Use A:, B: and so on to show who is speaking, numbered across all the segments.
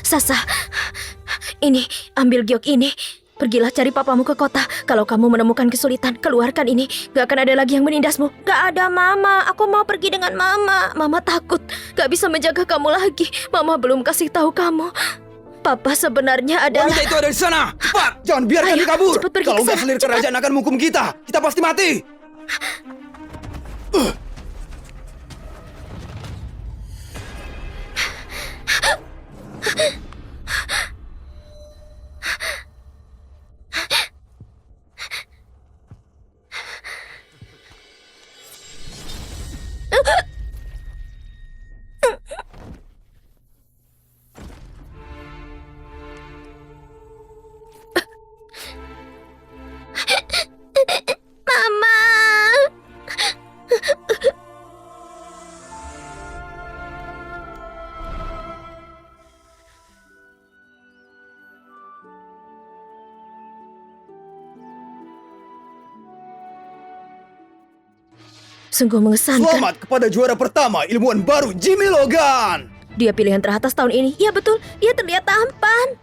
A: Sasa, ini, ambil giok ini. Pergilah cari papamu ke kota. Kalau kamu menemukan kesulitan, keluarkan ini. Gak akan ada lagi yang menindasmu. Gak ada Mama, aku mau pergi dengan Mama. Mama takut, gak bisa menjaga kamu lagi. Mama belum kasih tahu kamu. Papa sebenarnya adalah...
B: Wanita itu ada di sana. Cepat, jangan biarkan dia kabur. Kalau nggak, selir kerajaan akan menghukum kita. Kita pasti mati.
A: Sungguh mengesankan.
B: Selamat kepada juara pertama, ilmuwan baru Jimmy Logan.
A: Dia pilihan teratas tahun ini. Ya betul, dia terlihat tampan.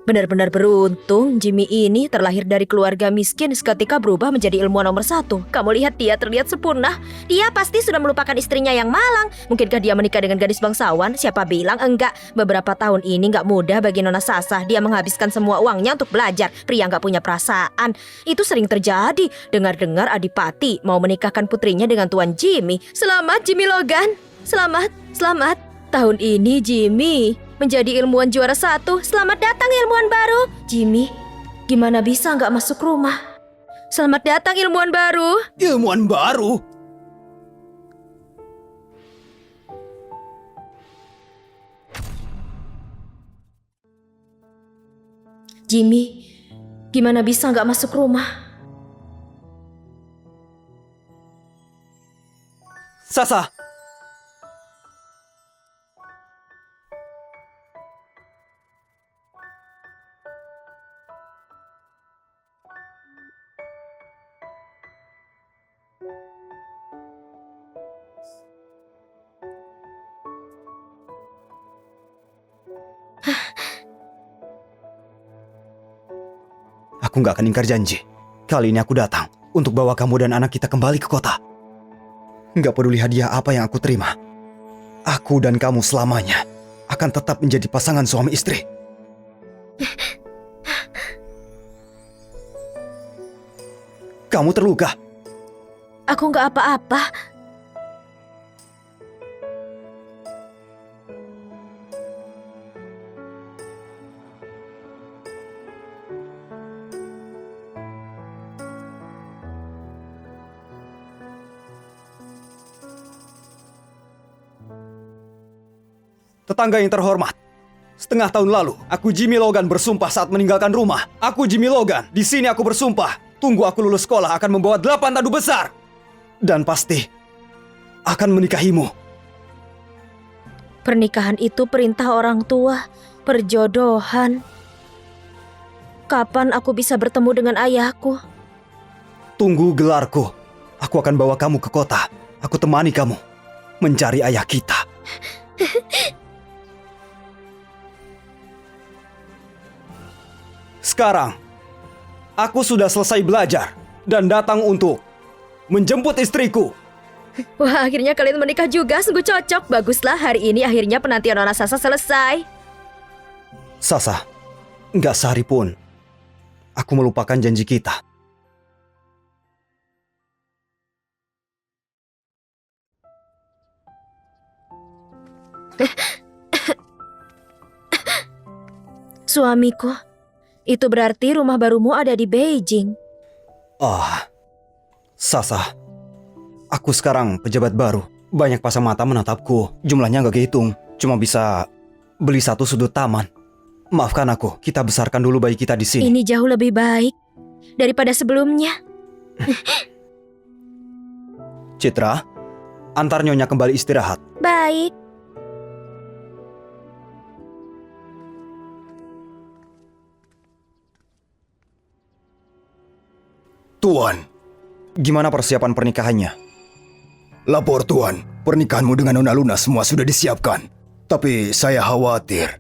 A: Benar-benar beruntung Jimmy ini terlahir dari keluarga miskin seketika berubah menjadi ilmuwan nomor 1. Kamu lihat dia terlihat sempurna. Dia pasti sudah melupakan istrinya yang malang. Mungkinkah dia menikah dengan gadis bangsawan? Siapa bilang enggak? Beberapa tahun ini enggak mudah bagi Nona Sasa. Dia menghabiskan semua uangnya untuk belajar. Pria enggak punya perasaan. Itu sering terjadi. Dengar-dengar Adipati mau menikahkan putrinya dengan Tuan Jimmy. Selamat Jimmy Logan. Selamat, selamat. Tahun ini Jimmy menjadi ilmuwan juara 1. Selamat datang ilmuwan baru. Jimmy, gimana bisa nggak masuk rumah? Selamat datang ilmuwan baru.
B: Ilmuwan baru?
A: Jimmy, gimana bisa nggak masuk rumah?
B: Sasa. Aku nggak akan ingkar janji. Kali ini aku datang untuk bawa kamu dan anak kita kembali ke kota. Nggak peduli hadiah apa yang aku terima. Aku dan kamu selamanya akan tetap menjadi pasangan suami istri. Kamu terluka?
A: Aku nggak apa-apa.
B: Tetangga yang terhormat, setengah tahun lalu, aku Jimmy Logan bersumpah saat meninggalkan rumah. Aku Jimmy Logan, di sini aku bersumpah. Tunggu aku lulus sekolah akan membawa 8 tandu besar. Dan pasti akan menikahimu.
A: Pernikahan itu perintah orang tua, perjodohan. Kapan aku bisa bertemu dengan ayahku?
B: Tunggu gelarku. Aku akan bawa kamu ke kota. Aku temani kamu mencari ayah kita. Sekarang, aku sudah selesai belajar dan datang untuk menjemput istriku.
A: Wah, akhirnya kalian menikah juga, sungguh cocok. Baguslah, hari ini akhirnya penantian Nona Sasa selesai.
B: Sasa, nggak sehari pun aku melupakan janji kita.
A: Suamiku, itu berarti rumah barumu ada di Beijing.
B: Sasa, aku sekarang pejabat baru. Banyak pasang mata menatapku. Jumlahnya nggak kehitung. Cuma bisa beli satu sudut taman. Maafkan aku, kita besarkan dulu bayi kita di sini.
A: Ini jauh lebih baik daripada sebelumnya.
B: Citra, antar Nyonya kembali istirahat.
A: Baik.
B: Tuan, gimana persiapan pernikahannya?
C: Lapor Tuan, pernikahanmu dengan Nona Luna semua sudah disiapkan. Tapi saya khawatir.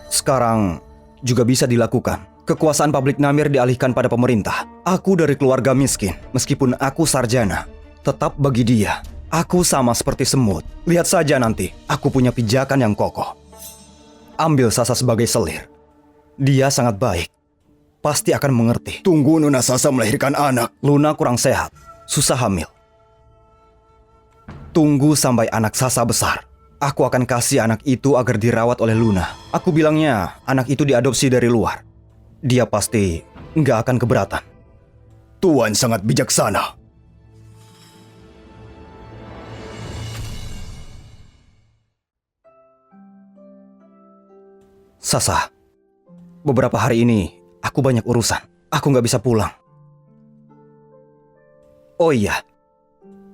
B: Sekarang juga bisa dilakukan. Kekuasaan pabrik Namir dialihkan pada pemerintah. Aku dari keluarga miskin, meskipun aku sarjana. Tetap bagi dia, aku sama seperti semut. Lihat saja nanti, aku punya pijakan yang kokoh. Ambil Sasa sebagai selir. Dia sangat baik. Pasti akan mengerti.
C: Tunggu Nona Sasa melahirkan anak.
B: Luna kurang sehat, susah hamil. Tunggu sampai anak Sasa besar. Aku akan kasih anak itu agar dirawat oleh Luna. Aku bilangnya anak itu diadopsi dari luar. Dia pasti nggak akan keberatan.
C: Tuan sangat bijaksana.
B: Sasa, beberapa hari ini aku banyak urusan. Aku nggak bisa pulang. Oh iya,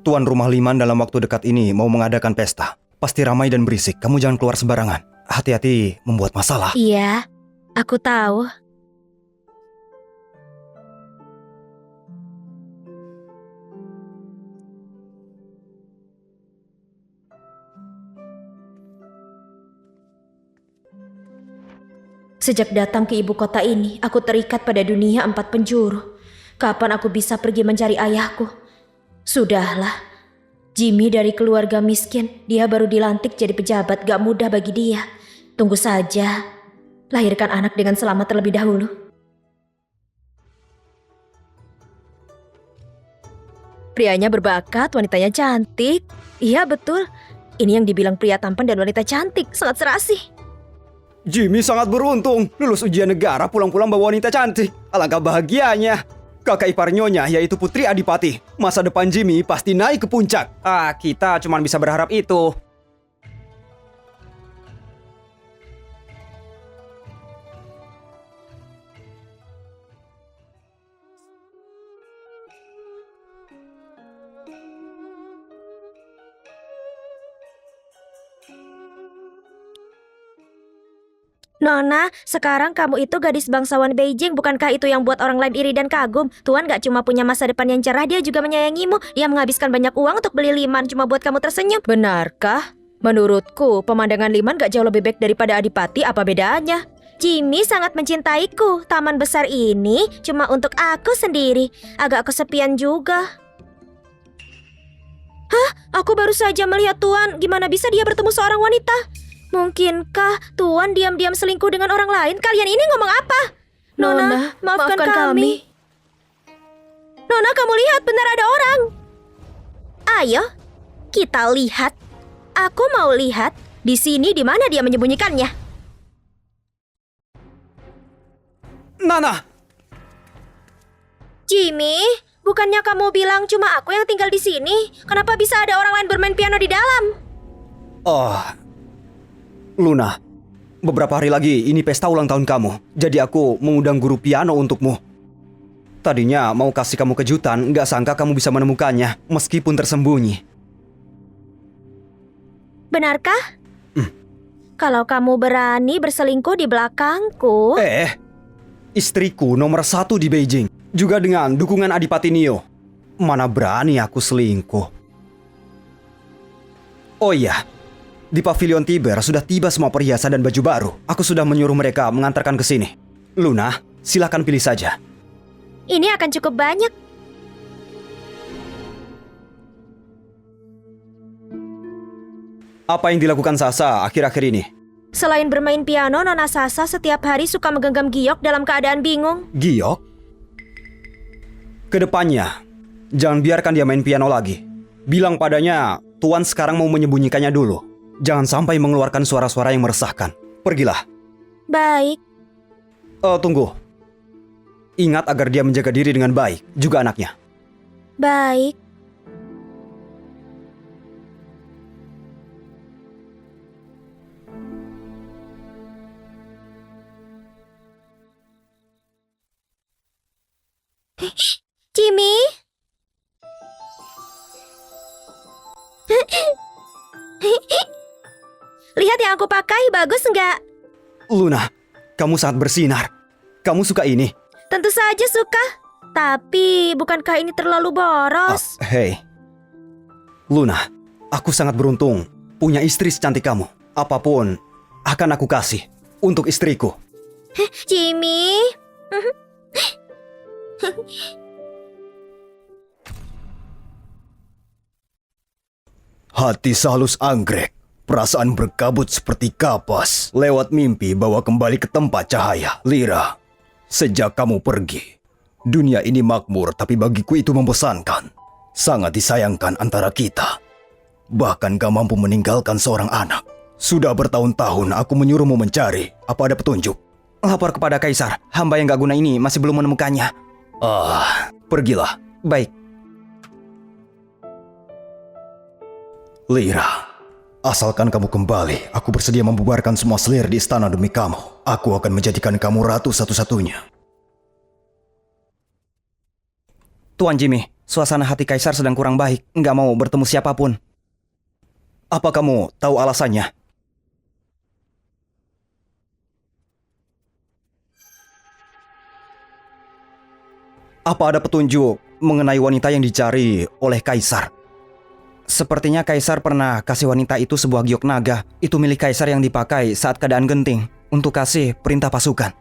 B: Tuan Rumah Liman dalam waktu dekat ini mau mengadakan pesta. Pasti ramai dan berisik. Kamu jangan keluar sembarangan. Hati-hati membuat masalah.
A: Iya, aku tahu. Sejak datang ke ibu kota ini, aku terikat pada dunia 4 penjuru. Kapan aku bisa pergi mencari ayahku? Sudahlah. Jimmy dari keluarga miskin, dia baru dilantik jadi pejabat, gak mudah bagi dia. Tunggu saja, lahirkan anak dengan selamat terlebih dahulu. Prianya berbakat, wanitanya cantik. Iya betul, ini yang dibilang pria tampan dan wanita cantik, sangat serasi.
B: Jimmy sangat beruntung. Lulus ujian negara pulang-pulang bawa wanita cantik. Alangkah bahagianya. Kakak ipar Nyonya yaitu Putri Adipati. Masa depan Jimmy pasti naik ke puncak. Kita cuma bisa berharap itu.
A: Nona, sekarang kamu itu gadis bangsawan Beijing, bukankah itu yang buat orang lain iri dan kagum? Tuan gak cuma punya masa depan yang cerah, dia juga menyayangimu. Dia menghabiskan banyak uang untuk beli Liman cuma buat kamu tersenyum. Benarkah? Menurutku, pemandangan Liman gak jauh lebih baik daripada Adipati, apa bedanya? Jimmy sangat mencintaiku. Taman besar ini cuma untuk aku sendiri. Agak kesepian juga. Hah? Aku baru saja melihat Tuan. Gimana bisa dia bertemu seorang wanita? Mungkinkah Tuan diam-diam selingkuh dengan orang lain? Kalian ini ngomong apa? Nona, maafkan kami. Nona, kamu lihat, benar ada orang. Ayo, kita lihat. Aku mau lihat di sini di mana dia menyembunyikannya.
B: Nana!
A: Jimmy, bukannya kamu bilang cuma aku yang tinggal di sini? Kenapa bisa ada orang lain bermain piano di dalam?
B: Oh, Luna, beberapa hari lagi ini pesta ulang tahun kamu. Jadi aku mengundang guru piano untukmu. Tadinya mau kasih kamu kejutan, nggak sangka kamu bisa menemukannya meskipun tersembunyi.
A: Benarkah? Kalau kamu berani berselingkuh di belakangku.
B: Istriku nomor 1 di Beijing. Juga dengan dukungan Adipati Nio. Mana berani aku selingkuh. Oh iya, di Pavilion Tiber sudah tiba semua perhiasan dan baju baru. Aku sudah menyuruh mereka mengantarkan ke sini. Luna, silakan pilih saja.
A: Ini akan cukup banyak.
B: Apa yang dilakukan Sasa akhir-akhir ini?
A: Selain bermain piano, Nona Sasa setiap hari suka menggenggam giok dalam keadaan bingung.
B: Giok? Kedepannya, jangan biarkan dia main piano lagi. Bilang padanya, Tuan sekarang mau menyembunyikannya dulu. Jangan sampai mengeluarkan suara-suara yang meresahkan. Pergilah.
A: Baik.
B: Tunggu. Ingat agar dia menjaga diri dengan baik, juga anaknya.
A: Baik. Jimmy? Lihat yang aku pakai, bagus nggak?
B: Luna, kamu sangat bersinar. Kamu suka ini?
A: Tentu saja suka. Tapi, bukankah ini terlalu boros?
B: Hei, Luna, aku sangat beruntung punya istri secantik kamu. Apapun akan aku kasih untuk istriku.
A: Jimmy.
C: Hati sehalus anggrek, perasaan berkabut seperti kapas. Lewat mimpi bawa kembali ke tempat cahaya. Lira, sejak kamu pergi, dunia ini makmur tapi bagiku itu membosankan. Sangat disayangkan antara kita. Bahkan gak mampu meninggalkan seorang anak. Sudah bertahun-tahun aku menyuruhmu mencari. Apa ada petunjuk?
B: Lapor kepada Kaisar, hamba yang gak guna ini masih belum menemukannya.
C: Pergilah.
B: Baik.
C: Lira, asalkan kamu kembali, aku bersedia membubarkan semua selir di istana demi kamu. Aku akan menjadikan kamu ratu satu-satunya.
B: Tuan Jimmy, suasana hati Kaisar sedang kurang baik. Nggak mau bertemu siapapun. Apa kamu tahu alasannya? Apa ada petunjuk mengenai wanita yang dicari oleh Kaisar? Sepertinya Kaisar pernah kasih wanita itu sebuah giok naga. Itu milik Kaisar yang dipakai saat keadaan genting untuk kasih perintah pasukan.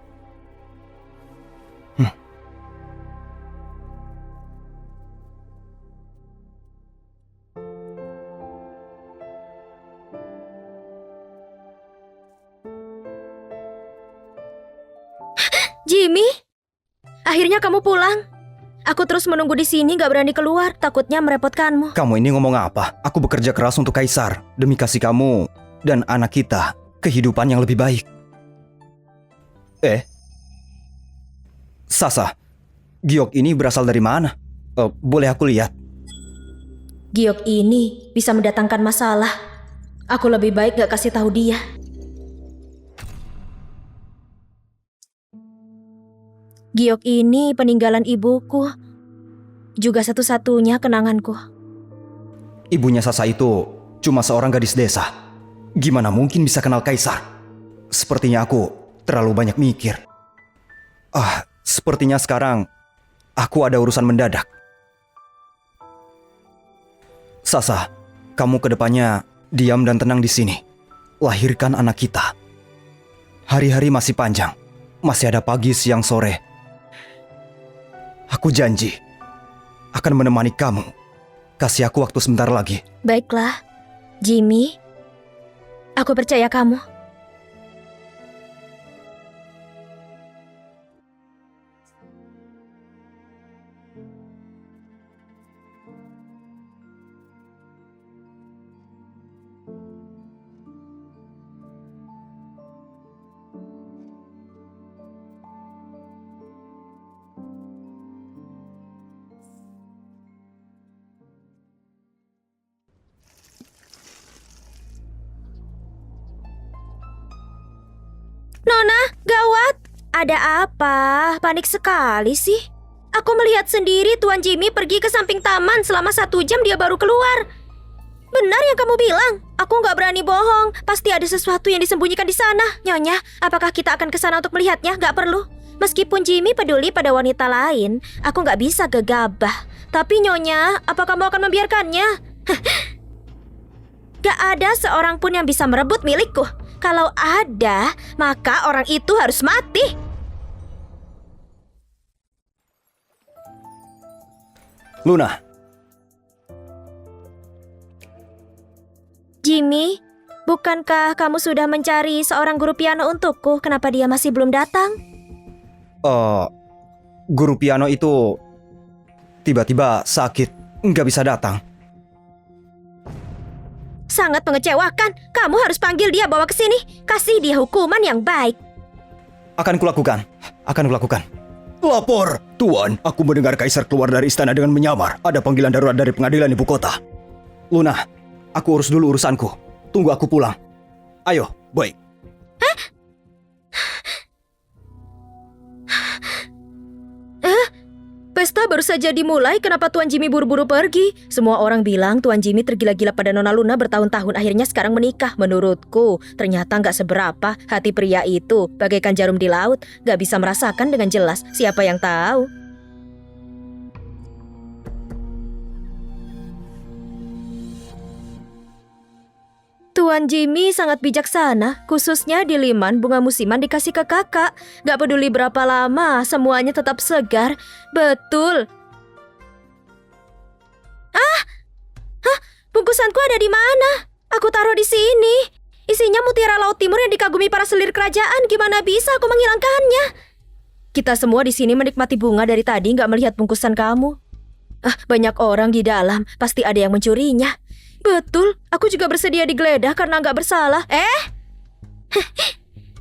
A: Jimmy, akhirnya kamu pulang. Aku terus menunggu di sini, gak berani keluar, takutnya merepotkanmu.
B: Kamu ini ngomong apa? Aku bekerja keras untuk Kaisar demi kasih kamu dan anak kita kehidupan yang lebih baik. Sasa, giok ini berasal dari mana? Boleh aku lihat?
A: Giok ini bisa mendatangkan masalah. Aku lebih baik gak kasih tahu dia. Giok ini peninggalan ibuku, juga satu-satunya kenanganku.
B: Ibunya Sasa itu cuma seorang gadis desa. Gimana mungkin bisa kenal Kaisar? Sepertinya aku terlalu banyak mikir. Sepertinya sekarang aku ada urusan mendadak. Sasa, kamu kedepannya diam dan tenang di sini. Lahirkan anak kita. Hari-hari masih panjang. Masih ada pagi, siang, sore. Aku janji akan menemani kamu. Kasih aku waktu sebentar lagi.
A: Baiklah, Jimmy. Aku percaya kamu. Nona, gawat! Ada apa? Panik sekali sih. Aku melihat sendiri Tuan Jimmy pergi ke samping taman selama 1 jam dia baru keluar. Benar yang kamu bilang. Aku nggak berani bohong. Pasti ada sesuatu yang disembunyikan di sana. Nyonya, apakah kita akan ke sana untuk melihatnya? Nggak perlu. Meskipun Jimmy peduli pada wanita lain, aku nggak bisa gegabah. Tapi Nyonya, apa kamu akan membiarkannya? Gak ada seorang pun yang bisa merebut milikku. Kalau ada, maka orang itu harus mati.
B: Luna.
A: Jimmy, bukankah kamu sudah mencari seorang guru piano untukku? Kenapa dia masih belum datang?
B: Guru piano itu tiba-tiba sakit, nggak bisa datang.
A: Sangat mengecewakan. Kamu harus panggil dia bawa ke sini. Kasih dia hukuman yang baik.
B: Akan kulakukan.
C: Lapor! Tuan, aku mendengar Kaisar keluar dari istana dengan menyamar. Ada panggilan darurat dari pengadilan ibu kota.
B: Luna, aku urus dulu urusanku. Tunggu aku pulang. Ayo.
C: Baik.
A: Pesta baru saja dimulai, kenapa Tuan Jimmy buru-buru pergi? Semua orang bilang Tuan Jimmy tergila-gila pada Nona Luna bertahun-tahun, akhirnya sekarang menikah. Menurutku, ternyata nggak seberapa. Hati pria itu bagaikan jarum di laut, nggak bisa merasakan dengan jelas. Siapa yang tahu? Tuan Jimmy sangat bijaksana, khususnya di Liman bunga musiman dikasih ke kakak. Gak peduli berapa lama, semuanya tetap segar. Betul. Bungkusanku ada di mana? Aku taruh di sini. Isinya mutiara laut timur yang dikagumi para selir kerajaan. Gimana bisa aku menghilangkannya? Kita semua di sini menikmati bunga dari tadi, gak melihat bungkusan kamu. Banyak orang di dalam, pasti ada yang mencurinya. Betul, aku juga bersedia digeledah karena gak bersalah.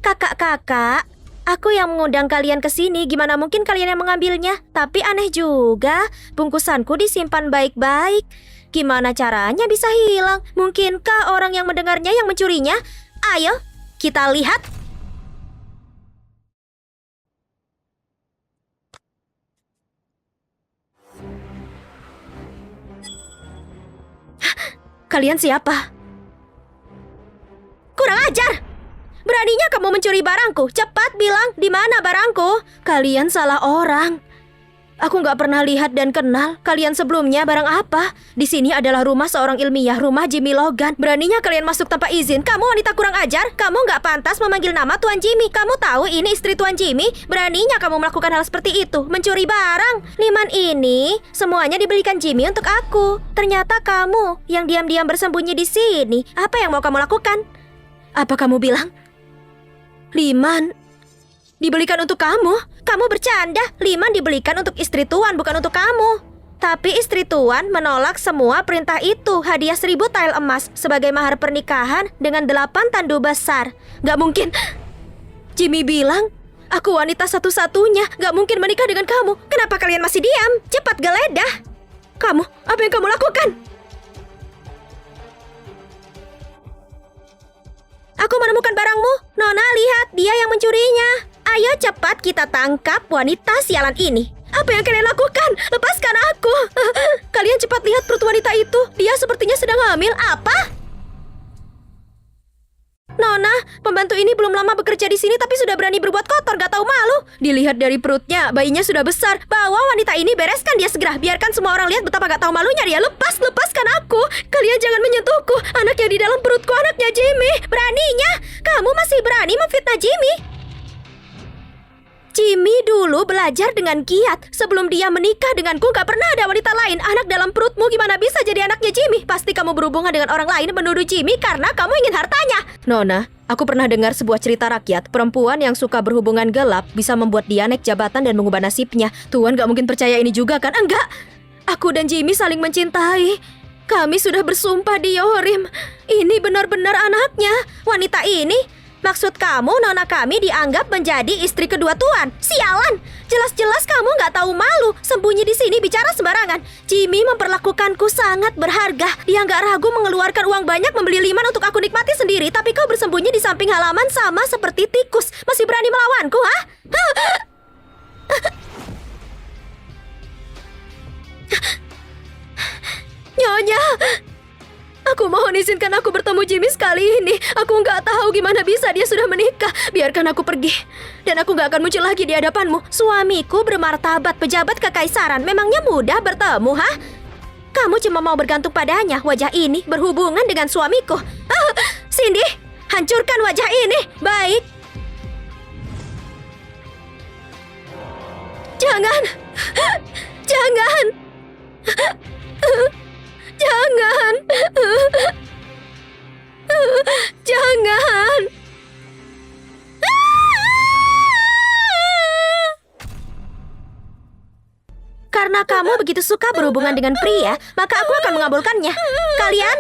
A: Kakak-kakak, aku yang mengundang kalian ke sini, gimana mungkin kalian yang mengambilnya? Tapi aneh juga, bungkusanku disimpan baik-baik. Gimana caranya bisa hilang? Mungkinkah orang yang mendengarnya yang mencurinya? Ayo, kita lihat. Kalian siapa? Kurang ajar! Beraninya kamu mencuri barangku. Cepat bilang, di mana barangku? Kalian salah orang. Aku nggak pernah lihat dan kenal kalian sebelumnya. Barang apa? Di sini adalah rumah seorang ilmiah, rumah Jimmy Logan. Beraninya kalian masuk tanpa izin. Kamu wanita kurang ajar. Kamu nggak pantas memanggil nama Tuan Jimmy. Kamu tahu ini istri Tuan Jimmy. Beraninya kamu melakukan hal seperti itu, mencuri barang. Liman ini semuanya dibelikan Jimmy untuk aku. Ternyata kamu yang diam-diam bersembunyi di sini. Apa yang mau kamu lakukan? Apa kamu bilang Liman dibelikan untuk kamu? Kamu bercanda. Liman dibelikan untuk istri Tuan, bukan untuk kamu. Tapi istri Tuan menolak semua perintah itu. Hadiah 1000 tael emas sebagai mahar pernikahan dengan 8 tandu besar. Gak mungkin. Jimmy bilang, aku wanita satu-satunya, gak mungkin menikah dengan kamu. Kenapa kalian masih diam? Cepat geledah. Kamu, apa yang kamu lakukan? Aku menemukan barangmu. Nona, lihat, dia yang mencurinya. Ayo cepat kita tangkap wanita sialan ini. Apa yang kalian lakukan? Lepaskan aku. Kalian cepat lihat perut wanita itu. Dia sepertinya sedang hamil. Apa? Nona, pembantu ini belum lama bekerja di sini tapi sudah berani berbuat kotor, gak tahu malu. Dilihat dari perutnya, bayinya sudah besar. Bawa wanita ini, bereskan dia segera. Biarkan semua orang lihat betapa gak tahu malunya dia. Lepaskan aku. Kalian jangan menyentuhku. Anak yang di dalam perutku anaknya Jimmy. Beraninya. Kamu masih berani memfitnah Jimmy? Jimmy dulu belajar dengan giat. Sebelum dia menikah denganku gak pernah ada wanita lain. Anak dalam perutmu gimana bisa jadi anaknya Jimmy? Pasti kamu berhubungan dengan orang lain menuduh Jimmy karena kamu ingin hartanya. Nona, aku pernah dengar sebuah cerita rakyat. Perempuan yang suka berhubungan gelap bisa membuat dia naik jabatan dan mengubah nasibnya. Tuan gak mungkin percaya ini juga kan? Enggak. Aku dan Jimmy saling mencintai. Kami sudah bersumpah di Yorim. Ini benar-benar anaknya. Wanita ini. Maksud kamu nona kami dianggap menjadi istri kedua Tuan? Sialan! Jelas-jelas kamu nggak tahu malu, sembunyi di sini bicara sembarangan. Jimmy memperlakukanku sangat berharga. Dia nggak ragu mengeluarkan uang banyak membeli Liman untuk aku nikmati sendiri. Tapi kau bersembunyi di samping halaman sama seperti tikus. Masih berani melawanku, ha? Nyonya! Aku mohon izinkan aku bertemu Jimmy sekali ini. Aku nggak tahu gimana bisa dia sudah menikah. Biarkan aku pergi. Dan aku nggak akan muncul lagi di hadapanmu. Suamiku bermartabat pejabat kekaisaran. Memangnya mudah bertemu, ha? Kamu cuma mau bergantung padanya. Wajah ini berhubungan dengan suamiku. Cindy, hancurkan wajah ini. Baik. Jangan. Jangan. Jangan. Jangan. Karena kamu begitu suka berhubungan dengan pria, maka aku akan mengabulkannya. Kalian?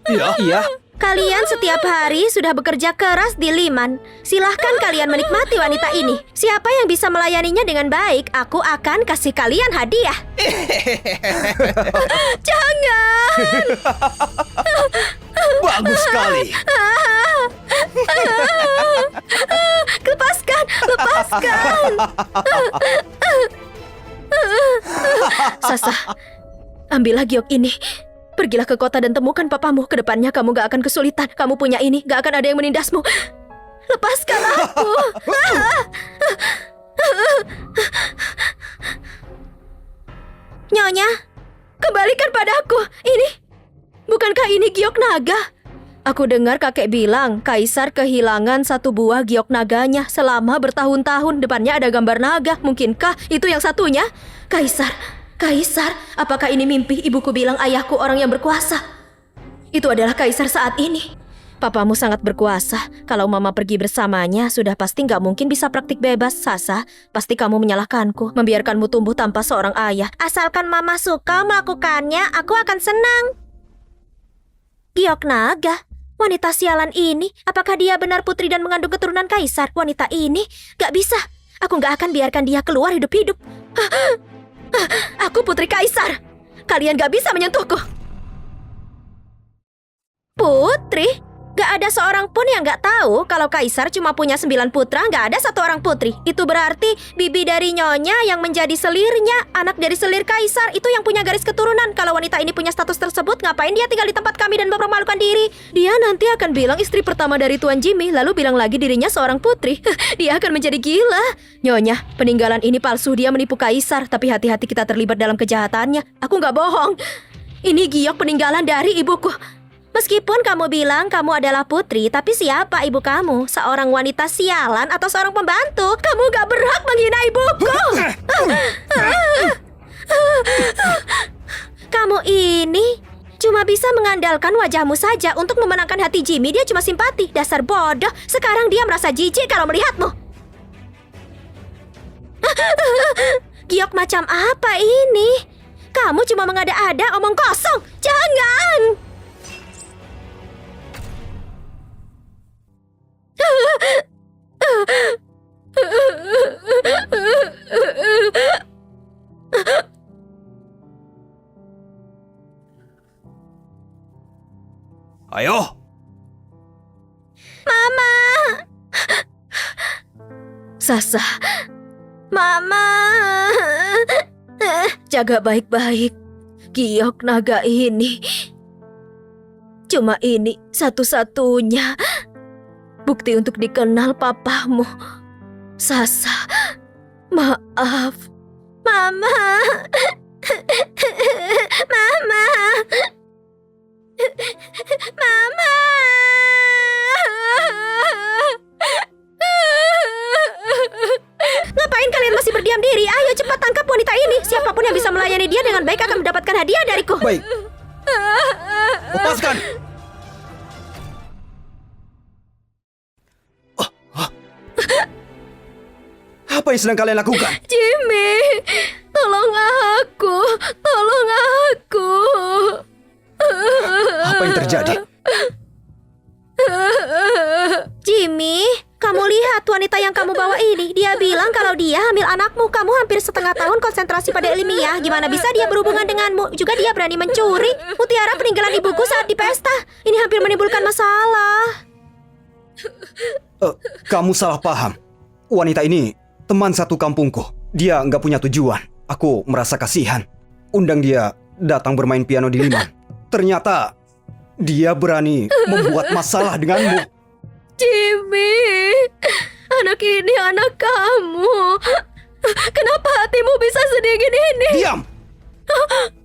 B: Iya.
A: Kalian setiap hari sudah bekerja keras di Liman. Silahkan kalian menikmati wanita ini. Siapa yang bisa melayaninya dengan baik, aku akan kasih kalian hadiah. Jangan!
B: Bagus sekali.
A: Lepaskan! Lepaskan! Sasa, ambillah giok ini. Pergilah ke kota dan temukan papamu. Kedepannya kamu gak akan kesulitan. Kamu punya ini, gak akan ada yang menindasmu. Lepaskan aku. Nyonya, kembalikan padaku. Ini, bukankah ini giok naga? Aku dengar kakek bilang kaisar kehilangan satu buah giok naganya selama bertahun-tahun. Depannya ada gambar naga. Mungkinkah itu yang satunya? Kaisar, apakah ini mimpi? Ibuku bilang ayahku orang yang berkuasa. Itu adalah kaisar saat ini. Papamu sangat berkuasa. Kalau mama pergi bersamanya, sudah pasti nggak mungkin bisa praktik bebas. Sasa, pasti kamu menyalahkanku, membiarkanmu tumbuh tanpa seorang ayah. Asalkan mama suka melakukannya, aku akan senang. Giok naga? Wanita sialan ini, apakah dia benar putri dan mengandung keturunan kaisar? Wanita ini, gak bisa. Aku gak akan biarkan dia keluar hidup-hidup. Aku putri kaisar. Kalian gak bisa menyentuhku. Putri? Gak ada seorang pun yang gak tahu kalau kaisar cuma punya 9 putra, gak ada satu orang putri. Itu berarti bibi dari nyonya yang menjadi selirnya, anak dari selir kaisar, itu yang punya garis keturunan. Kalau wanita ini punya status tersebut, ngapain dia tinggal di tempat kami dan mempermalukan diri? Dia nanti akan bilang istri pertama dari Tuan Jimmy, lalu bilang lagi dirinya seorang putri. Dia akan menjadi gila. Nyonya, peninggalan ini palsu, dia menipu kaisar. Tapi hati-hati kita terlibat dalam kejahatannya. Aku gak bohong. Ini giok peninggalan dari ibuku. Meskipun kamu bilang kamu adalah putri, tapi siapa ibu kamu? Seorang wanita sialan atau seorang pembantu? Kamu gak berhak menghina ibuku! Kamu ini cuma bisa mengandalkan wajahmu saja untuk memenangkan hati Jimmy. Dia cuma simpati. Dasar bodoh. Sekarang dia merasa jijik kalau melihatmu. Giok macam apa ini? Kamu cuma mengada-ada, omong kosong. Jangan!
B: Ayo.
A: Mama. Sasa. Mama. Jaga baik-baik giok naga ini. Cuma ini satu-satunya bukti untuk dikenal papamu. Sasa, maaf. Mama. Mama. Mama. Ngapain kalian masih berdiam diri? Ayo cepat tangkap wanita ini. Siapapun yang bisa melayani dia dengan baik akan mendapatkan hadiah dariku.
B: Baik. Lepaskan. Apa yang sedang kalian lakukan?
A: Jimmy, tolong aku. Tolong aku.
B: Apa yang terjadi?
A: Jimmy, kamu lihat wanita yang kamu bawa ini. Dia bilang kalau dia hamil anakmu. Kamu hampir setengah tahun konsentrasi pada ilmiah. Gimana bisa dia berhubungan denganmu? Juga dia berani mencuri mutiara peninggalan ibuku saat di pesta. Ini hampir menimbulkan masalah.
B: Kamu salah paham. Wanita ini teman satu kampungku. Dia nggak punya tujuan. Aku merasa kasihan. Undang dia datang bermain piano di Liman. Ternyata dia berani membuat masalah denganmu.
A: Jimmy, anak ini anak kamu. Kenapa hatimu bisa sedingin ini?
B: Diam!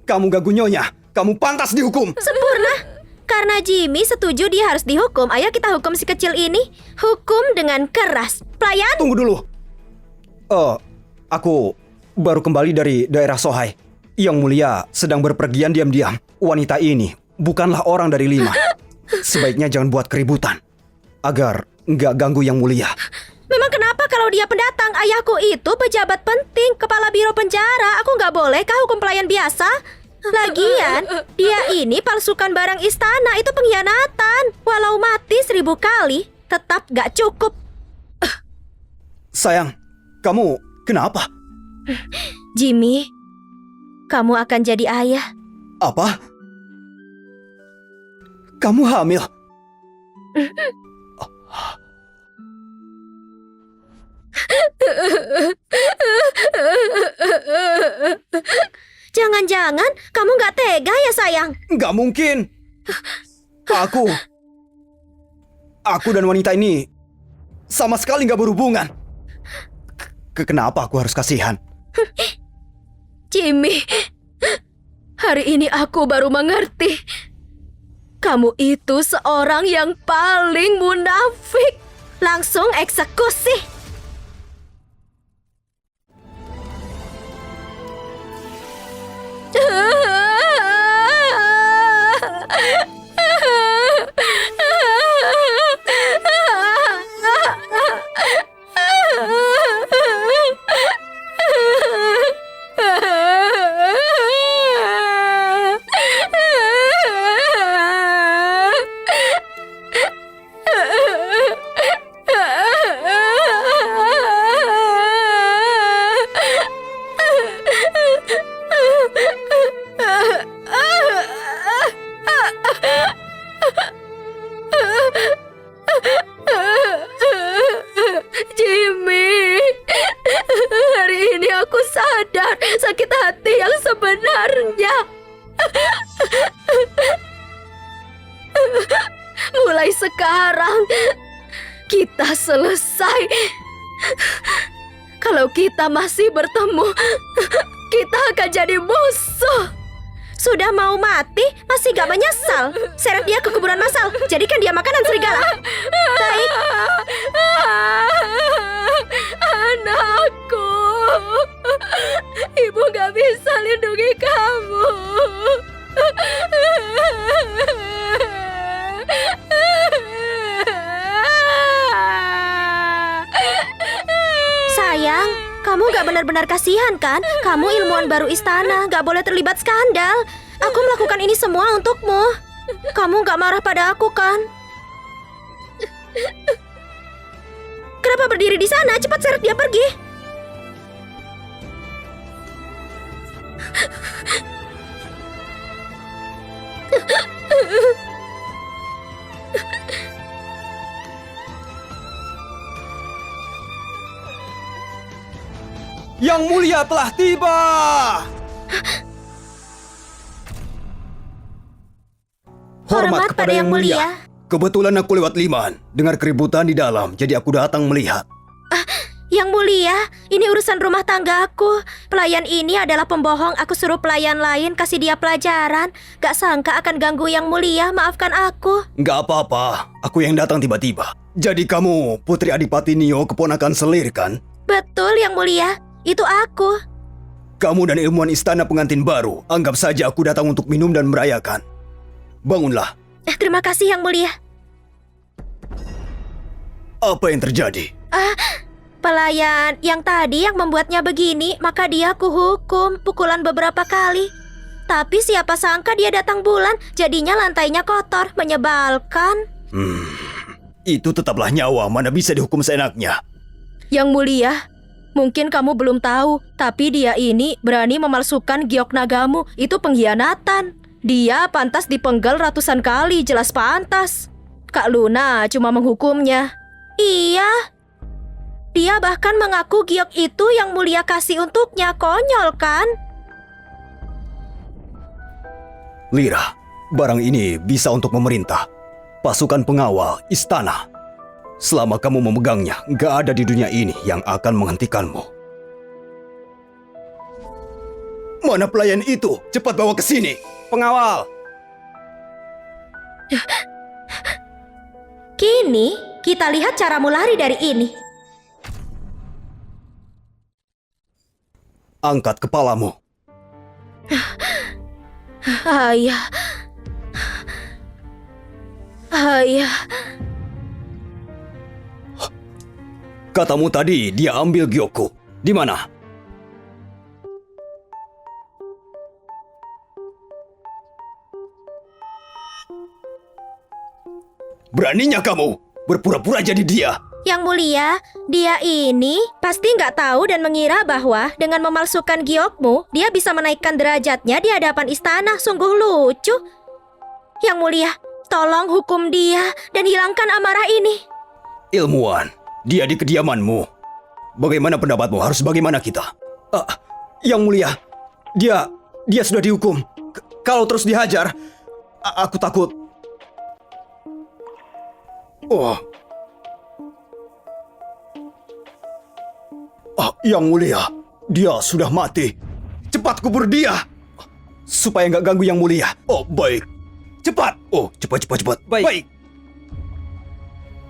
B: Kamu ganggu nyonya. Kamu pantas dihukum.
A: Sempurna. Karena Jimmy setuju dia harus dihukum. Ayo kita hukum si kecil ini. Hukum dengan keras. Pelayan?
B: Tunggu dulu. Aku baru kembali dari daerah Sohai. Yang mulia sedang berpergian diam-diam. Wanita ini bukanlah orang dari Lima. Sebaiknya jangan buat keributan. Agar nggak ganggu yang mulia.
A: Memang kenapa kalau dia pendatang? Ayahku itu pejabat penting, kepala biro penjara. Aku nggak boleh kah hukum pelayan biasa? Lagian, dia ini palsukan barang istana. Itu pengkhianatan. Walau mati 1000 kali, tetap nggak cukup.
B: Sayang, kamu kenapa?
A: Jimmy, kamu akan jadi ayah.
B: Apa? Kamu hamil?
A: Jangan-jangan kamu nggak tega ya sayang?
B: Nggak mungkin. Aku dan wanita ini sama sekali nggak berhubungan. Kenapa aku harus kasihan?
A: Jimmy, hari ini aku baru mengerti. Kamu itu seorang yang paling munafik. Langsung eksekusi. Jimmy, hari ini aku sadar sakit hati yang sebenarnya. Mulai sekarang kita selesai. Kalau kita masih bertemu, kita akan jadi musuh. Sudah mau mati, masih gak menyesal. Seret dia ke kuburan masal, jadikan dia makanan serigala. Baik. Anakku, ibu gak bisa lindungi kamu. Sayang, kamu gak benar-benar kasihan kan? Kamu ilmuwan baru istana, gak boleh terlibat skandal. Aku melakukan ini semua untukmu. Kamu gak marah pada aku kan? Kenapa berdiri di sana? Cepat seret dia pergi.
B: Yang mulia telah tiba.
A: Hormat pada yang mulia.
C: Kebetulan aku lewat Liman, dengar keributan di dalam, jadi aku datang melihat.
A: Yang mulia, ini urusan rumah tangga aku. Pelayan ini adalah pembohong. Aku suruh pelayan lain kasih dia pelajaran. Gak sangka akan ganggu yang mulia. Maafkan aku.
C: Nggak apa-apa, aku yang datang tiba-tiba. Jadi kamu Putri Adipati Nio, keponakan Selir kan?
A: Betul yang mulia, itu aku.
C: Kamu dan ilmuwan istana pengantin baru. Anggap saja aku datang untuk minum dan merayakan. Bangunlah.
A: Terima kasih yang mulia.
C: Apa yang terjadi?
A: Pelayan yang tadi yang membuatnya begini, maka dia kuhukum pukulan beberapa kali. Tapi siapa sangka dia datang bulan, jadinya lantainya kotor, menyebalkan.
C: Itu tetaplah nyawa, mana bisa dihukum seenaknya.
A: Yang mulia, mungkin kamu belum tahu, tapi dia ini berani memalsukan giok nagamu. Itu pengkhianatan. Dia pantas dipenggal ratusan kali, jelas pantas. Kak Luna cuma menghukumnya. Iya. Dia bahkan mengaku giok itu yang mulia kasih untuknya. Konyol kan?
C: Lira, barang ini bisa untuk pemerintah, pasukan pengawal, istana. Selama kamu memegangnya, gak ada di dunia ini yang akan menghentikanmu. Mana pelayan itu? Cepat bawa ke sini.
B: Pengawal.
A: Kini, kita lihat caramu lari dari ini.
C: Angkat kepalamu.
A: Ayah. Ayah.
C: Katamu tadi dia ambil giokku. Di mana? Beraninya kamu berpura-pura jadi dia.
A: Yang mulia, dia ini pasti nggak tahu dan mengira bahwa dengan memalsukan giokmu, dia bisa menaikkan derajatnya di hadapan istana. Sungguh lucu. Yang mulia, tolong hukum dia dan hilangkan amarah ini.
C: Ilmuwan, dia di kediamanmu. Bagaimana pendapatmu? Harus bagaimana kita?
B: Yang mulia, dia sudah dihukum. Kalau terus dihajar, aku takut. Yang mulia, dia sudah mati. Cepat kubur dia supaya nggak ganggu yang mulia.
C: Oh, baik.
B: Cepat!
C: Oh, cepat.
B: Baik.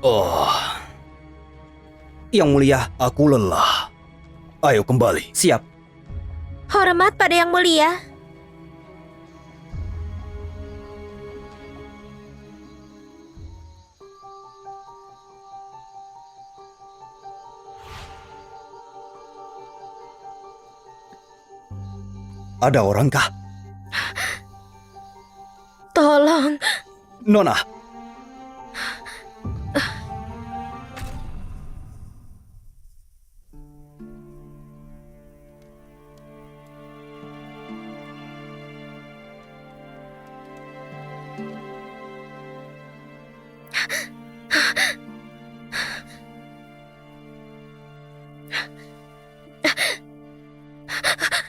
C: Oh. Yang mulia, aku lelah. Ayo kembali.
B: Siap.
A: Hormat pada Yang Mulia.
C: Ada orangkah?
A: Tolong.
C: Nona.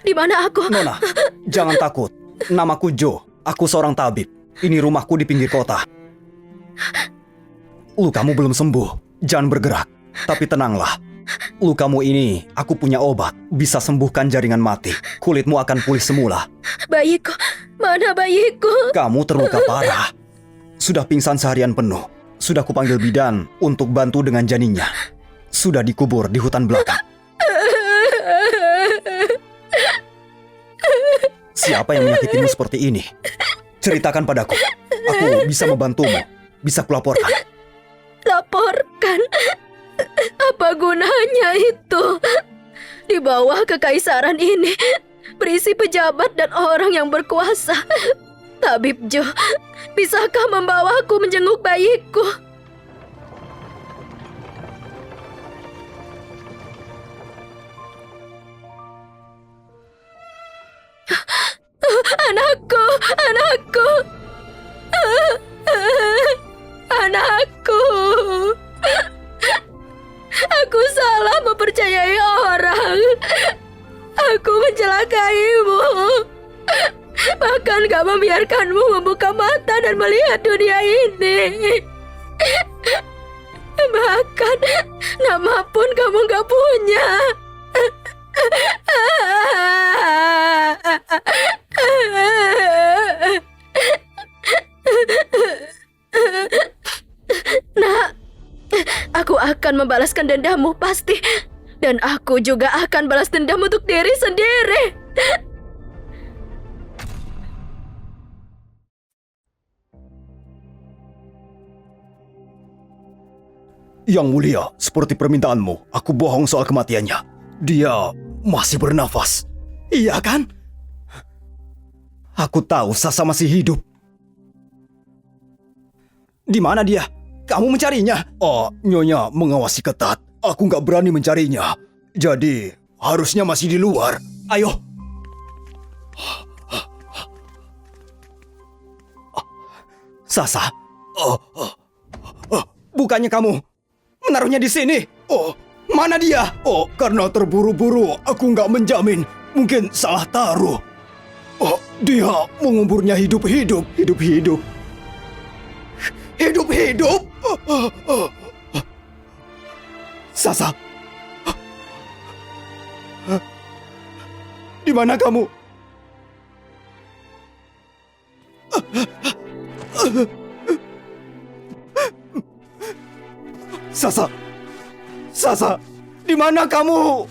A: Di mana aku?
B: Nona, jangan takut. Namaku Joe. Aku seorang tabib. Ini rumahku di pinggir kota. Lukamu belum sembuh. Jangan bergerak. Tapi tenanglah. Lukamu ini, aku punya obat. Bisa sembuhkan jaringan mati. Kulitmu akan pulih semula.
A: Bayiku. Mana bayiku?
B: Kamu terluka parah. Sudah pingsan seharian penuh. Sudah kupanggil bidan untuk bantu dengan janinnya. Sudah dikubur di hutan belakang. Siapa yang menyakitimu seperti ini? Ceritakan padaku. Aku bisa membantumu. Bisa kulaporkan.
A: Laporkan. Apa gunanya itu? Di bawah kekaisaran ini berisi pejabat dan orang yang berkuasa. Tabib Joe, bisakah membawaku menjenguk bayiku? Anakku, anakku. Anakku. Aku salah mempercayai orang. Aku mencelakaimu. Bahkan gak membiarkanmu membuka mata dan melihat dunia ini. Bahkan nama pun kamu gak punya. Nak, aku akan membalaskan dendammu pasti. Dan aku juga akan balas dendam untuk diri sendiri.
C: Yang mulia, seperti permintaanmu, aku bohong soal kematiannya. Dia masih bernafas.
B: Iya kan? Aku tahu Sasa masih hidup. Di mana dia? Kamu mencarinya?
C: Oh, Nyonya mengawasi ketat. Aku nggak berani mencarinya. Jadi, harusnya masih di luar.
B: Ayo. Sasa, bukannya kamu menaruhnya di sini?
C: Oh,
B: Mana dia?
C: oh, karena terburu-buru, aku nggak menjamin. Mungkin salah taruh. Oh, dia menguburnya hidup-hidup.
B: Hidup-hidup. Hidup-hidup? Sasa. Di mana kamu? Sasa. Sasa, di mana kamu?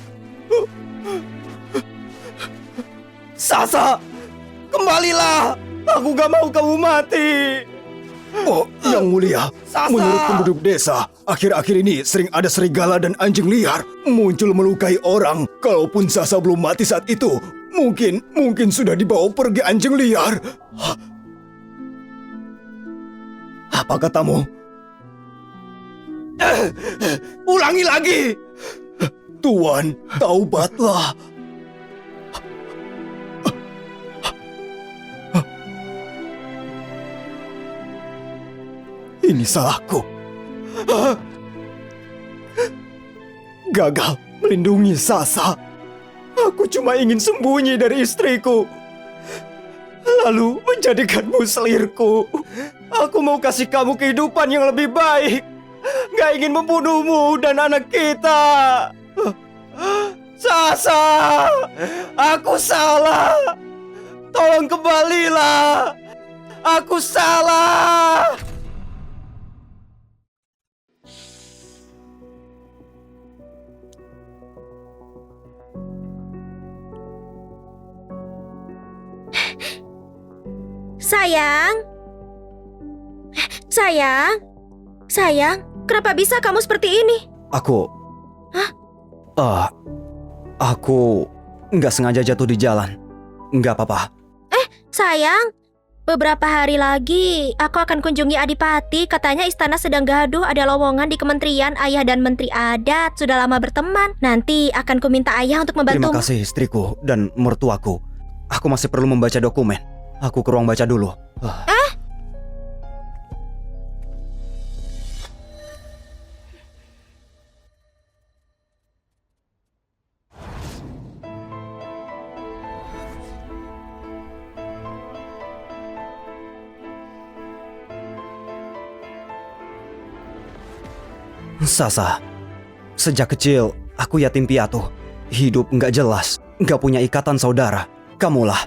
B: Sasa, kembalilah. Aku gak mau kamu mati.
C: Oh, Yang mulia,
B: Sasa!
C: menurut penduduk desa, akhir-akhir ini sering ada serigala dan anjing liar muncul melukai orang. Kalaupun Sasa belum mati saat itu, mungkin sudah dibawa pergi anjing liar. Apa katamu?
B: Ulangi lagi.
C: Tuan, taubatlah. Ini salahku.
B: Gagal melindungi Sasa. Aku cuma ingin sembunyi dari istriku, lalu menjadikanmu selirku. Aku mau kasih kamu kehidupan yang lebih baik. Gak ingin membunuhmu dan anak kita. Sasa, aku salah. Tolong kembalilah. Aku salah!
A: Sayang. Sayang. Sayang, kenapa bisa kamu seperti ini?
B: Aku... aku nggak sengaja jatuh di jalan. Nggak apa-apa.
A: Sayang, beberapa hari lagi aku akan kunjungi Adipati. Katanya istana sedang gaduh, ada lowongan di kementerian. Ayah dan menteri adat sudah lama berteman. Nanti akan kuminta ayah untuk
B: Terima
A: membantu.
B: kasih istriku dan mertuaku. Aku masih perlu membaca dokumen. Aku ke ruang baca dulu. Sasa, sejak kecil aku yatim piatu. Hidup nggak jelas, nggak punya ikatan saudara. Kamulah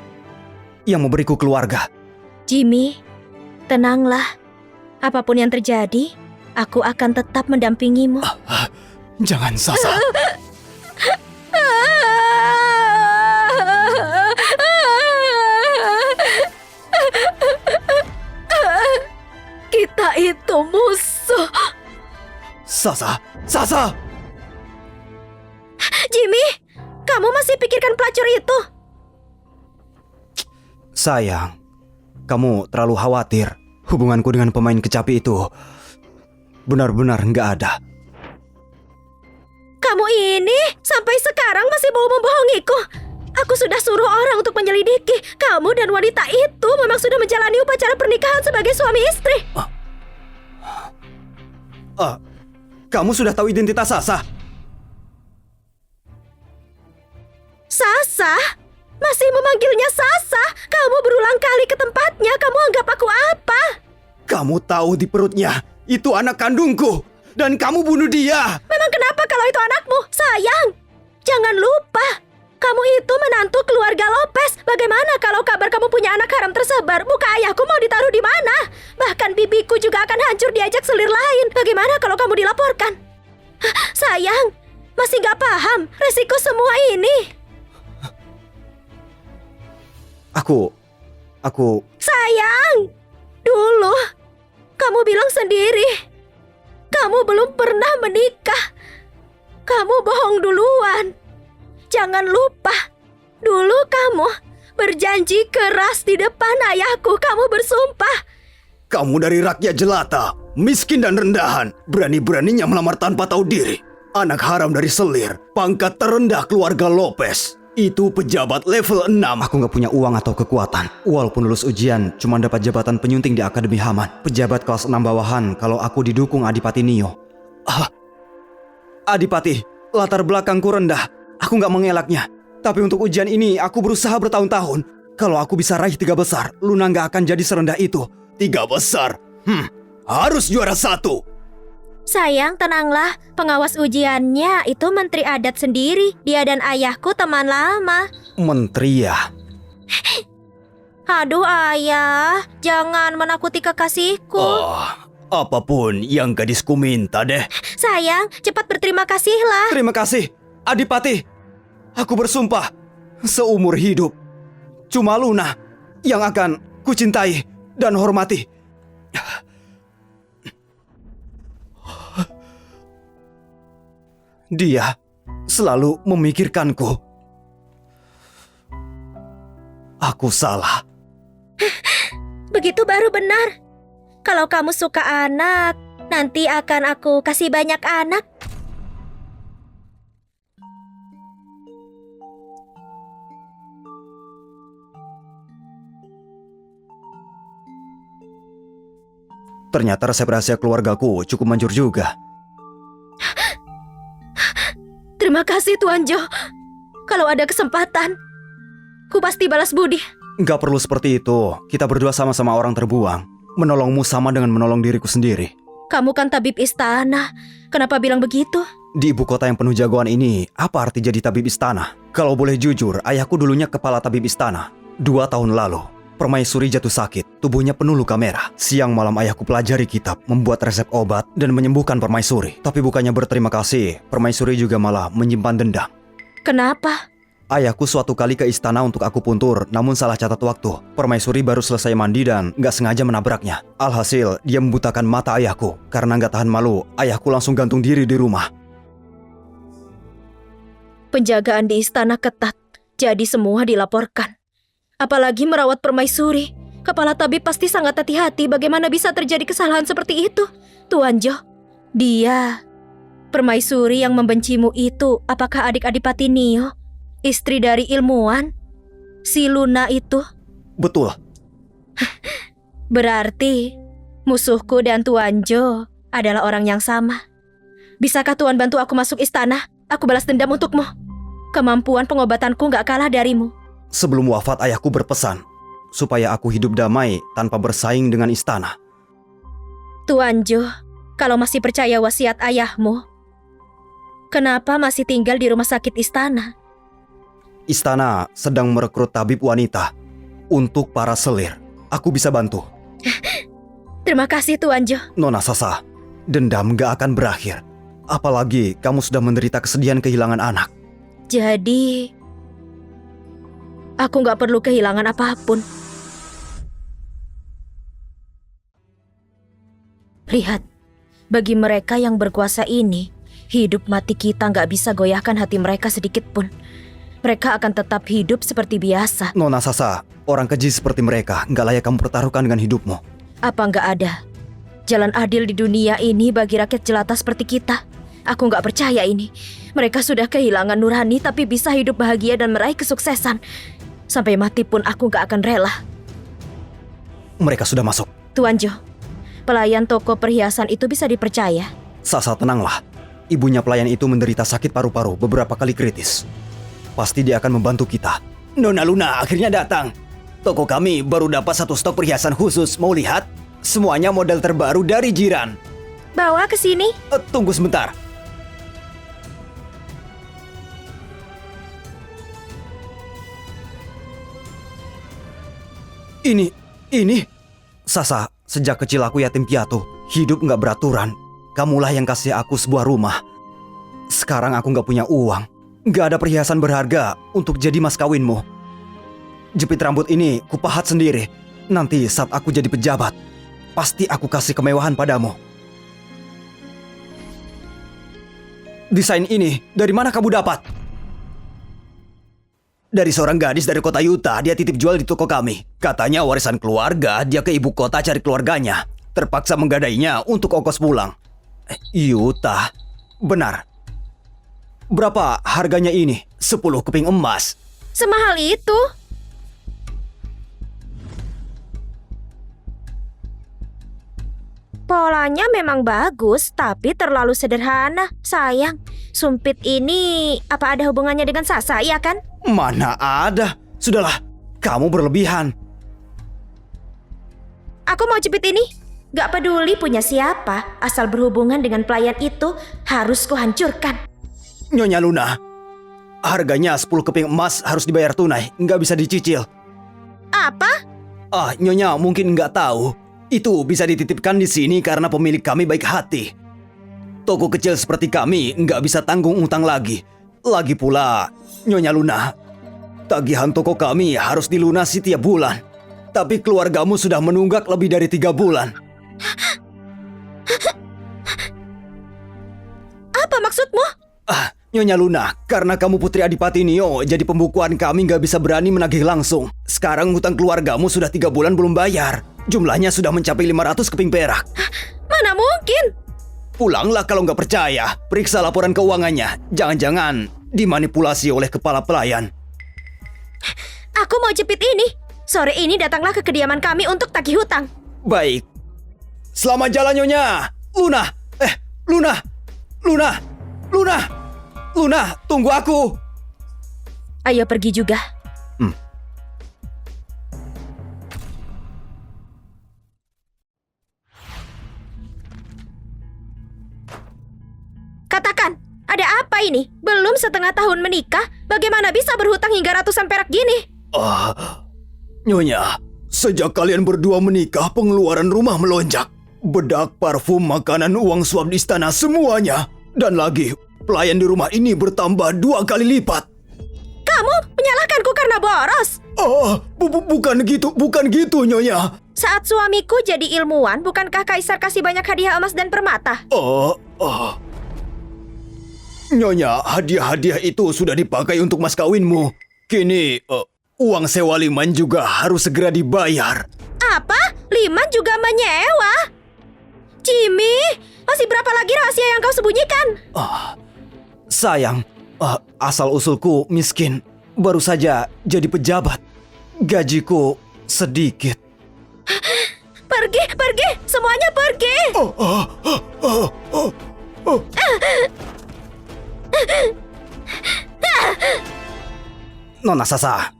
B: yang memberiku keluarga.
A: Jimmy, tenanglah. Apapun yang terjadi, aku akan tetap mendampingimu.
B: Jangan, Sasa.
A: Kita itu musuh.
B: Sasa, Sasa!
A: Jimmy, kamu masih pikirkan pelacur itu?
B: Sayang, kamu terlalu khawatir. Hubunganku dengan pemain kecapi itu benar-benar nggak ada.
A: Kamu ini sampai sekarang masih mau membohongiku. Aku sudah suruh orang untuk menyelidiki. Kamu dan wanita itu memang sudah menjalani upacara pernikahan sebagai suami istri.
B: Kamu sudah tahu identitas Sasa?
A: Sasa? Masih memanggilnya Sasa? Kamu berulang kali ke tempatnya. Kamu anggap aku apa?
B: Kamu tahu di perutnya itu anak kandungku dan kamu bunuh dia.
A: Memang kenapa kalau itu anakmu? Sayang, jangan lupa. Kamu itu menantu keluarga Lopez. Bagaimana kalau kabar kamu punya anak haram tersebar? Muka ayahku mau ditaruh di mana? Bahkan bibiku juga akan hancur diajak selir lain. Bagaimana kalau kamu dilaporkan? Sayang, masih gak paham resiko semua ini.
B: Aku...
A: Sayang, dulu kamu bilang sendiri kamu belum pernah menikah. Kamu bohong duluan. Jangan lupa, dulu kamu berjanji keras di depan ayahku. Kamu bersumpah.
B: Kamu dari rakyat jelata, miskin dan rendahan, berani-beraninya melamar tanpa tahu diri. Anak haram dari selir, pangkat terendah keluarga Lopez. Itu pejabat level 6. Aku nggak punya uang atau kekuatan. Walaupun lulus ujian, cuma dapat jabatan penyunting di Akademi Haman. Pejabat kelas 6 bawahan kalau aku didukung Adipati Nio. Adipati, latar belakangku rendah. Aku nggak mengelaknya. Tapi untuk ujian ini, aku berusaha bertahun-tahun. Kalau aku bisa raih 3 besar, Luna nggak akan jadi serendah itu. 3 besar? Harus juara 1.
A: Sayang, tenanglah. Pengawas ujiannya itu menteri adat sendiri. Dia dan ayahku teman lama.
B: Menteri ya?
A: Aduh ayah, jangan menakuti kekasihku.
B: Apapun yang gadisku minta deh.
A: Sayang, cepat berterima kasihlah.
B: Terima kasih, Adipati. Aku bersumpah, seumur hidup, cuma Luna yang akan kucintai dan hormati. Dia selalu memikirkanku. Aku salah.
A: Begitu baru benar. Kalau kamu suka anak, nanti akan aku kasih banyak anak.
B: Ternyata resep rahasia keluargaku cukup manjur juga.
A: Terima kasih Tuan Jo. Kalau ada kesempatan, ku pasti balas budi.
B: Gak perlu seperti itu. Kita berdua sama-sama orang terbuang. Menolongmu sama dengan menolong diriku sendiri.
A: Kamu kan tabib istana. Kenapa bilang begitu?
B: Di ibu kota yang penuh jagoan ini, apa arti jadi tabib istana? Kalau boleh jujur, ayahku dulunya kepala tabib istana 2 tahun lalu. Permaisuri jatuh sakit, tubuhnya penuh luka merah. Siang malam ayahku pelajari kitab, membuat resep obat, dan menyembuhkan permaisuri. Tapi bukannya berterima kasih, permaisuri juga malah menyimpan dendam.
A: Kenapa?
B: Ayahku suatu kali ke istana untuk aku puntur, namun salah catat waktu. Permaisuri baru selesai mandi dan nggak sengaja menabraknya. Alhasil, dia membutakan mata ayahku. Karena nggak tahan malu, ayahku langsung gantung diri di rumah.
A: Penjagaan di istana ketat, jadi semua dilaporkan. Apalagi merawat permaisuri. Kepala tabib pasti sangat hati-hati bagaimana bisa terjadi kesalahan seperti itu. Tuan Jo, dia, permaisuri yang membencimu itu, apakah adik Adipati Nio? Istri dari ilmuwan? Si Luna itu?
B: Betul.
A: Berarti musuhku dan Tuan Jo adalah orang yang sama. Bisakah Tuan bantu aku masuk istana? Aku balas dendam untukmu. Kemampuan pengobatanku gak kalah darimu.
B: Sebelum wafat ayahku berpesan supaya aku hidup damai tanpa bersaing dengan istana.
A: Tuan Jo, kalau masih percaya wasiat ayahmu, kenapa masih tinggal di rumah sakit istana?
B: Istana sedang merekrut tabib wanita untuk para selir. Aku bisa bantu.
A: Terima kasih Tuan Jo.
B: Nona Sasa, dendam gak akan berakhir. Apalagi kamu sudah menderita kesedihan kehilangan anak.
A: Jadi, aku gak perlu kehilangan apapun. Lihat, bagi mereka yang berkuasa ini, hidup mati kita gak bisa goyahkan hati mereka sedikit pun. Mereka akan tetap hidup seperti biasa.
B: Nona Sasa, orang keji seperti mereka gak layak kamu pertaruhkan dengan hidupmu.
A: Apa gak ada jalan adil di dunia ini bagi rakyat jelata seperti kita? Aku gak percaya ini. Mereka sudah kehilangan nurani tapi bisa hidup bahagia dan meraih kesuksesan. Sampai mati pun aku gak akan rela.
B: Mereka sudah masuk.
A: Tuan Jo, pelayan toko perhiasan itu bisa dipercaya?
B: Sasa, tenanglah. Ibunya pelayan itu menderita sakit paru-paru beberapa kali kritis. Pasti dia akan membantu kita. Nona Luna akhirnya datang. Toko kami baru dapat satu stok perhiasan khusus. Mau lihat? Semuanya model terbaru dari jiran.
A: Bawa ke sini.
B: Tunggu sebentar. Ini. Sasa, sejak kecil aku yatim piatu. Hidup gak beraturan. Kamulah yang kasih aku sebuah rumah. Sekarang aku gak punya uang. Gak ada perhiasan berharga untuk jadi mas kawinmu. Jepit rambut ini kupahat sendiri. Nanti saat aku jadi pejabat, pasti aku kasih kemewahan padamu. Desain ini dari mana kamu dapat? Dari seorang gadis dari kota Utah. Dia titip jual di toko kami. Katanya warisan keluarga. Dia ke ibu kota cari keluarganya. Terpaksa menggadainya untuk ongkos pulang. Utah. Benar. Berapa harganya ini? 10 keping emas.
A: Semahal itu? Polanya memang bagus, tapi terlalu sederhana. Sayang, sumpit ini apa ada hubungannya dengan Sasa, iya kan?
B: Mana ada. Sudahlah, kamu berlebihan.
A: Aku mau jepit ini. Gak peduli punya siapa, asal berhubungan dengan pelayan itu harus kuhancurkan.
B: Nyonya Luna, harganya 10 keping emas harus dibayar tunai, nggak bisa dicicil.
A: Apa?
B: Nyonya mungkin nggak tahu. Itu bisa dititipkan di sini karena pemilik kami baik hati. Toko kecil seperti kami nggak bisa tanggung utang lagi. Lagi pula, Nyonya Luna, tagihan toko kami harus dilunasi tiap bulan. Tapi keluargamu sudah menunggak lebih dari 3 bulan.
A: Apa maksudmu?
B: Nyonya Luna, karena kamu putri Adipati Nio, jadi pembukuan kami nggak bisa berani menagih langsung. Sekarang hutang keluargamu sudah 3 bulan belum bayar. Jumlahnya sudah mencapai 500 keping perak.
A: Mana mungkin?
B: Pulanglah kalau nggak percaya. Periksa laporan keuangannya. Jangan-jangan dimanipulasi oleh kepala pelayan.
A: Aku mau jepit ini. Sore ini datanglah ke kediaman kami untuk tagih hutang.
B: Baik. Selamat jalan, Nyonya. Luna. Luna. Luna. Luna. Luna, tunggu aku.
A: Ayo pergi juga. Katakan, ada apa ini? Belum setengah tahun menikah, bagaimana bisa berhutang hingga ratusan perak gini?
B: Nyonya,
C: Sejak kalian berdua menikah, pengeluaran rumah melonjak. Bedak, parfum, makanan, uang suap di istana, semuanya. Dan lagi, pelayan di rumah ini bertambah 2 kali lipat.
A: Kamu menyalahkanku karena boros.
C: Bukan gitu, Nyonya.
A: Saat suamiku jadi ilmuwan, bukankah Kaisar kasih banyak hadiah emas dan permata?
C: Nyonya, hadiah-hadiah itu sudah dipakai untuk mas kawinmu. Kini, uang sewa Liman juga harus segera dibayar.
A: Apa? Liman juga menyewa? Jimmy, masih berapa lagi rahasia yang kau sembunyikan?
B: Sayang, asal-usulku miskin. Baru saja jadi pejabat. Gajiku sedikit.
A: Pergi, semuanya pergi.
B: Nona Sasa,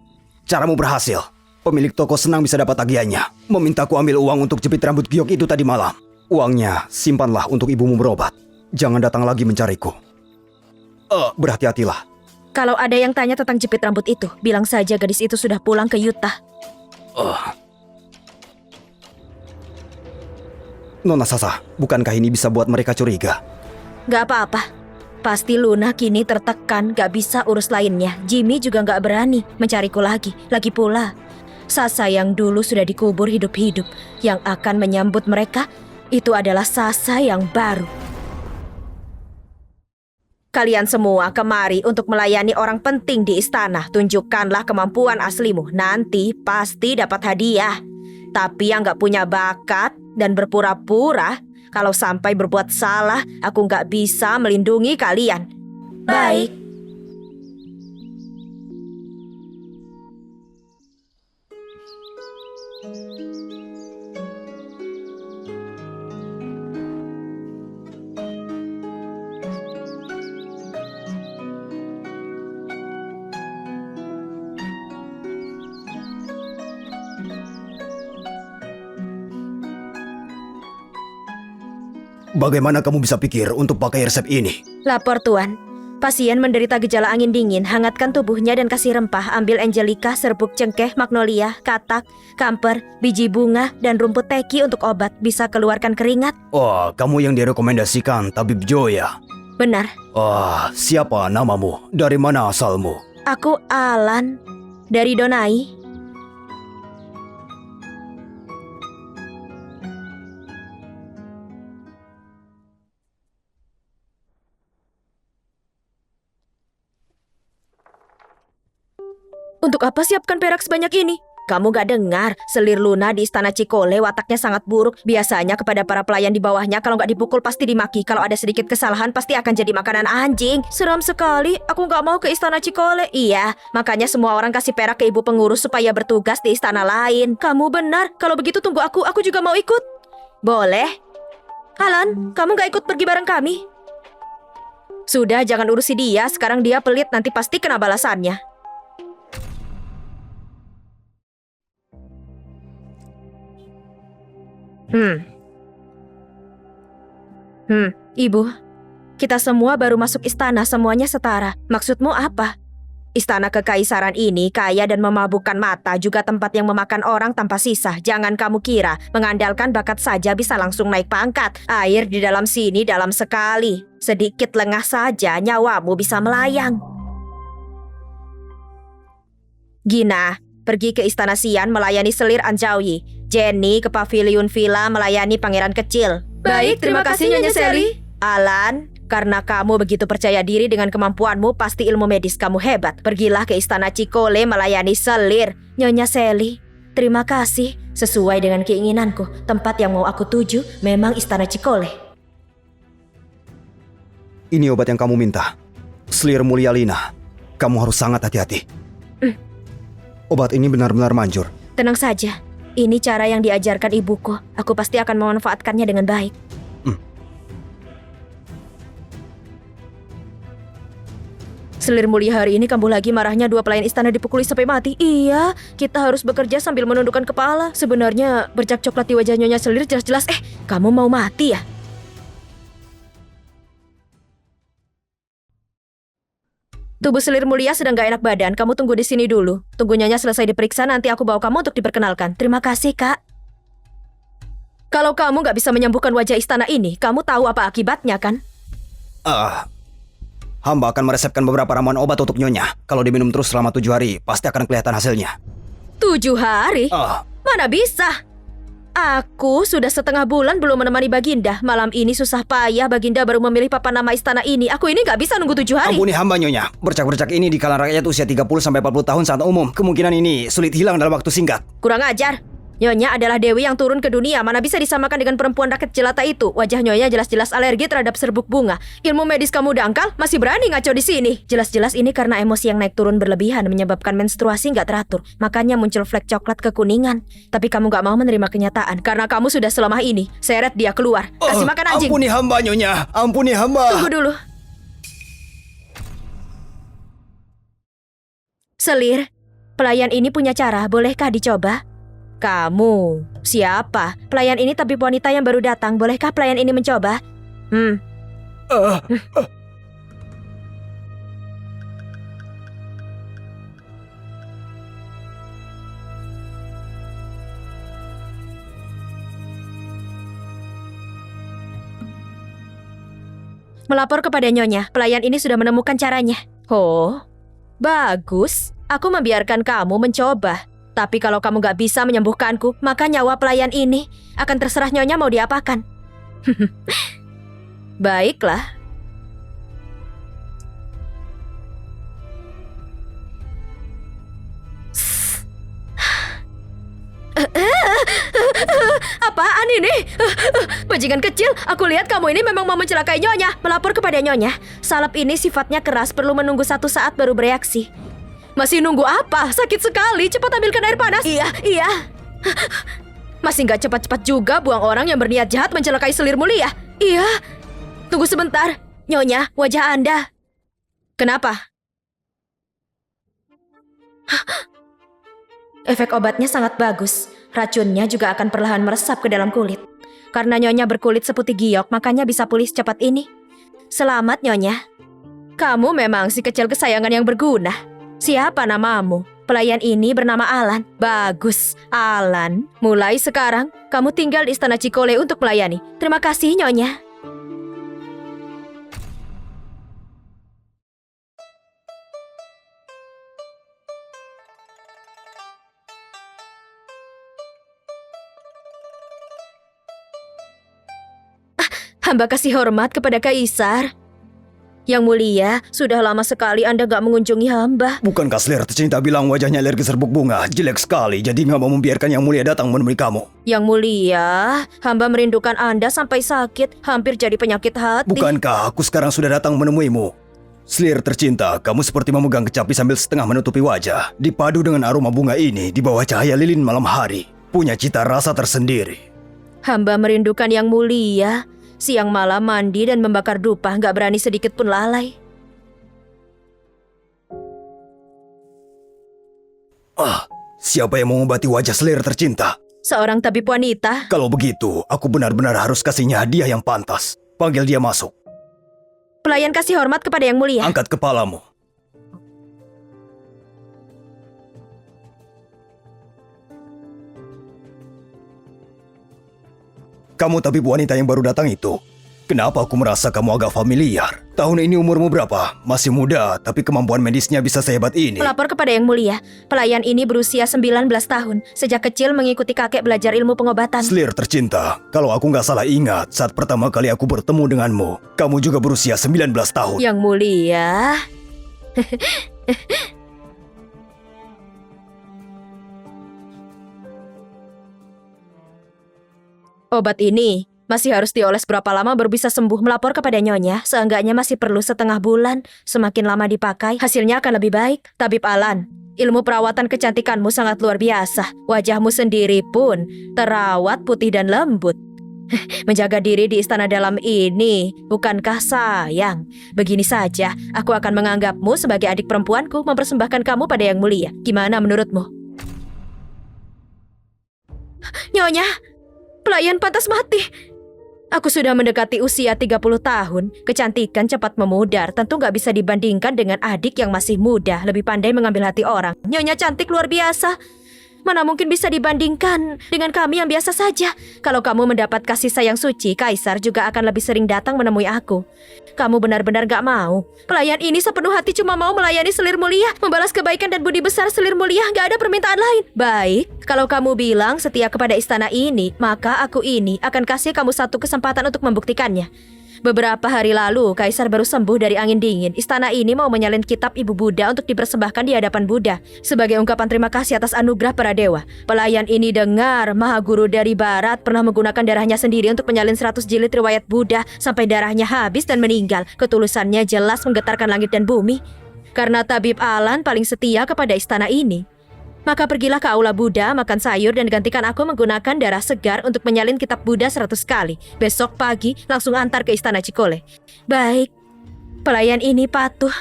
B: caramu berhasil. Pemilik toko senang bisa dapat tagihannya. Memintaku ambil uang untuk jepit rambut giok itu tadi malam. Uangnya simpanlah untuk ibumu berobat. Jangan datang lagi mencariku. Berhati-hatilah.
A: Kalau ada yang tanya tentang jepit rambut itu, bilang saja gadis itu sudah pulang ke Utah.
B: Nona Sasa, bukankah ini bisa buat mereka curiga?
A: Gak apa-apa. Pasti Luna kini tertekan, gak bisa urus lainnya. Jimmy juga gak berani mencariku lagi. Lagi pula, Sasa yang dulu sudah dikubur hidup-hidup, yang akan menyambut mereka, itu adalah Sasa yang baru. Kalian semua kemari untuk melayani orang penting di istana. Tunjukkanlah kemampuan aslimu. Nanti pasti dapat hadiah. Tapi yang gak punya bakat dan berpura-pura, kalau sampai berbuat salah, aku gak bisa melindungi kalian. Baik.
C: Bagaimana kamu bisa pikir untuk pakai resep ini?
A: Lapor Tuan. Pasien menderita gejala angin dingin. Hangatkan tubuhnya dan kasih rempah. Ambil Angelica, serbuk cengkeh, magnolia, katak, kamper, biji bunga, dan rumput teki untuk obat. Bisa keluarkan keringat.
C: Kamu yang direkomendasikan Tabib Joe ya?
A: Benar.
C: Siapa namamu? Dari mana asalmu?
A: Aku Alan. Dari Donai. Untuk apa siapkan perak sebanyak ini? Kamu gak dengar, selir Luna di istana Cikole wataknya sangat buruk. Biasanya kepada para pelayan di bawahnya, kalau gak dipukul pasti dimaki. Kalau ada sedikit kesalahan pasti akan jadi makanan anjing. Seram sekali, aku gak mau ke istana Cikole. Iya, makanya semua orang kasih perak ke ibu pengurus supaya bertugas di istana lain. Kamu benar, kalau begitu tunggu aku juga mau ikut. Boleh. Alan, kamu gak ikut pergi bareng kami? Sudah, jangan urusi dia, sekarang dia pelit, nanti pasti kena balasannya. Ibu, kita semua baru masuk istana, semuanya setara. Maksudmu apa? Istana kekaisaran ini kaya dan memabukkan mata, juga tempat yang memakan orang tanpa sisa. Jangan kamu kira mengandalkan bakat saja bisa langsung naik pangkat. Air di dalam sini dalam sekali. Sedikit lengah saja nyawamu bisa melayang. Gina, pergi ke istana Sian melayani selir Anjawi. Jenny ke pavilion villa melayani pangeran kecil.
D: Baik, terima kasih Nyonya Sally.
A: Alan, karena kamu begitu percaya diri dengan kemampuanmu, pasti ilmu medis kamu hebat. Pergilah ke istana Cikole melayani selir. Nyonya Sally, terima kasih. Sesuai dengan keinginanku, tempat yang mau aku tuju memang istana Cikole.
B: Ini obat yang kamu minta. Selir mulia Lina. Kamu harus sangat hati-hati. Obat ini benar-benar manjur.
A: Tenang saja. Ini cara yang diajarkan ibuku. Aku pasti akan memanfaatkannya dengan baik. Selir mulia hari ini kambuh lagi, marahnya 2 pelayan istana dipukuli sampai mati. Iya, kita harus bekerja sambil menundukkan kepala. Sebenarnya bercak coklat di wajah Nyonya Selir jelas-jelas. Kamu mau mati ya? Tubuh Selir Mulia sedang gak enak badan. Kamu tunggu di sini dulu. Tunggu Nyonya selesai diperiksa, nanti aku bawa kamu untuk diperkenalkan. Terima kasih, Kak. Kalau kamu gak bisa menyembuhkan wajah istana ini, kamu tahu apa akibatnya, kan?
C: Hamba akan meresepkan beberapa ramuan obat untuk Nyonya. Kalau diminum terus selama 7 hari, pasti akan kelihatan hasilnya.
A: 7 hari? Mana bisa? Aku sudah setengah bulan belum menemani Baginda. Malam ini susah payah Baginda baru memilih papan nama istana ini. Aku ini gak bisa nunggu 7 hari.
C: Ampuni hamba, Nyonya. Bercak-bercak ini di kalangan rakyat usia 30-40 tahun sangat umum. Kemungkinan ini sulit hilang dalam waktu singkat.
A: Kurang ajar. Nyonya adalah dewi yang turun ke dunia. Mana bisa disamakan dengan perempuan rakyat jelata itu? Wajah Nyonya jelas-jelas alergi terhadap serbuk bunga. Ilmu medis kamu dangkal, masih berani ngaco di sini. Jelas-jelas ini karena emosi yang naik turun berlebihan menyebabkan menstruasi nggak teratur. Makanya muncul flek coklat kekuningan. Tapi kamu nggak mau menerima kenyataan karena kamu sudah selama ini seret dia keluar. Kasih makan anjing.
C: Ampuni hamba, Nyonya. Ampuni hamba.
A: Tunggu dulu. Selir, pelayan ini punya cara. Bolehkah dicoba? Kamu, siapa? Pelayan ini tabib wanita yang baru datang. Bolehkah pelayan ini mencoba? Melapor kepada Nyonya, pelayan ini sudah menemukan caranya. Oh, bagus. Aku membiarkan kamu mencoba. Tapi kalau kamu gak bisa menyembuhkanku, maka nyawa pelayan ini akan terserah Nyonya mau diapakan. Baiklah. Apaan ini? Bajingan kecil, aku lihat kamu ini memang mau mencelakai Nyonya. Melapor kepada Nyonya. Salep ini sifatnya keras, perlu menunggu 1 saat baru bereaksi. Masih nunggu apa? Sakit sekali, cepat ambilkan air panas. Iya. Masih gak cepat-cepat juga buang orang yang berniat jahat mencelakai Selir Mulia. Iya. Tunggu sebentar. Nyonya, wajah Anda. Kenapa? Efek obatnya sangat bagus. Racunnya juga akan perlahan meresap ke dalam kulit. Karena Nyonya berkulit seputih giok, makanya bisa pulih secepat ini. Selamat, Nyonya. Kamu memang si kecil kesayangan yang berguna. Siapa namamu? Pelayan ini bernama Alan. Bagus, Alan. Mulai sekarang, kamu tinggal di Istana Cikole untuk melayani. Terima kasih, Nyonya. Hamba kasih hormat kepada Kaisar. Yang mulia, sudah lama sekali Anda gak mengunjungi hamba.
C: Bukankah Selir tercinta bilang wajahnya alergi serbuk bunga? Jelek sekali, jadi gak mau membiarkan Yang Mulia datang menemui kamu.
A: Yang mulia, hamba merindukan Anda sampai sakit, hampir jadi penyakit hati.
C: Bukankah aku sekarang sudah datang menemuimu? Selir tercinta, kamu seperti memegang kecapi sambil setengah menutupi wajah. Dipadu dengan aroma bunga ini di bawah cahaya lilin malam hari. Punya cita rasa tersendiri.
A: Hamba merindukan Yang mulia. Siang malam mandi dan membakar dupa, gak berani sedikit pun lalai.
C: Siapa yang mengobati wajah Selir tercinta?
A: Seorang tabib wanita.
C: Kalau begitu, aku benar-benar harus kasihnya hadiah yang pantas. Panggil dia masuk.
A: Pelayan kasih hormat kepada Yang mulia.
C: Angkat kepalamu. Kamu tabib wanita yang baru datang itu. Kenapa aku merasa kamu agak familiar? Tahun ini umurmu berapa? Masih muda, tapi kemampuan medisnya bisa sehebat ini.
A: Melapor kepada Yang mulia. Pelayan ini berusia 19 tahun. Sejak kecil mengikuti kakek belajar ilmu pengobatan.
C: Selir tercinta, kalau aku nggak salah ingat, saat pertama kali aku bertemu denganmu, kamu juga berusia 19 tahun.
A: Yang mulia. Obat ini masih harus dioles berapa lama baru bisa sembuh. Melapor kepada Nyonya, seenggaknya masih perlu setengah bulan. Semakin lama dipakai, hasilnya akan lebih baik. Tabib Alan, ilmu perawatan kecantikanmu sangat luar biasa. Wajahmu sendiri pun terawat putih dan lembut. Menjaga diri di istana dalam ini, bukankah sayang? Begini saja, aku akan menganggapmu sebagai adik perempuanku, mempersembahkan kamu pada Yang mulia. Gimana menurutmu? Nyonya, pelayan pantas mati. Aku sudah mendekati usia 30 tahun. Kecantikan cepat memudar. Tentu nggak bisa dibandingkan dengan adik yang masih muda, lebih pandai mengambil hati orang. Nyonya cantik luar biasa. Mana mungkin bisa dibandingkan dengan kami yang biasa saja. Kalau kamu mendapat kasih sayang suci, Kaisar juga akan lebih sering datang menemui aku. Kamu benar-benar gak mau. Pelayan ini sepenuh hati cuma mau melayani selir mulia, membalas kebaikan dan budi besar selir mulia, gak ada permintaan lain. Baik, kalau kamu bilang setia kepada istana ini, maka aku ini akan kasih kamu satu kesempatan untuk membuktikannya. Beberapa hari lalu, Kaisar baru sembuh dari angin dingin. Istana ini mau menyalin kitab Ibu Buddha untuk dipersembahkan di hadapan Buddha sebagai ungkapan terima kasih atas anugerah para dewa. Pelayan ini dengar Maha Guru dari Barat pernah menggunakan darahnya sendiri untuk menyalin 100 jilid riwayat Buddha sampai darahnya habis dan meninggal. Ketulusannya jelas menggetarkan langit dan bumi. Karena tabib Alan paling setia kepada istana ini, maka pergilah ke aula Buddha, makan sayur, dan gantikan aku menggunakan darah segar untuk menyalin kitab Buddha 100 kali. Besok pagi langsung antar ke istana Cikole. Baik, pelayan ini patuh.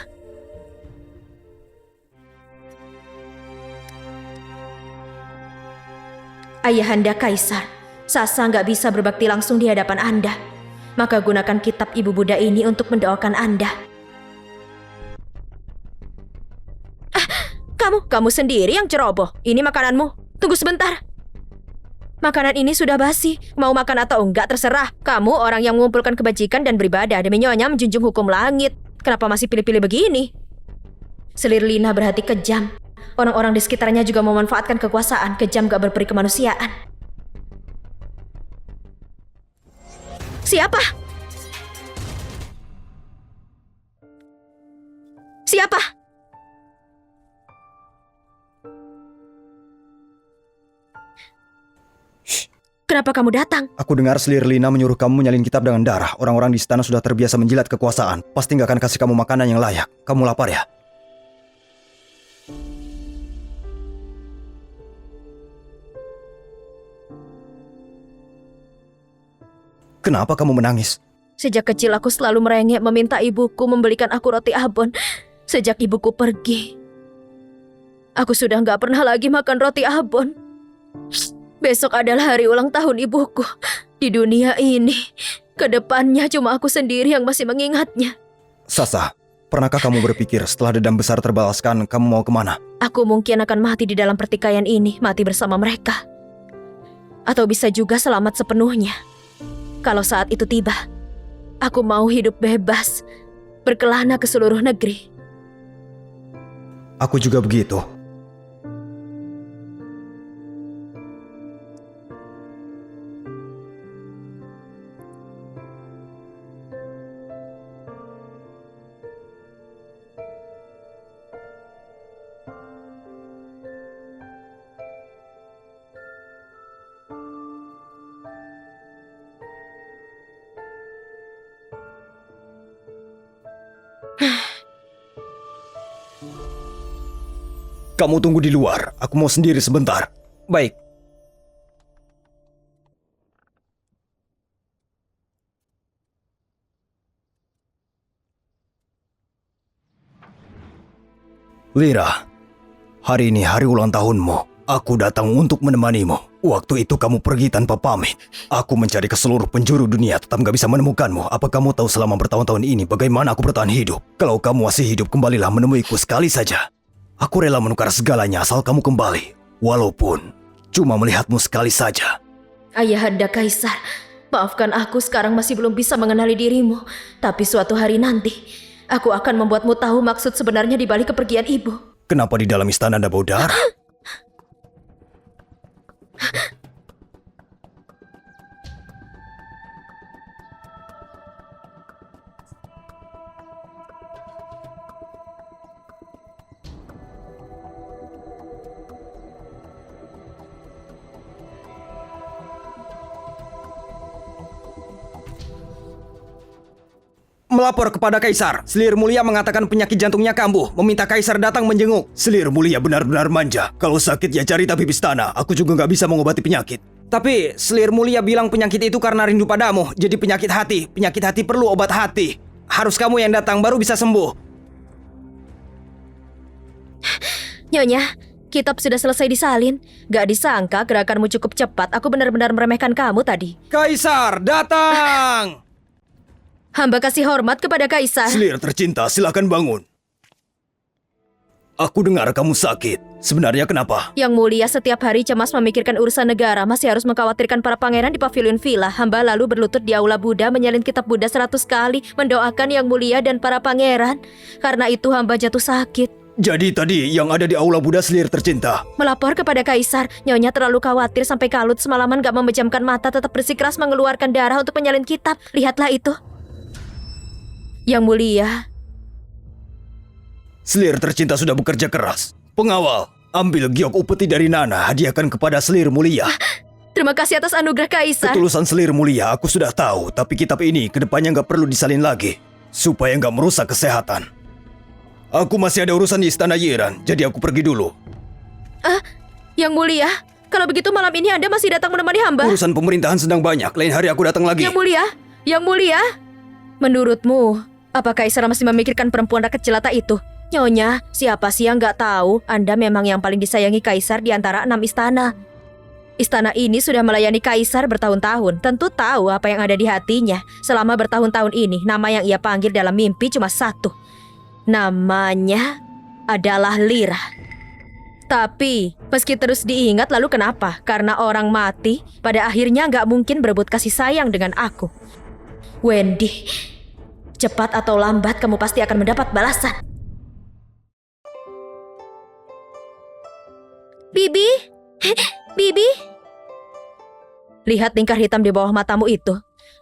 A: Ayahanda Kaisar, Sasa nggak bisa berbakti langsung di hadapan Anda. Maka gunakan kitab Ibu Buddha ini untuk mendoakan Anda. Kamu sendiri yang ceroboh. Ini makananmu. Tunggu sebentar. Makanan ini sudah basi. Mau makan atau enggak terserah. Kamu orang yang mengumpulkan kebajikan dan beribadah demi nyonya menjunjung hukum langit. Kenapa masih pilih-pilih begini? Selir Lina berhati kejam. Orang-orang di sekitarnya juga memanfaatkan kekuasaan. Kejam gak berperi kemanusiaan. Siapa? Siapa? Kenapa kamu datang?
C: Aku dengar Selir Lina menyuruh kamu menyalin kitab dengan darah. Orang-orang di istana sudah terbiasa menjilat kekuasaan. Pasti nggak akan kasih kamu makanan yang layak. Kamu lapar ya? Kenapa kamu menangis?
A: Sejak kecil aku selalu merengek meminta ibuku membelikan aku roti abon. Sejak ibuku pergi, aku sudah nggak pernah lagi makan roti abon. Besok adalah hari ulang tahun ibuku. Di dunia ini, kedepannya cuma aku sendiri yang masih mengingatnya.
C: Sasa, pernahkah kamu berpikir setelah dendam besar terbalaskan, kamu mau kemana?
A: Aku mungkin akan mati di dalam pertikaian ini, mati bersama mereka. Atau bisa juga selamat sepenuhnya. Kalau saat itu tiba, aku mau hidup bebas, berkelana ke seluruh negeri.
C: Aku juga begitu. Kamu tunggu di luar, aku mau sendiri sebentar.
B: Baik.
C: Lira, hari ini hari ulang tahunmu. Aku datang untuk menemanimu. Waktu itu kamu pergi tanpa pamit. Aku mencari ke seluruh penjuru dunia, tetap gak bisa menemukanmu. Apa kamu tahu selama bertahun-tahun ini bagaimana aku bertahan hidup? Kalau kamu masih hidup, kembalilah menemuiku sekali saja. Aku rela menukar segalanya asal kamu kembali. Walaupun cuma melihatmu sekali saja.
A: Ayahanda Kaisar, maafkan aku sekarang masih belum bisa mengenali dirimu. Tapi suatu hari nanti, aku akan membuatmu tahu maksud sebenarnya di balik kepergian ibu.
C: Kenapa di dalam istana ada bau darah?
B: Melapor kepada Kaisar. Selir Mulia mengatakan penyakit jantungnya kambuh, meminta Kaisar datang menjenguk.
C: Selir Mulia benar-benar manja. Kalau sakit ya cari tabib istana. Aku juga gak bisa mengobati penyakit.
B: Tapi Selir Mulia bilang penyakit itu karena rindu padamu. Jadi penyakit hati. Penyakit hati perlu obat hati. Harus kamu yang datang baru bisa sembuh.
A: Nyonya, kitab sudah selesai disalin. Gak disangka gerakanmu cukup cepat. Aku benar-benar meremehkan kamu tadi.
B: Kaisar, datang!
A: Hamba kasih hormat kepada Kaisar.
C: Selir tercinta, silakan bangun. Aku dengar kamu sakit. Sebenarnya kenapa?
A: Yang mulia setiap hari cemas memikirkan urusan negara, masih harus mengkhawatirkan para pangeran di pavilion villa. Hamba lalu berlutut di aula Buddha, menyalin kitab Buddha 100 kali, mendoakan yang mulia dan para pangeran. Karena itu hamba jatuh sakit.
C: Jadi tadi yang ada di aula Buddha, Selir tercinta.
A: Melapor kepada Kaisar, Nyonya terlalu khawatir sampai kalut semalaman gak memejamkan mata, tetap bersikeras mengeluarkan darah untuk menyalin kitab. Lihatlah itu. Yang mulia.
C: Selir tercinta sudah bekerja keras. Pengawal, ambil giok upeti dari Nana, hadiahkan kepada Selir mulia.
A: Terima kasih atas anugerah Kaisar.
C: Ketulusan Selir mulia aku sudah tahu, tapi kitab ini kedepannya nggak perlu disalin lagi, supaya nggak merusak kesehatan. Aku masih ada urusan di Istana Yiran, jadi aku pergi dulu.
A: Yang mulia, kalau begitu malam ini Anda masih datang menemani hamba?
C: Urusan pemerintahan sedang banyak, lain hari aku datang lagi.
A: Yang mulia. Menurutmu, apa Kaisar masih memikirkan perempuan rakyat jelata itu? Nyonya, siapa sih yang nggak tahu Anda memang yang paling disayangi Kaisar di antara 6 istana. Istana ini sudah melayani Kaisar bertahun-tahun, tentu tahu apa yang ada di hatinya. Selama bertahun-tahun ini, nama yang ia panggil dalam mimpi cuma satu. Namanya adalah Lira. Tapi, meski terus diingat lalu kenapa? Karena orang mati, pada akhirnya nggak mungkin berebut kasih sayang dengan aku. Wendy, cepat atau lambat kamu pasti akan mendapat balasan. Bibi, Bibi. Lihat lingkar hitam di bawah matamu itu.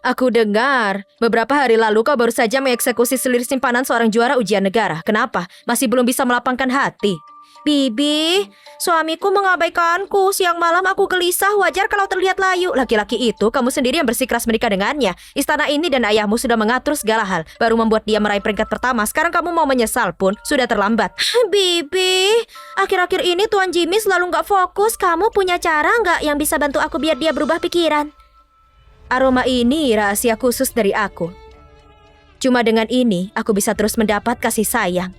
A: Aku dengar beberapa hari lalu kau baru saja mengeksekusi selir simpanan seorang juara ujian negara. Kenapa? Masih belum bisa melapangkan hati. Bibi, suamiku mengabaikanku. Siang malam aku gelisah, wajar kalau terlihat layu. Laki-laki itu kamu sendiri yang bersikeras menikah dengannya. Istana ini dan ayahmu sudah mengatur segala hal, baru membuat dia meraih peringkat pertama. Sekarang kamu mau menyesal pun sudah terlambat. Bibi, akhir-akhir ini Tuan Jimmy selalu gak fokus. Kamu punya cara gak yang bisa bantu aku biar dia berubah pikiran? Aroma ini rahasia khusus dari aku. Cuma dengan ini aku bisa terus mendapat kasih sayang.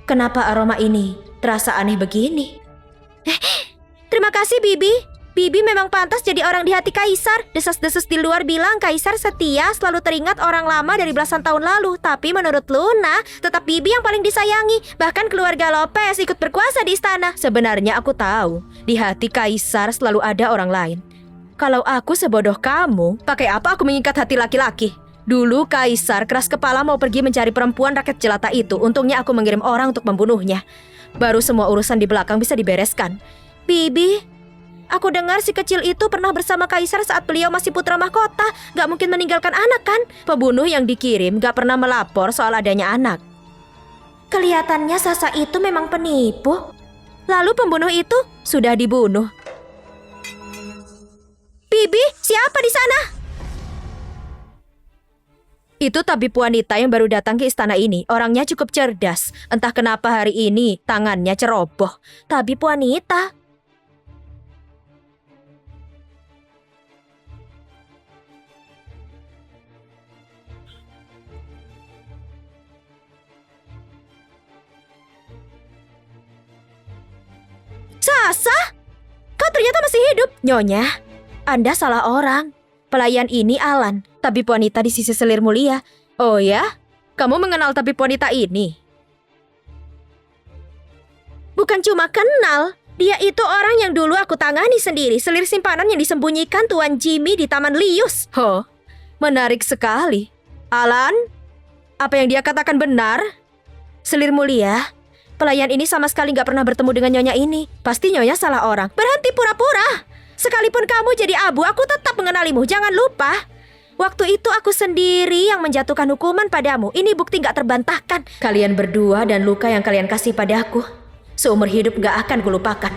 A: Kenapa aroma ini terasa aneh begini? Terima kasih, Bibi. Bibi memang pantas jadi orang di hati Kaisar. Desas-desus di luar bilang Kaisar setia, selalu teringat orang lama dari belasan tahun lalu. Tapi menurut Luna, tetap Bibi yang paling disayangi. Bahkan keluarga Lopez ikut berkuasa di istana. Sebenarnya aku tahu, di hati Kaisar selalu ada orang lain. Kalau aku sebodoh kamu, pakai apa aku mengikat hati laki-laki? Dulu Kaisar keras kepala mau pergi mencari perempuan rakyat jelata itu. Untungnya aku mengirim orang untuk membunuhnya. Baru semua urusan di belakang bisa dibereskan. Bibi, aku dengar si kecil itu pernah bersama Kaisar saat beliau masih putra mahkota. Gak mungkin meninggalkan anak kan? Pembunuh yang dikirim gak pernah melapor soal adanya anak. Kelihatannya Sasa itu memang penipu. Lalu pembunuh itu sudah dibunuh. Bibi, siapa di sana? Itu tabib wanita yang baru datang ke istana ini. Orangnya cukup cerdas. Entah kenapa hari ini tangannya ceroboh. Tabib wanita. Sasa? Kau ternyata masih hidup. Nyonya, Anda salah orang. Pelayan ini Alan, tabib wanita di sisi selir mulia. Oh ya? Kamu mengenal tabib wanita ini? Bukan cuma kenal, dia itu orang yang dulu aku tangani sendiri. Selir simpanan yang disembunyikan Tuan Jimmy di Taman Lius. Oh, menarik sekali. Alan, apa yang dia katakan benar? Selir mulia, pelayan ini sama sekali gak pernah bertemu dengan Nyonya ini. Pasti Nyonya salah orang. Berhenti pura-pura. Sekalipun kamu jadi abu, aku tetap mengenalimu. Jangan lupa, waktu itu aku sendiri yang menjatuhkan hukuman padamu. Ini bukti gak terbantahkan. Kalian berdua dan luka yang kalian kasih padaku, seumur hidup gak akan kulupakan.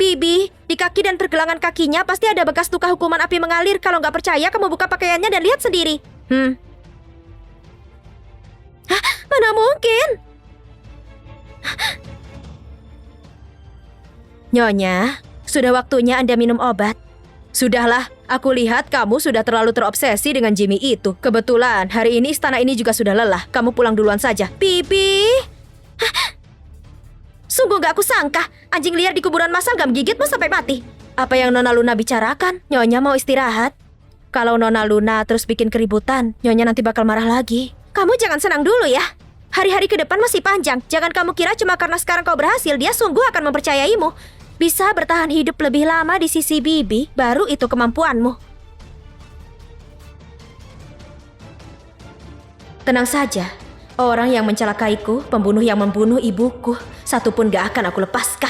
A: Bibi, di kaki dan pergelangan kakinya pasti ada bekas luka hukuman api mengalir. Kalau gak percaya, kamu buka pakaiannya dan lihat sendiri. Hah, mana mungkin? Nyonya, sudah waktunya Anda minum obat. Sudahlah, aku lihat kamu sudah terlalu terobsesi dengan Jimmy itu. Kebetulan, hari ini istana ini juga sudah lelah. Kamu pulang duluan saja. Bibi! Sungguh gak kusangka, anjing liar di kuburan masal gak menggigitmu sampai mati. Apa yang Nona Luna bicarakan? Nyonya mau istirahat. Kalau Nona Luna terus bikin keributan, Nyonya nanti bakal marah lagi. Kamu jangan senang dulu ya. Hari-hari ke depan masih panjang. Jangan kamu kira cuma karena sekarang kau berhasil, dia sungguh akan mempercayaimu. Bisa bertahan hidup lebih lama di sisi Bibi, baru itu kemampuanmu. Tenang saja. Orang yang mencelakaiku, pembunuh yang membunuh ibuku, satupun gak akan aku lepaskan.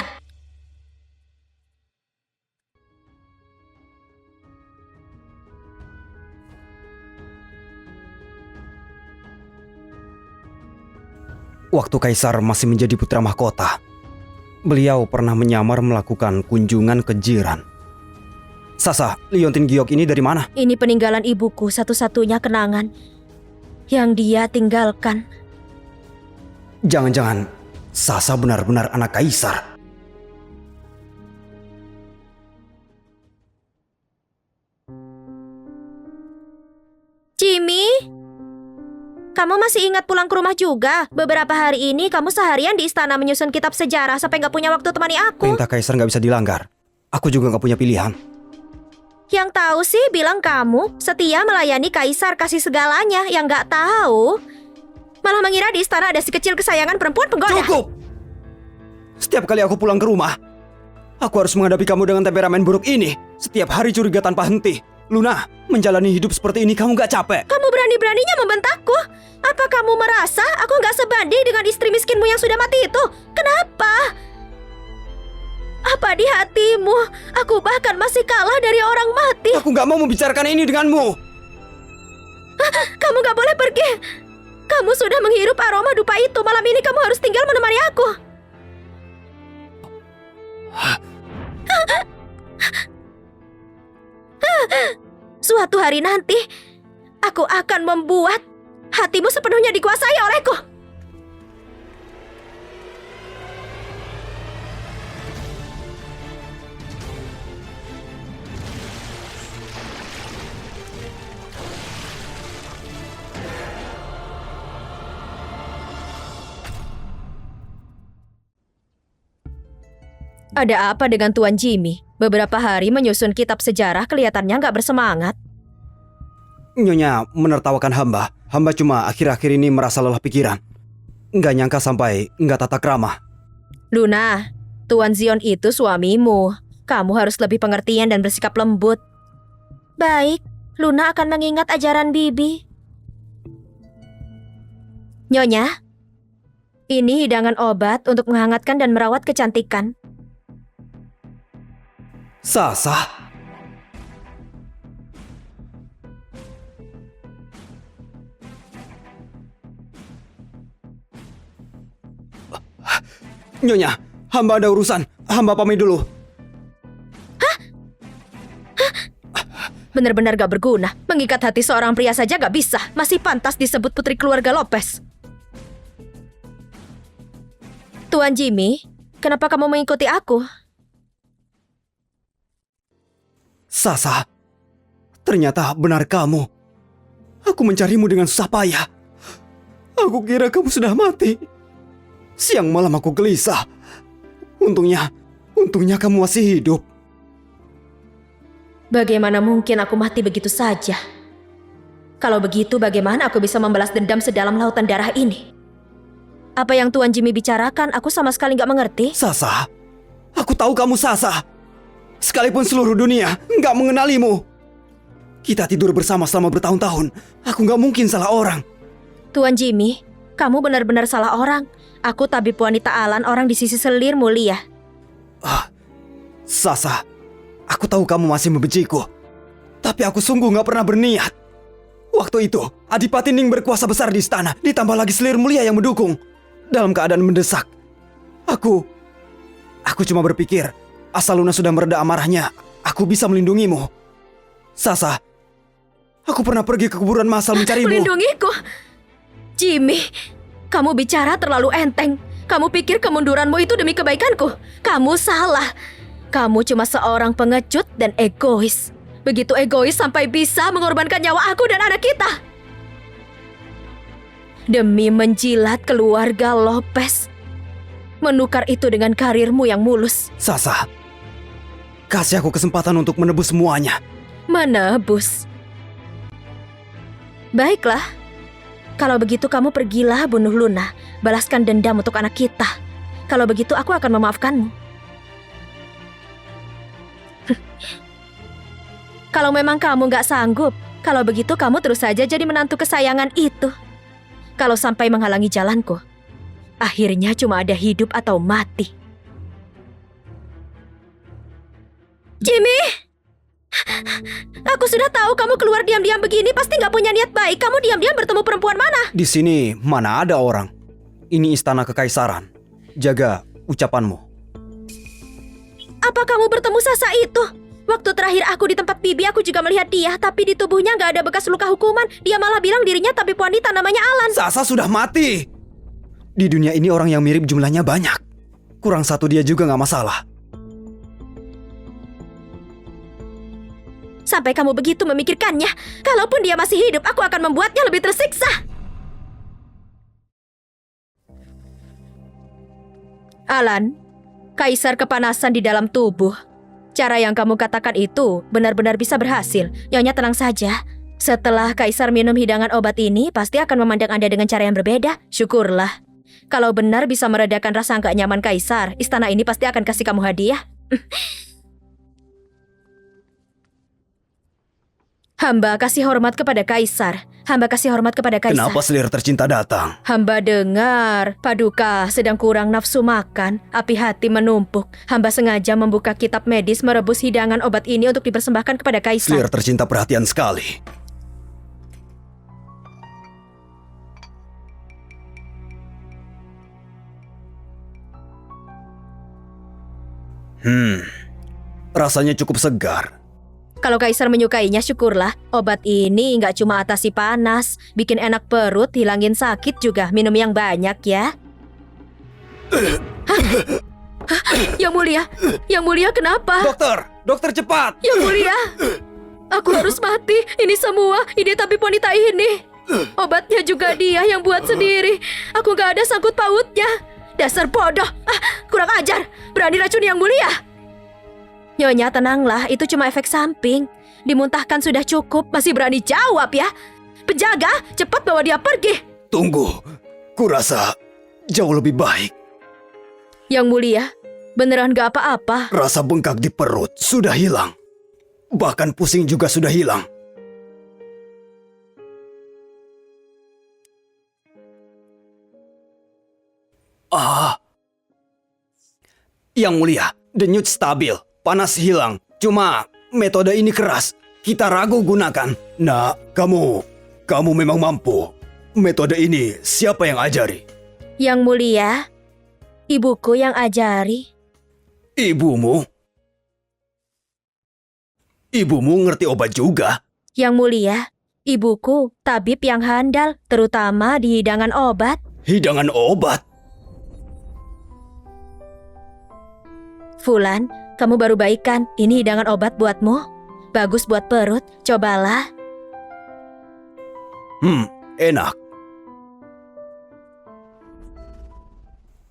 B: Waktu Kaisar masih menjadi putra mahkota, beliau pernah menyamar melakukan kunjungan ke Jiran. Sasa, liontin giok ini dari mana?
A: Ini peninggalan ibuku, satu-satunya kenangan yang dia tinggalkan.
B: Jangan-jangan Sasa benar-benar anak Kaisar.
A: Jimmy, kamu masih ingat pulang ke rumah juga? Beberapa hari ini kamu seharian di istana menyusun kitab sejarah sampai gak punya waktu temani aku.
B: Perintah Kaisar gak bisa dilanggar. Aku juga gak punya pilihan.
A: Yang tahu sih bilang kamu setia melayani Kaisar kasih segalanya. Yang gak tahu malah mengira di istana ada si kecil kesayangan perempuan penggoda.
B: Cukup! Setiap kali aku pulang ke rumah, aku harus menghadapi kamu dengan temperamen buruk ini. Setiap hari curiga tanpa henti. Luna, menjalani hidup seperti ini kamu gak capek?
A: Kamu berani-beraninya membentakku? Apa kamu merasa aku gak sebanding dengan istri miskinmu yang sudah mati itu? Kenapa? Apa di hatimu aku bahkan masih kalah dari orang mati?
B: Aku gak mau membicarakan ini denganmu.
A: Kamu gak boleh pergi. Kamu sudah menghirup aroma dupa itu. Malam ini kamu harus tinggal menemani aku. Suatu hari nanti, aku akan membuat hatimu sepenuhnya dikuasai olehku. Ada apa dengan Tuan Jimmy? Beberapa hari menyusun kitab sejarah kelihatannya nggak bersemangat.
B: Nyonya menertawakan hamba. Hamba cuma akhir-akhir ini merasa lelah pikiran. Nggak nyangka sampai nggak tata krama.
A: Luna, Tuan Zion itu suamimu. Kamu harus lebih pengertian dan bersikap lembut. Baik, Luna akan mengingat ajaran Bibi. Nyonya, ini hidangan obat untuk menghangatkan dan merawat kecantikan.
B: Sasa. Nyonya, hamba ada urusan. Hamba pamit dulu.
A: Benar-benar gak berguna. Mengikat hati seorang pria saja gak bisa. Masih pantas disebut putri keluarga Lopez. Tuan Jimmy, kenapa kamu mengikuti aku?
B: Sasa, ternyata benar kamu. Aku mencarimu dengan susah payah. Aku kira kamu sudah mati. Siang malam aku gelisah. Untungnya kamu masih hidup.
A: Bagaimana mungkin aku mati begitu saja? Kalau begitu, bagaimana aku bisa membalas dendam sedalam lautan darah ini? Apa yang Tuan Jimmy bicarakan, aku sama sekali gak mengerti.
B: Sasa, aku tahu kamu Sasa. Sekalipun seluruh dunia nggak mengenalimu. Kita tidur bersama selama bertahun-tahun. Aku nggak mungkin salah orang.
A: Tuan Jimmy, kamu benar-benar salah orang. Aku tabib wanita Alan, orang di sisi selir mulia.
B: Sasa, aku tahu kamu masih membenciku. Tapi aku sungguh nggak pernah berniat. Waktu itu, Adipati Ning berkuasa besar di istana. Ditambah lagi selir mulia yang mendukung. Dalam keadaan mendesak, aku cuma berpikir, asal Luna sudah mereda amarahnya, aku bisa melindungimu. Sasa, aku pernah pergi ke kuburan masal mencarimu.
A: Melindungiku? Jimmy, kamu bicara terlalu enteng. Kamu pikir kemunduranmu itu demi kebaikanku? Kamu salah. Kamu cuma seorang pengecut dan egois. Begitu egois sampai bisa mengorbankan nyawa aku dan anak kita. Demi menjilat keluarga Lopez. menukar itu dengan karirmu yang mulus.
B: Sasa, kasih aku kesempatan untuk menebus semuanya.
A: Menebus. Baiklah. Kalau begitu kamu pergilah bunuh Luna. Balaskan dendam untuk anak kita. Kalau begitu aku akan memaafkanmu. Kalau memang kamu gak sanggup, kalau begitu kamu terus saja jadi menantu kesayangan itu. Kalau sampai menghalangi jalanku, akhirnya cuma ada hidup atau mati. Jimmy! Aku sudah tahu kamu keluar diam-diam begini pasti gak punya niat baik. Kamu diam-diam bertemu perempuan mana?
B: Di sini mana ada orang. Ini istana kekaisaran. Jaga ucapanmu.
A: Apa kamu bertemu Sasa itu? Waktu terakhir aku di tempat Bibi aku juga melihat dia, tapi di tubuhnya gak ada bekas luka hukuman. Dia malah bilang dirinya tabib wanita namanya Alan.
B: Sasa sudah mati. Di dunia ini orang yang mirip jumlahnya banyak. Kurang satu dia juga gak masalah.
A: Sampai kamu begitu memikirkannya. Kalaupun dia masih hidup, aku akan membuatnya lebih tersiksa. Alan, kaisar kepanasan di dalam tubuh. Cara yang kamu katakan itu benar-benar bisa berhasil. Nyonya tenang saja. Setelah kaisar minum hidangan obat ini, pasti akan memandang Anda dengan cara yang berbeda. Syukurlah. Kalau benar bisa meredakan rasa nggak nyaman kaisar, istana ini pasti akan kasih kamu hadiah. Hamba kasih hormat kepada kaisar. Hamba kasih hormat kepada kaisar.
B: Kenapa selir tercinta datang?
A: Hamba dengar Paduka sedang kurang nafsu makan, api hati menumpuk. Hamba sengaja membuka kitab medis merebus hidangan obat ini untuk dipersembahkan kepada kaisar.
B: Selir tercinta perhatian sekali. Rasanya cukup segar.
A: Kalau kaisar menyukainya, syukurlah. Obat ini nggak cuma atasi panas, bikin enak perut, hilangin sakit juga. Minum yang banyak ya. Yang mulia kenapa?
B: Dokter cepat.
A: Yang mulia, aku harus mati. Ini semua ide tabib wanita ini. Obatnya juga dia yang buat sendiri. Aku nggak ada sangkut pautnya. Dasar bodoh. Kurang ajar. Berani racuni yang mulia. Nyonya tenanglah, itu cuma efek samping. Dimuntahkan sudah cukup, masih berani jawab ya. Penjaga, cepat bawa dia pergi.
B: Tunggu, kurasa jauh lebih baik.
A: Yang mulia, beneran gak apa-apa.
B: Rasa bengkak di perut sudah hilang. Bahkan pusing juga sudah hilang. Yang mulia, denyut stabil. Panas hilang, cuma metode ini keras. Kita ragu gunakan. Nak, kamu memang mampu. Metode ini siapa yang ajari?
A: Yang mulia, ibuku yang ajari.
B: Ibumu? Ibumu ngerti obat juga?
A: Yang mulia, ibuku tabib yang handal, terutama di hidangan obat.
B: Hidangan obat?
A: Fulan, kamu baru baikan. Ini hidangan obat buatmu. Bagus buat perut, cobalah.
B: Enak.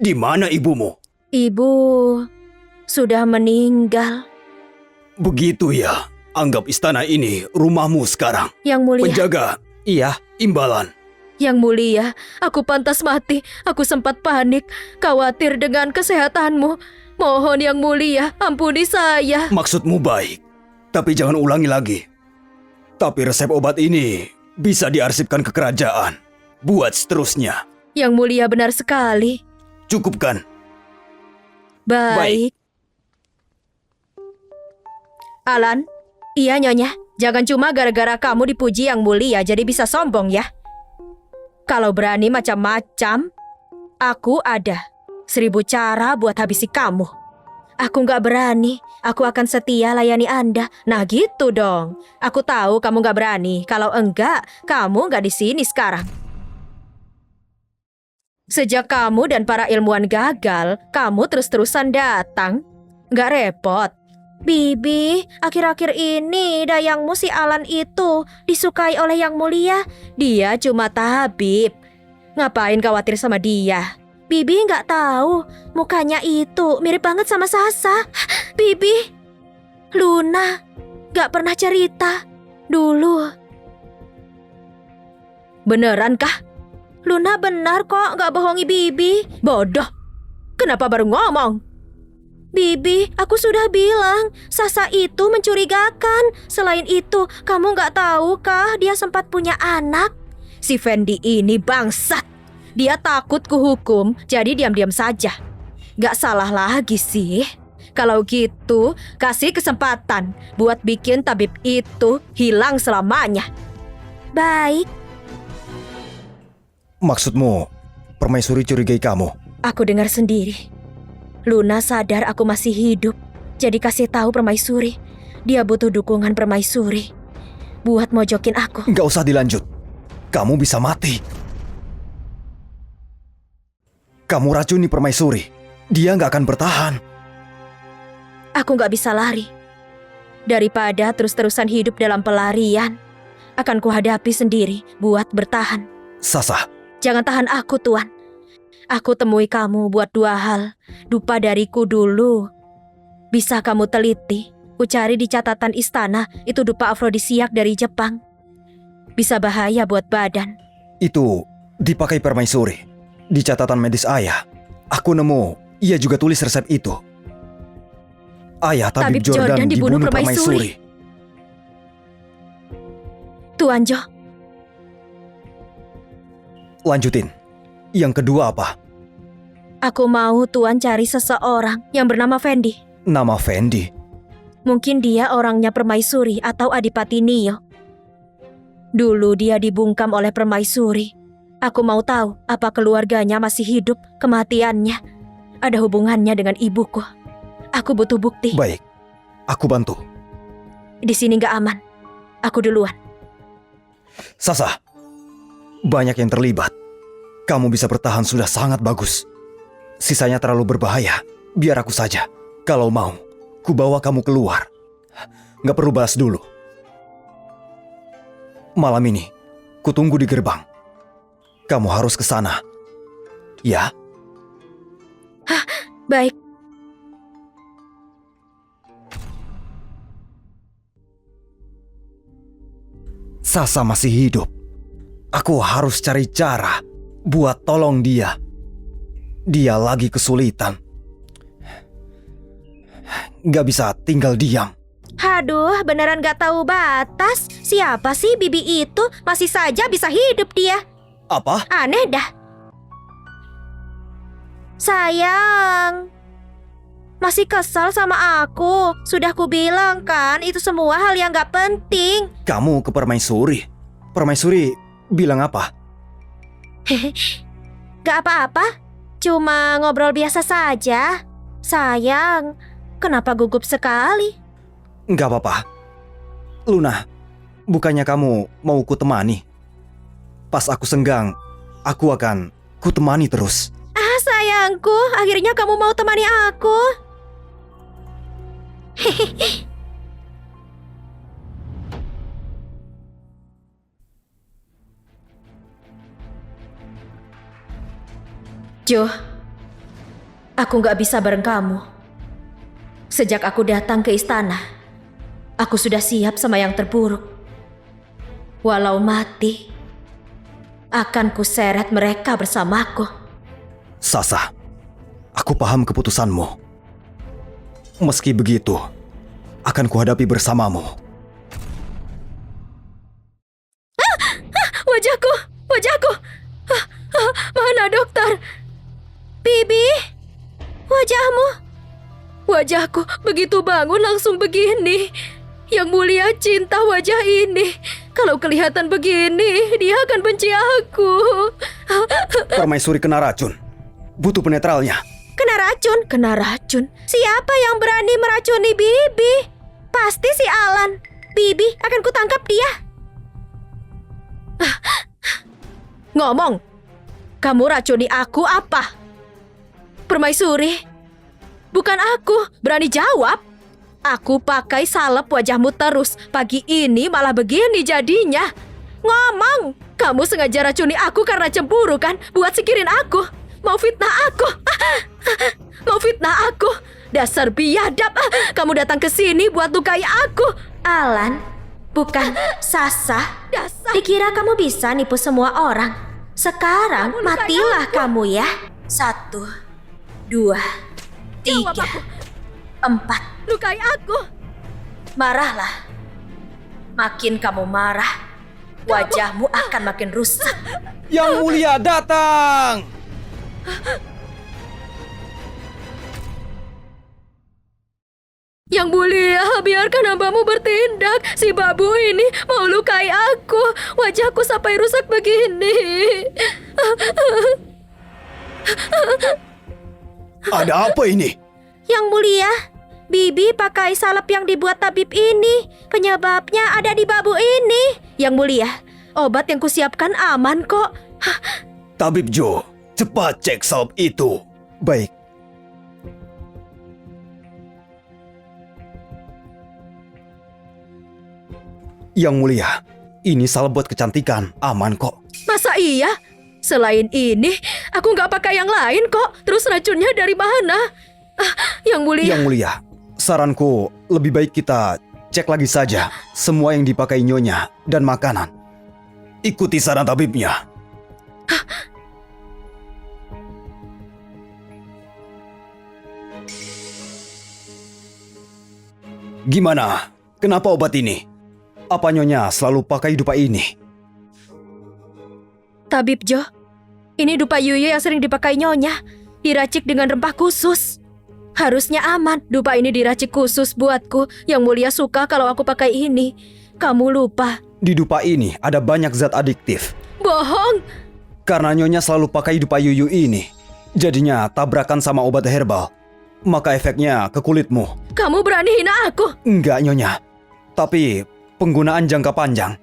B: Di mana ibumu?
A: Ibu sudah meninggal.
B: Begitu ya. Anggap istana ini rumahmu sekarang.
A: Yang mulia.
B: Penjaga. Iya, imbalan.
A: Yang mulia, aku pantas mati. Aku sempat panik, khawatir dengan kesehatanmu. Mohon yang mulia, ampuni saya.
B: Maksudmu baik, tapi jangan ulangi lagi. Tapi resep obat ini bisa diarsipkan ke kerajaan. Buat seterusnya.
A: Yang mulia benar sekali.
B: Cukup kan?
A: Baik. Alan, iya nyonya. Jangan cuma gara-gara kamu dipuji yang mulia jadi bisa sombong ya. Kalau berani macam-macam, aku ada 1000 cara buat habisi kamu. Aku gak berani. Aku akan setia layani Anda. Nah gitu dong. Aku tahu kamu gak berani. Kalau enggak, kamu gak di sini sekarang. Sejak kamu dan para ilmuwan gagal, kamu terus-terusan datang. Gak repot. Bibi, akhir-akhir ini dayangmu si Alan itu disukai oleh yang mulia. Dia cuma tabib. Ngapain khawatir sama dia? Bibi nggak tahu, mukanya itu mirip banget sama Sasa. Bibi, Luna nggak pernah cerita dulu. Beneran kah? Luna benar kok, nggak bohongi Bibi. Bodoh, kenapa baru ngomong? Bibi, aku sudah bilang, Sasa itu mencurigakan. Selain itu, kamu nggak tahu kah dia sempat punya anak? Si Fendi ini bangsat. Dia takut kuhukum, jadi diam-diam saja. Gak salah lagi sih. Kalau gitu, kasih kesempatan buat bikin tabib itu hilang selamanya. Baik.
C: Maksudmu, permaisuri curigai kamu?
A: Aku dengar sendiri. Luna sadar aku masih hidup, jadi kasih tahu permaisuri. Dia butuh dukungan permaisuri buat mojokin aku.
C: Nggak usah dilanjut. Kamu bisa mati. Kamu racuni permaisuri. Dia nggak akan bertahan.
A: Aku nggak bisa lari. Daripada terus-terusan hidup dalam pelarian, akan kuhadapi sendiri buat bertahan.
C: Sasa,
A: Jangan tahan aku, Tuan. Aku temui kamu buat 2 hal. Dupa dariku dulu. Bisa kamu teliti. Ku cari di catatan istana, itu dupa afrodisiak dari Jepang. Bisa bahaya buat badan.
C: itu dipakai permaisuri. Di catatan medis ayah, aku nemu ia juga tulis resep itu. Ayah Tabib Jordan dibunuh permaisuri.
A: Tuan Jo,
C: Lanjutin. Yang kedua apa?
A: aku mau Tuan cari seseorang yang bernama Fendi.
C: Nama Fendi.
A: Mungkin dia orangnya permaisuri atau Adipati Nio. Dulu dia dibungkam oleh permaisuri. Aku mau tahu apa keluarganya masih hidup, kematiannya ada hubungannya dengan ibuku. Aku butuh bukti.
C: Baik, aku bantu.
A: Di sini nggak aman. Aku duluan.
C: Sasa, banyak yang terlibat. Kamu bisa bertahan sudah sangat bagus. Sisanya terlalu berbahaya. Biar aku saja. Kalau mau, ku bawa kamu keluar. Nggak perlu balas dulu. Malam ini, ku tunggu di gerbang. Kamu harus ke sana. Ya?
A: Baik.
C: Sasa masih hidup. Aku harus cari cara buat tolong dia. Dia lagi kesulitan. Gak bisa tinggal diam.
A: Aduh, beneran gak tahu batas. Siapa sih Bibi itu? Masih saja bisa hidup dia.
C: Apa?
A: Aneh dah. Sayang, masih kesal sama aku. Sudah kubilang kan, itu semua hal yang gak penting.
C: Kamu ke permaisuri. Permaisuri bilang apa?
A: Gak apa-apa, cuma ngobrol biasa saja. Sayang, kenapa gugup sekali?
C: Gak apa-apa. Luna, bukannya kamu mau ku temani? Pas aku senggang, aku akan ku temani terus.
A: Ah, sayangku, akhirnya kamu mau temani aku. Jo, aku gak bisa bareng kamu. Sejak aku datang ke istana, aku sudah siap sama yang terburuk. Walau mati, akan kuseret mereka bersamaku.
C: Sasa, aku paham keputusanmu. Meski begitu, akan kuhadapi bersamamu.
A: Wajahku. Mana dokter? Bibi, wajahku begitu bangun langsung begini. Yang mulia cinta wajah ini. Kalau kelihatan begini, dia akan benci aku.
C: Permaisuri kena racun. Butuh penetralnya.
A: Kena racun. Siapa yang berani meracuni Bibi? Pasti si Alan. Bibi akan kutangkap dia. Ngomong, kamu racuni aku apa? Permaisuri, bukan aku. Berani jawab. Aku pakai salep wajahmu terus. Pagi ini malah begini jadinya. Ngomong, kamu sengaja racuni aku karena cemburu kan? Buat singkirin aku. Mau fitnah aku. Mau fitnah aku. Dasar biadab. Kamu datang ke sini buat lukai aku. Alan, bukan Sasa. Dasar. Dikira kamu bisa nipu semua orang. Sekarang matilah kamu ya. 1, 2, 3, 4. Lukai aku. Marahlah. Makin kamu marah, wajahmu akan makin rusak.
B: Yang Mulia datang!
A: Yang mulia, biarkan hambamu bertindak. Si babu ini mau lukai aku. Wajahku sampai rusak begini.
C: Ada apa ini?
A: Yang mulia, Bibi pakai salep yang dibuat tabib ini. Penyebabnya ada di babu ini. Yang mulia, obat yang kusiapkan aman kok.
C: Tabib Joe, cepat cek salep itu.
B: Baik. Yang Mulia, ini salep buat kecantikan, aman kok.
A: Masa iya? Selain ini, aku nggak pakai yang lain kok. Terus racunnya dari mana? Yang mulia.
B: Yang Mulia, saranku lebih baik kita cek lagi saja semua yang dipakai Nyonya dan makanan.
C: Ikuti saran tabibnya. Gimana? Kenapa obat ini?
B: Apa Nyonya selalu pakai dupa ini?
A: Tabib Jo, ini dupa Yuyu yang sering dipakai Nyonya. Diracik dengan rempah khusus. Harusnya aman, dupa ini diracik khusus buatku. Yang mulia suka kalau aku pakai ini. Kamu lupa.
B: Di dupa ini ada banyak zat adiktif.
A: Bohong.
B: Karena Nyonya selalu pakai dupa Yuyu ini, jadinya tabrakan sama obat herbal. Maka efeknya ke kulitmu.
A: Kamu berani hina aku?
B: Enggak Nyonya, tapi penggunaan jangka panjang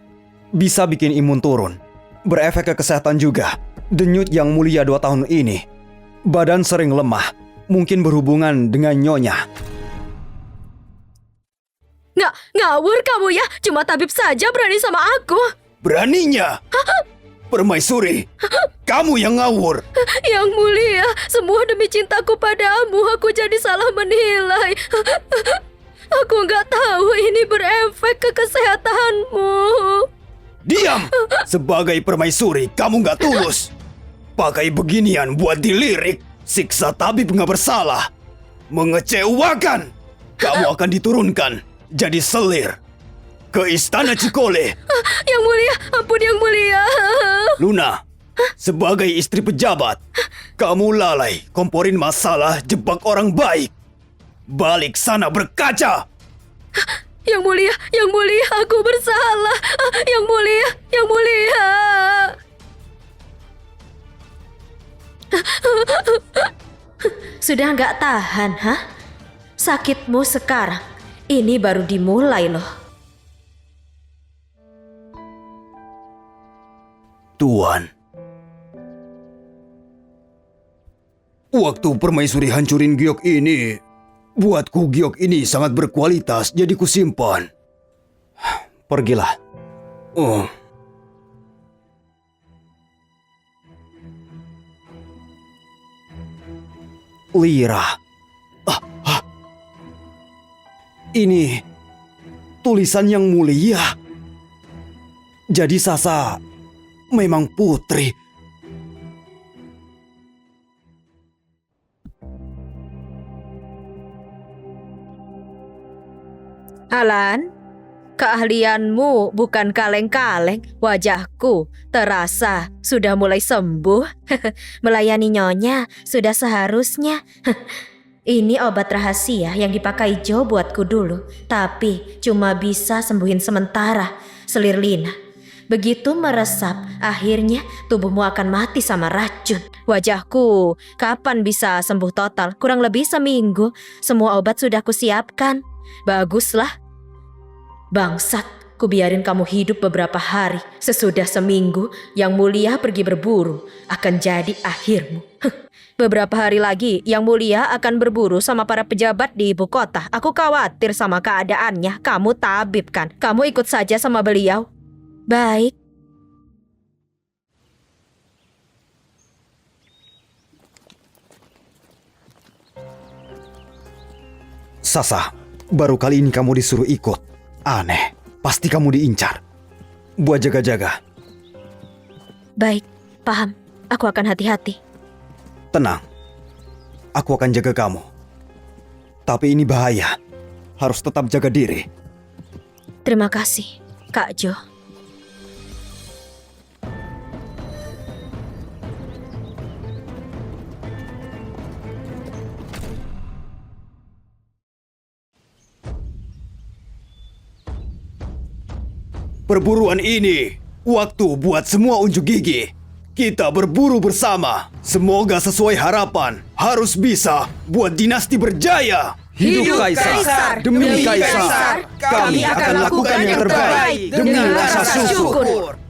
B: bisa bikin imun turun. Berefek ke kesehatan juga. Denyut Yang Mulia 2 tahun ini, badan sering lemah. Mungkin berhubungan dengan Nyonya.
A: Ngawur kamu ya. Cuma tabib saja berani sama aku.
C: Beraninya? Permaisuri, kamu yang ngawur.
A: Yang mulia, semua demi cintaku padamu. Aku jadi salah menilai. Aku nggak tahu ini berefek ke kesehatanmu.
C: Diam! Sebagai permaisuri, kamu nggak tulus. Pakai beginian buat dilirik, siksa tabib nggak bersalah. Mengecewakan. Kamu akan diturunkan jadi selir ke istana Cikole.
A: Yang mulia, ampun yang mulia.
C: Luna, sebagai istri pejabat, kamu lalai komporin masalah jebak orang baik. Balik sana berkaca.
A: Yang mulia, aku bersalah. Yang mulia. Sudah nggak tahan, hah? Sakitmu sekarang, ini baru dimulai loh.
C: Tuan, waktu permaisuri hancurin giok ini, buatku giok ini sangat berkualitas, jadi kusimpan.
B: Pergilah.
C: Oh,
B: Lira. Ini tulisan Yang Mulia. Jadi Sasa memang putri.
A: Alan, keahlianmu bukan kaleng-kaleng. Wajahku terasa sudah mulai sembuh. Melayani Nyonya sudah seharusnya. Ini obat rahasia yang dipakai Jo buatku dulu. Tapi cuma bisa sembuhin sementara. Selir Lina. Begitu meresap, akhirnya tubuhmu akan mati sama racun. Wajahku kapan bisa sembuh total? Kurang lebih seminggu. Semua obat sudah kusiapkan. Baguslah. Bangsat, kubiarin kamu hidup beberapa hari. Sesudah seminggu, Yang Mulia pergi berburu. Akan jadi akhirmu. Beberapa hari lagi, Yang Mulia akan berburu sama para pejabat di ibu kota. Aku khawatir sama keadaannya. Kamu tabib kan? Kamu ikut saja sama beliau. Baik.
B: Sasa, baru kali ini kamu disuruh ikut. Aneh, pasti kamu diincar. Buat jaga-jaga.
A: Baik, paham. Aku akan hati-hati.
B: Tenang, aku akan jaga kamu. Tapi ini bahaya. Harus tetap jaga diri.
A: Terima kasih, Kak Jo.
C: Perburuan ini waktu buat semua unjuk gigi. Kita berburu bersama. Semoga sesuai harapan. Harus bisa buat dinasti berjaya.
B: Hidup Kaisar! Demi Kaisar! Kami akan lakukan yang terbaik demi rasa syukur.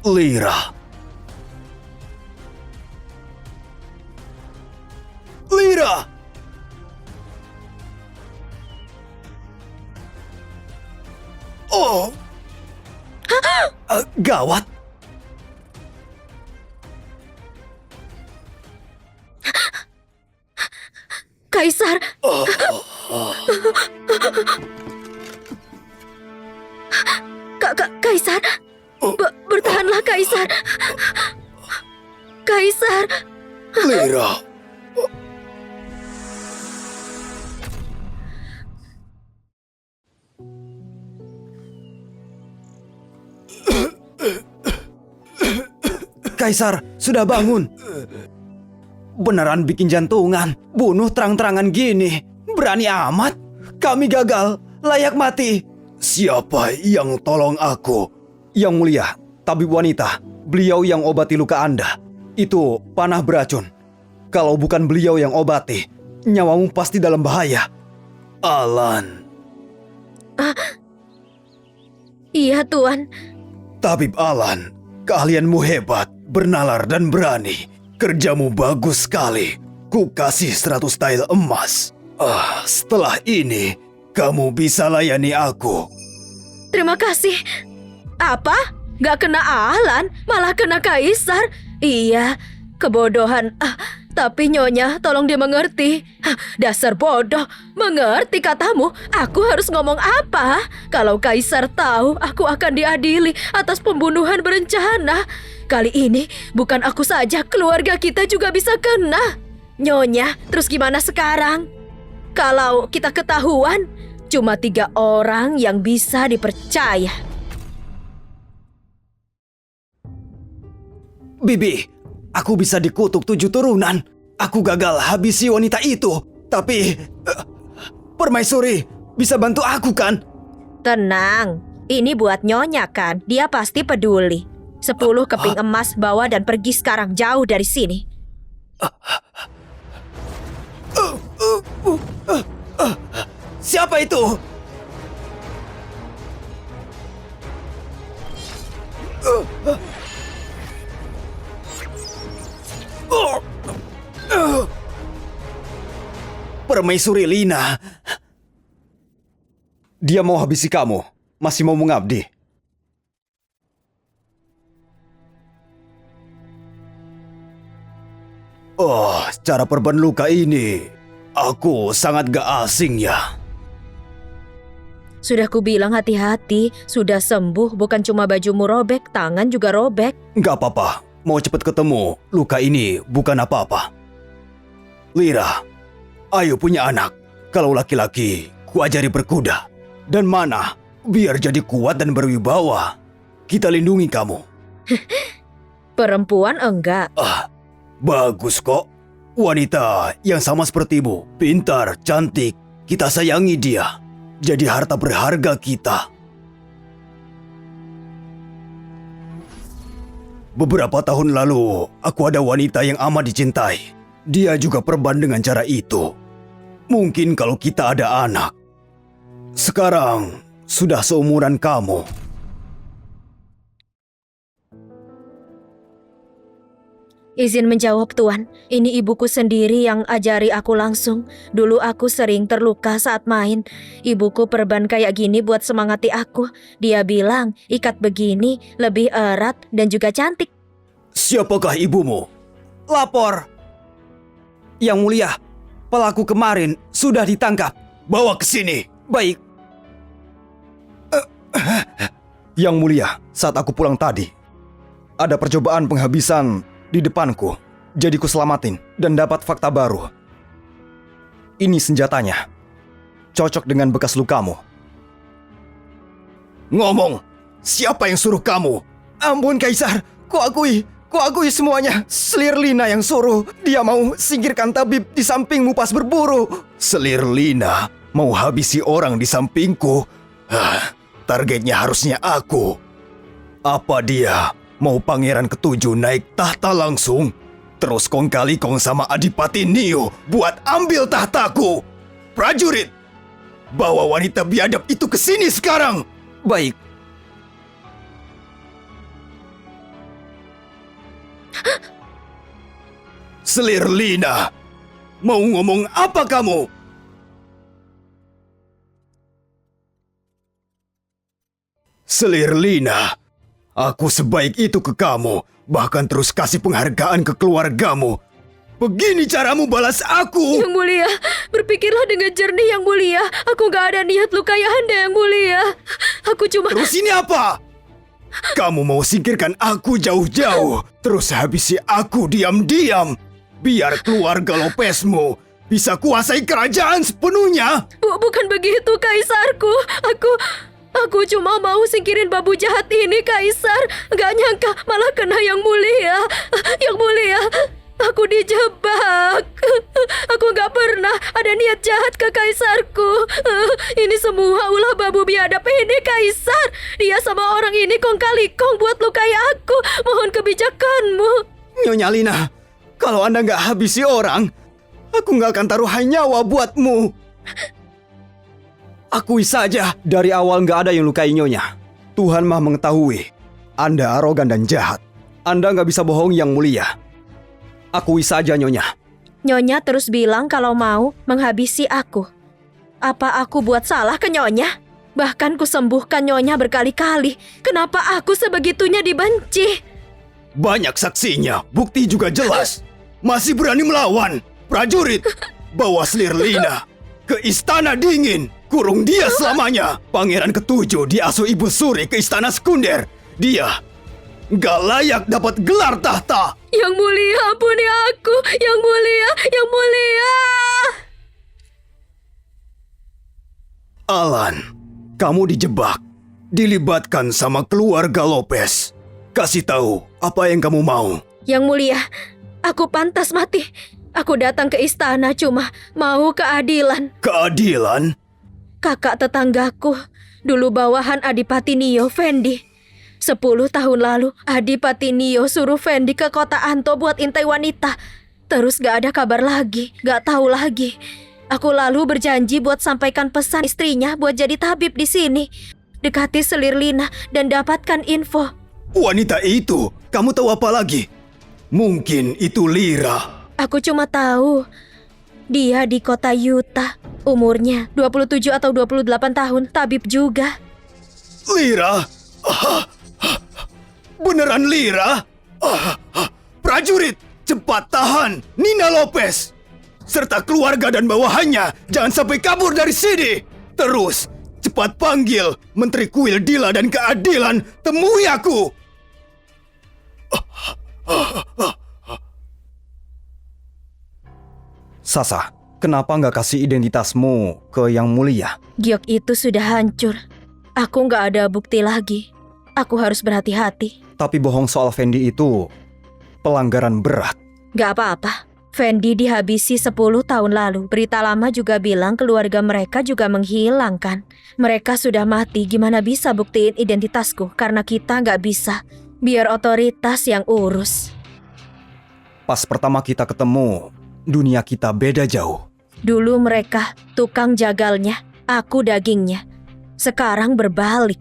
C: Lira. Lira! Oh! Gawat!
A: Kaisar! Kaisar! Bertahanlah, Kaisar! Kaisar!
C: Lira!
B: Kaisar, sudah bangun. Beneran bikin jantungan. Bunuh terang-terangan gini. Berani amat. Kami gagal. Layak mati.
C: Siapa yang tolong aku?
B: Yang mulia, tabib wanita. Beliau yang obati luka Anda. Itu panah beracun. Kalau bukan beliau yang obati, nyawamu pasti dalam bahaya.
C: Alan.
A: Iya, Tuan.
C: Tabib Alan, keahlianmu hebat, bernalar dan berani. Kerjamu bagus sekali. Ku kasih 100 tael emas. Setelah ini, kamu bisa layani aku.
A: Terima kasih. Apa? Gak kena Alan, malah kena Kaisar. Iya, kebodohan. Tapi Nyonya, tolong dia mengerti. Dasar bodoh, mengerti katamu. Aku harus ngomong apa? Kalau Kaisar tahu, aku akan diadili atas pembunuhan berencana. Kali ini, bukan aku saja, keluarga kita juga bisa kena. Nyonya, terus gimana sekarang? Kalau kita ketahuan, cuma 3 orang yang bisa dipercaya.
B: Bibi, aku bisa dikutuk 7 turunan. Aku gagal habisi wanita itu. Tapi, Permaisuri bisa bantu aku kan?
A: Tenang, ini buat Nyonya kan? Dia pasti peduli. 10 keping emas bawa dan pergi sekarang jauh dari sini.
B: Siapa itu? Permaisuri Lina. Dia mau habisi kamu. Masih mau mengabdi.
C: Oh, cara perban luka ini, aku sangat gak asing ya.
A: Sudah kubilang hati-hati, sudah sembuh, bukan cuma bajumu robek, tangan juga robek.
C: Gak apa-apa, mau cepet ketemu. Luka ini bukan apa-apa. Lira, ayo punya anak. Kalau laki-laki, ku ajari berkuda. Dan mana, biar jadi kuat dan berwibawa. Kita lindungi kamu.
A: Perempuan enggak.
C: Bagus kok. Wanita yang sama sepertimu, pintar, cantik. Kita sayangi dia. Jadi harta berharga kita. Beberapa tahun lalu, aku ada wanita yang amat dicintai. Dia juga perban dengan cara itu. Mungkin kalau kita ada anak. Sekarang, sudah seumuran kamu.
A: Izin menjawab, Tuan. Ini ibuku sendiri yang ajari aku langsung. Dulu aku sering terluka saat main. Ibuku perban kayak gini buat semangati aku. Dia bilang ikat begini lebih erat dan juga cantik.
C: Siapakah ibumu?
B: Lapor. Yang mulia, pelaku kemarin sudah ditangkap.
C: Bawa ke sini.
B: Baik.
C: Yang mulia, saat aku pulang tadi, ada percobaan penghabisan di depanku. Jadi ku selamatin dan dapat fakta baru. Ini senjatanya. Cocok dengan bekas lukamu. Ngomong, siapa yang suruh kamu? Ampun Kaisar, ku akui semuanya. Selir Lina yang suruh. Dia mau singkirkan tabib di sampingmu pas berburu. Selir Lina mau habisi orang di sampingku. Targetnya harusnya aku. Apa dia mau pangeran ketujuh naik tahta langsung? Terus kong kali kong sama Adipati Nio buat ambil tahtaku. Prajurit, bawa wanita biadab itu ke sini sekarang.
B: Baik.
C: Selir Lina, mau ngomong apa kamu? Selir Lina, aku sebaik itu ke kamu, bahkan terus kasih penghargaan ke keluargamu. Begini caramu balas aku.
D: Yang mulia, berpikirlah dengan jernih Yang mulia. Aku gak ada niat lukai Anda Yang mulia. Aku cuma...
C: Terus ini apa? Kamu mau singkirkan aku jauh-jauh, terus habisi aku diam-diam, biar keluarga Lopesmu bisa kuasai kerajaan sepenuhnya.
D: Bukan begitu, Kaisarku. Aku cuma mau singkirin babu jahat ini, Kaisar. Gak nyangka malah kena Yang mulia. Yang mulia, aku dijebak. Aku gak pernah ada niat jahat ke Kaisarku. Ini semua ulah babu biadab ini, Kaisar. Dia sama orang ini kong kali kong buat lukai aku. Mohon kebijakanmu.
C: Nyonya Lina, kalau Anda nggak habisi orang, aku nggak akan taruhan nyawa buatmu.
B: Akui saja, dari awal nggak ada yang lukai Nyonya. Tuhan Maha mengetahui, Anda arogan dan jahat. Anda nggak bisa bohong Yang mulia. Akui saja Nyonya.
A: Nyonya terus bilang kalau mau menghabisi aku. Apa aku buat salah ke Nyonya? Bahkan kusembuhkan Nyonya berkali-kali. Kenapa aku sebegitunya dibenci?
C: Banyak saksinya, bukti juga jelas. Masih berani melawan. Prajurit, bawa Selir Lina ke Istana Dingin. Kurung dia selamanya. Pangeran ketujuh diasuh Ibu Suri ke Istana Sekunder. Dia gak layak dapat gelar tahta.
D: Yang mulia, ampuni aku. Yang mulia, Yang mulia.
C: Alan, kamu dijebak. Dilibatkan sama keluarga Lopez. Kasih tahu apa yang kamu mau.
A: Yang mulia, aku pantas mati. Aku datang ke istana cuma mau keadilan.
C: Keadilan?
A: Kakak tetanggaku, dulu bawahan Adipati Nio, Fendi. 10 tahun lalu, Adipati Nio suruh Fendi ke kota Anto buat intai wanita. Terus gak ada kabar lagi, gak tahu lagi. Aku lalu berjanji buat sampaikan pesan istrinya buat jadi tabib di sini. Dekati Selir Lina dan dapatkan info.
C: Wanita itu, kamu tahu apa lagi? Mungkin itu Lira.
A: Aku cuma tahu dia di kota Utah. Umurnya 27 atau 28 tahun, tabib juga.
C: Lira? Beneran Lira? Prajurit, cepat tahan Nina Lopez serta keluarga dan bawahannya. Jangan sampai kabur dari sini. Terus, cepat panggil Menteri Kuil Dila dan Keadilan. Temui aku.
B: Sasa, kenapa nggak kasih identitasmu ke Yang mulia?
A: Giok itu sudah hancur. Aku nggak ada bukti lagi. Aku harus berhati-hati.
B: Tapi bohong soal Fendi itu pelanggaran berat.
A: Gak apa-apa. Fendi dihabisi 10 tahun lalu. Berita lama juga bilang keluarga mereka juga menghilangkan. Mereka sudah mati, gimana bisa buktiin identitasku? Karena kita gak bisa. Biar otoritas yang urus.
B: Pas pertama kita ketemu, dunia kita beda jauh.
A: Dulu mereka tukang jagalnya, aku dagingnya. Sekarang berbalik.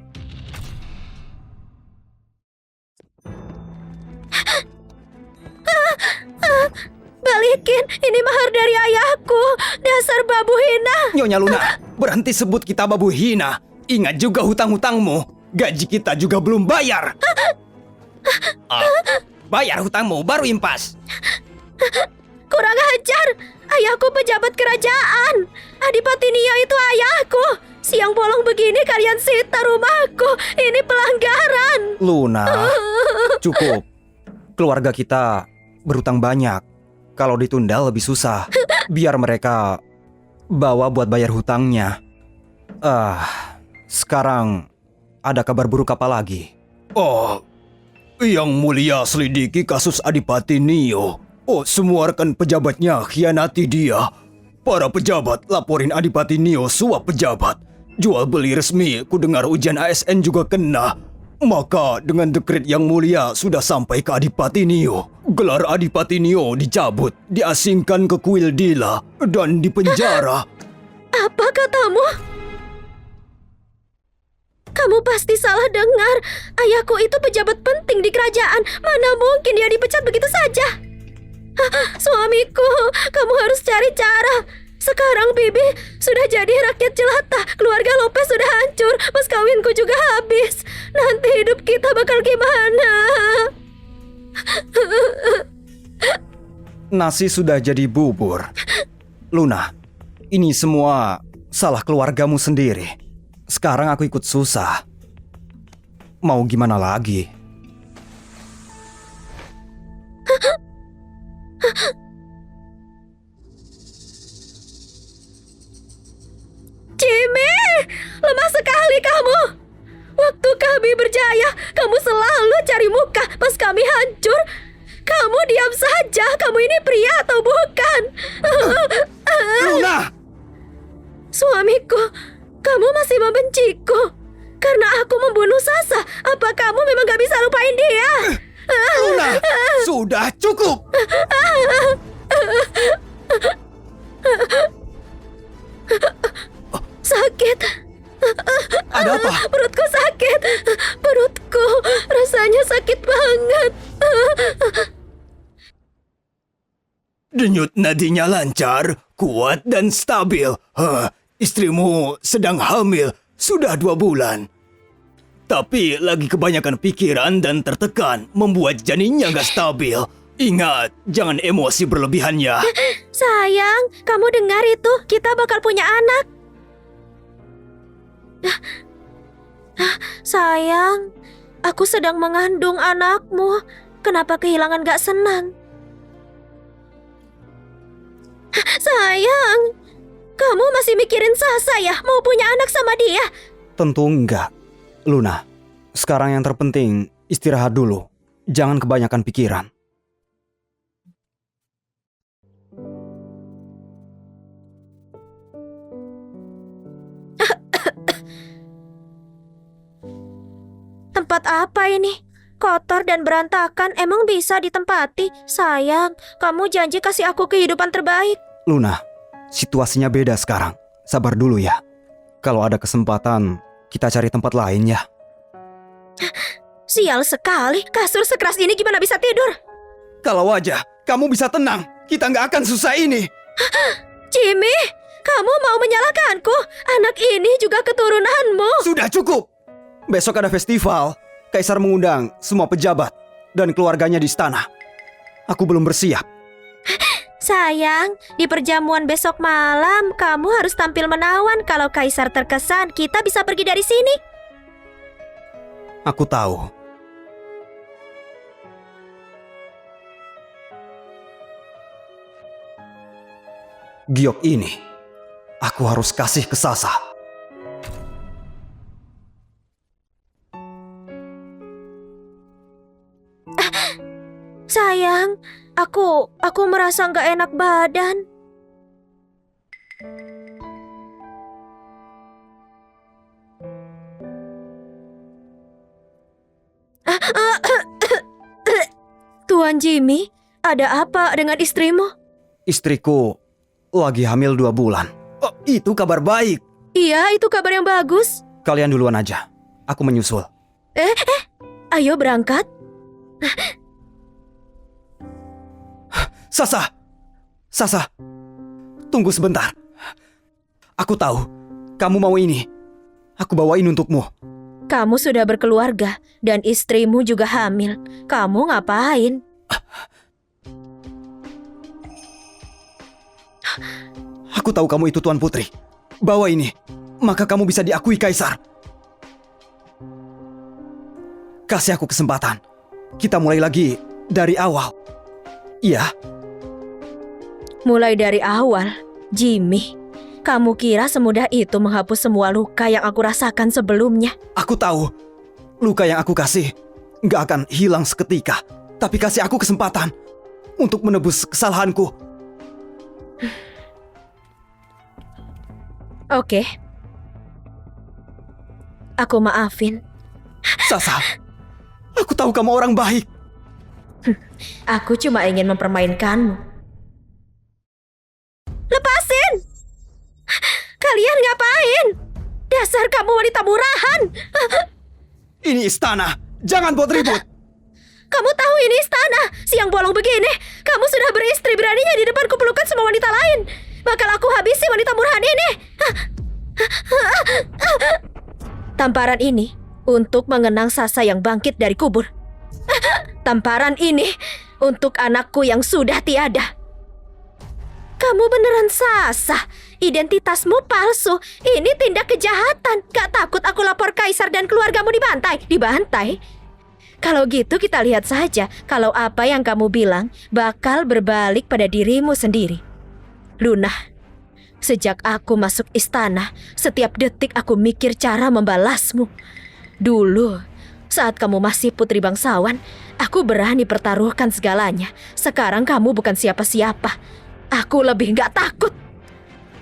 D: balikin. Ini mahar dari ayahku. Dasar babu hina.
C: Nyonya Luna, berhenti sebut kita babu hina. Ingat juga hutang-hutangmu. Gaji kita juga belum bayar. Bayar hutangmu baru impas.
D: Kurang ajar. Ayahku pejabat kerajaan. Adipati Nio itu ayahku. Siang bolong begini kalian sita rumahku. Ini pelanggaran.
B: Luna, cukup. Keluarga kita berutang banyak. Kalau ditunda lebih susah. Biar mereka bawa buat bayar hutangnya. Sekarang ada kabar buruk apa lagi?
C: Oh, Yang Mulia selidiki kasus Adipati Nio. Semua rekan pejabatnya khianati dia. Para pejabat laporin Adipati Nio suap pejabat. Jual beli resmi, ku dengar ujian ASN juga kena. Maka dengan dekret Yang Mulia sudah sampai ke Adipati Nio. Gelar Adipati Nio dicabut, diasingkan ke kuil Dila, dan dipenjara.
D: Apa katamu? Kamu pasti salah dengar. Ayahku itu pejabat penting di kerajaan. Mana mungkin dia dipecat begitu saja? Suamiku, kamu harus cari cara. Sekarang Bibi sudah jadi rakyat jelata. Keluarga Lopez sudah hancur. Mas kawinku juga habis. Nanti hidup kita bakal gimana?
B: Nasi sudah jadi bubur. Luna, ini semua salah keluargamu sendiri. Sekarang aku ikut susah. Mau gimana lagi?
D: Jimmy, lemah sekali kamu. Waktu kami berjaya, kamu selalu cari muka. Pas kami hancur, kamu diam saja. Kamu ini pria atau bukan?
C: Luna!
D: Suamiku, kamu masih membenciku karena aku membunuh Sasa. Apa kamu memang gak bisa lupain dia?
C: Luna! Sudah cukup!
D: Sakit.
C: Ada apa?
D: Perutku sakit. Perutku rasanya sakit banget.
C: Denyut nadinya lancar, kuat dan stabil. Istrimu sedang hamil sudah 2 bulan. Tapi lagi kebanyakan pikiran dan tertekan membuat janinnya gak stabil. Ingat, jangan emosi berlebihan ya.
D: Sayang, kamu dengar itu? Kita bakal punya anak. Sayang, aku sedang mengandung anakmu. Kenapa kehilangan gak senang? Sayang, kamu masih mikirin Sasa ya? Mau punya anak sama dia?
B: Tentu enggak. Luna, sekarang yang terpenting istirahat dulu. Jangan kebanyakan pikiran.
D: Tempat apa ini? Kotor dan berantakan, emang bisa ditempati? Sayang, kamu janji kasih aku kehidupan terbaik.
B: Luna, situasinya beda sekarang. Sabar dulu ya. Kalau ada kesempatan, kita cari tempat lain ya.
D: Sial sekali, kasur sekeras ini gimana bisa tidur?
B: Kalau aja kamu bisa tenang, kita nggak akan susah ini.
D: Jimmy, kamu mau menyalahkanku? Anak ini juga keturunanmu.
B: Sudah cukup. Besok ada festival. Kaisar mengundang semua pejabat dan keluarganya di istana. Aku belum bersiap.
D: Sayang, di perjamuan besok malam kamu harus tampil menawan. Kalau Kaisar terkesan, kita bisa pergi dari sini.
B: Aku tahu. Giok ini, aku harus kasih ke Sasa.
D: Sayang, aku merasa nggak enak badan. Tuan Jimmy, ada apa dengan istrimu?
B: Istriku lagi hamil 2 bulan.
C: Oh, itu kabar baik.
D: Iya, itu kabar yang bagus.
B: Kalian duluan aja. Aku menyusul.
D: Ayo berangkat.
C: Sasa,
B: Sasa, tunggu sebentar. Aku tahu, kamu mau ini. Aku bawain untukmu.
A: Kamu sudah berkeluarga dan istrimu juga hamil. Kamu ngapain?
B: Aku tahu kamu itu Tuan Putri. Bawa ini, maka kamu bisa diakui Kaisar. Kasih aku kesempatan. Kita mulai lagi dari awal. Iya.
A: Mulai dari awal, Jimmy. Kamu kira semudah itu menghapus semua luka yang aku rasakan sebelumnya?
B: Aku tahu, luka yang aku kasih nggak akan hilang seketika. Tapi kasih aku kesempatan untuk menebus kesalahanku.
A: Oke. Aku maafin.
B: Sasa, aku tahu kamu orang baik.
A: Aku cuma ingin mempermainkanmu. Lepasin! Kalian ngapain? Dasar kamu wanita murahan!
B: Ini istana, jangan buat ribut.
A: Kamu tahu ini istana, siang bolong begini. Kamu sudah beristri, beraninya di depanku pelukan semua wanita lain. Bakal aku habisi wanita murahan ini. Tamparan ini untuk mengenang Sasa yang bangkit dari kubur. Tamparan ini untuk anakku yang sudah tiada. Kamu beneran Sasa? Identitasmu palsu. Ini tindak kejahatan. Gak takut aku lapor Kaisar dan keluargamu dibantai? Dibantai? Kalau gitu kita lihat saja kalau apa yang kamu bilang bakal berbalik pada dirimu sendiri. Luna, sejak aku masuk istana, setiap detik aku mikir cara membalasmu. Dulu, saat kamu masih putri bangsawan, aku berani pertaruhkan segalanya. Sekarang kamu bukan siapa-siapa. Aku lebih gak takut.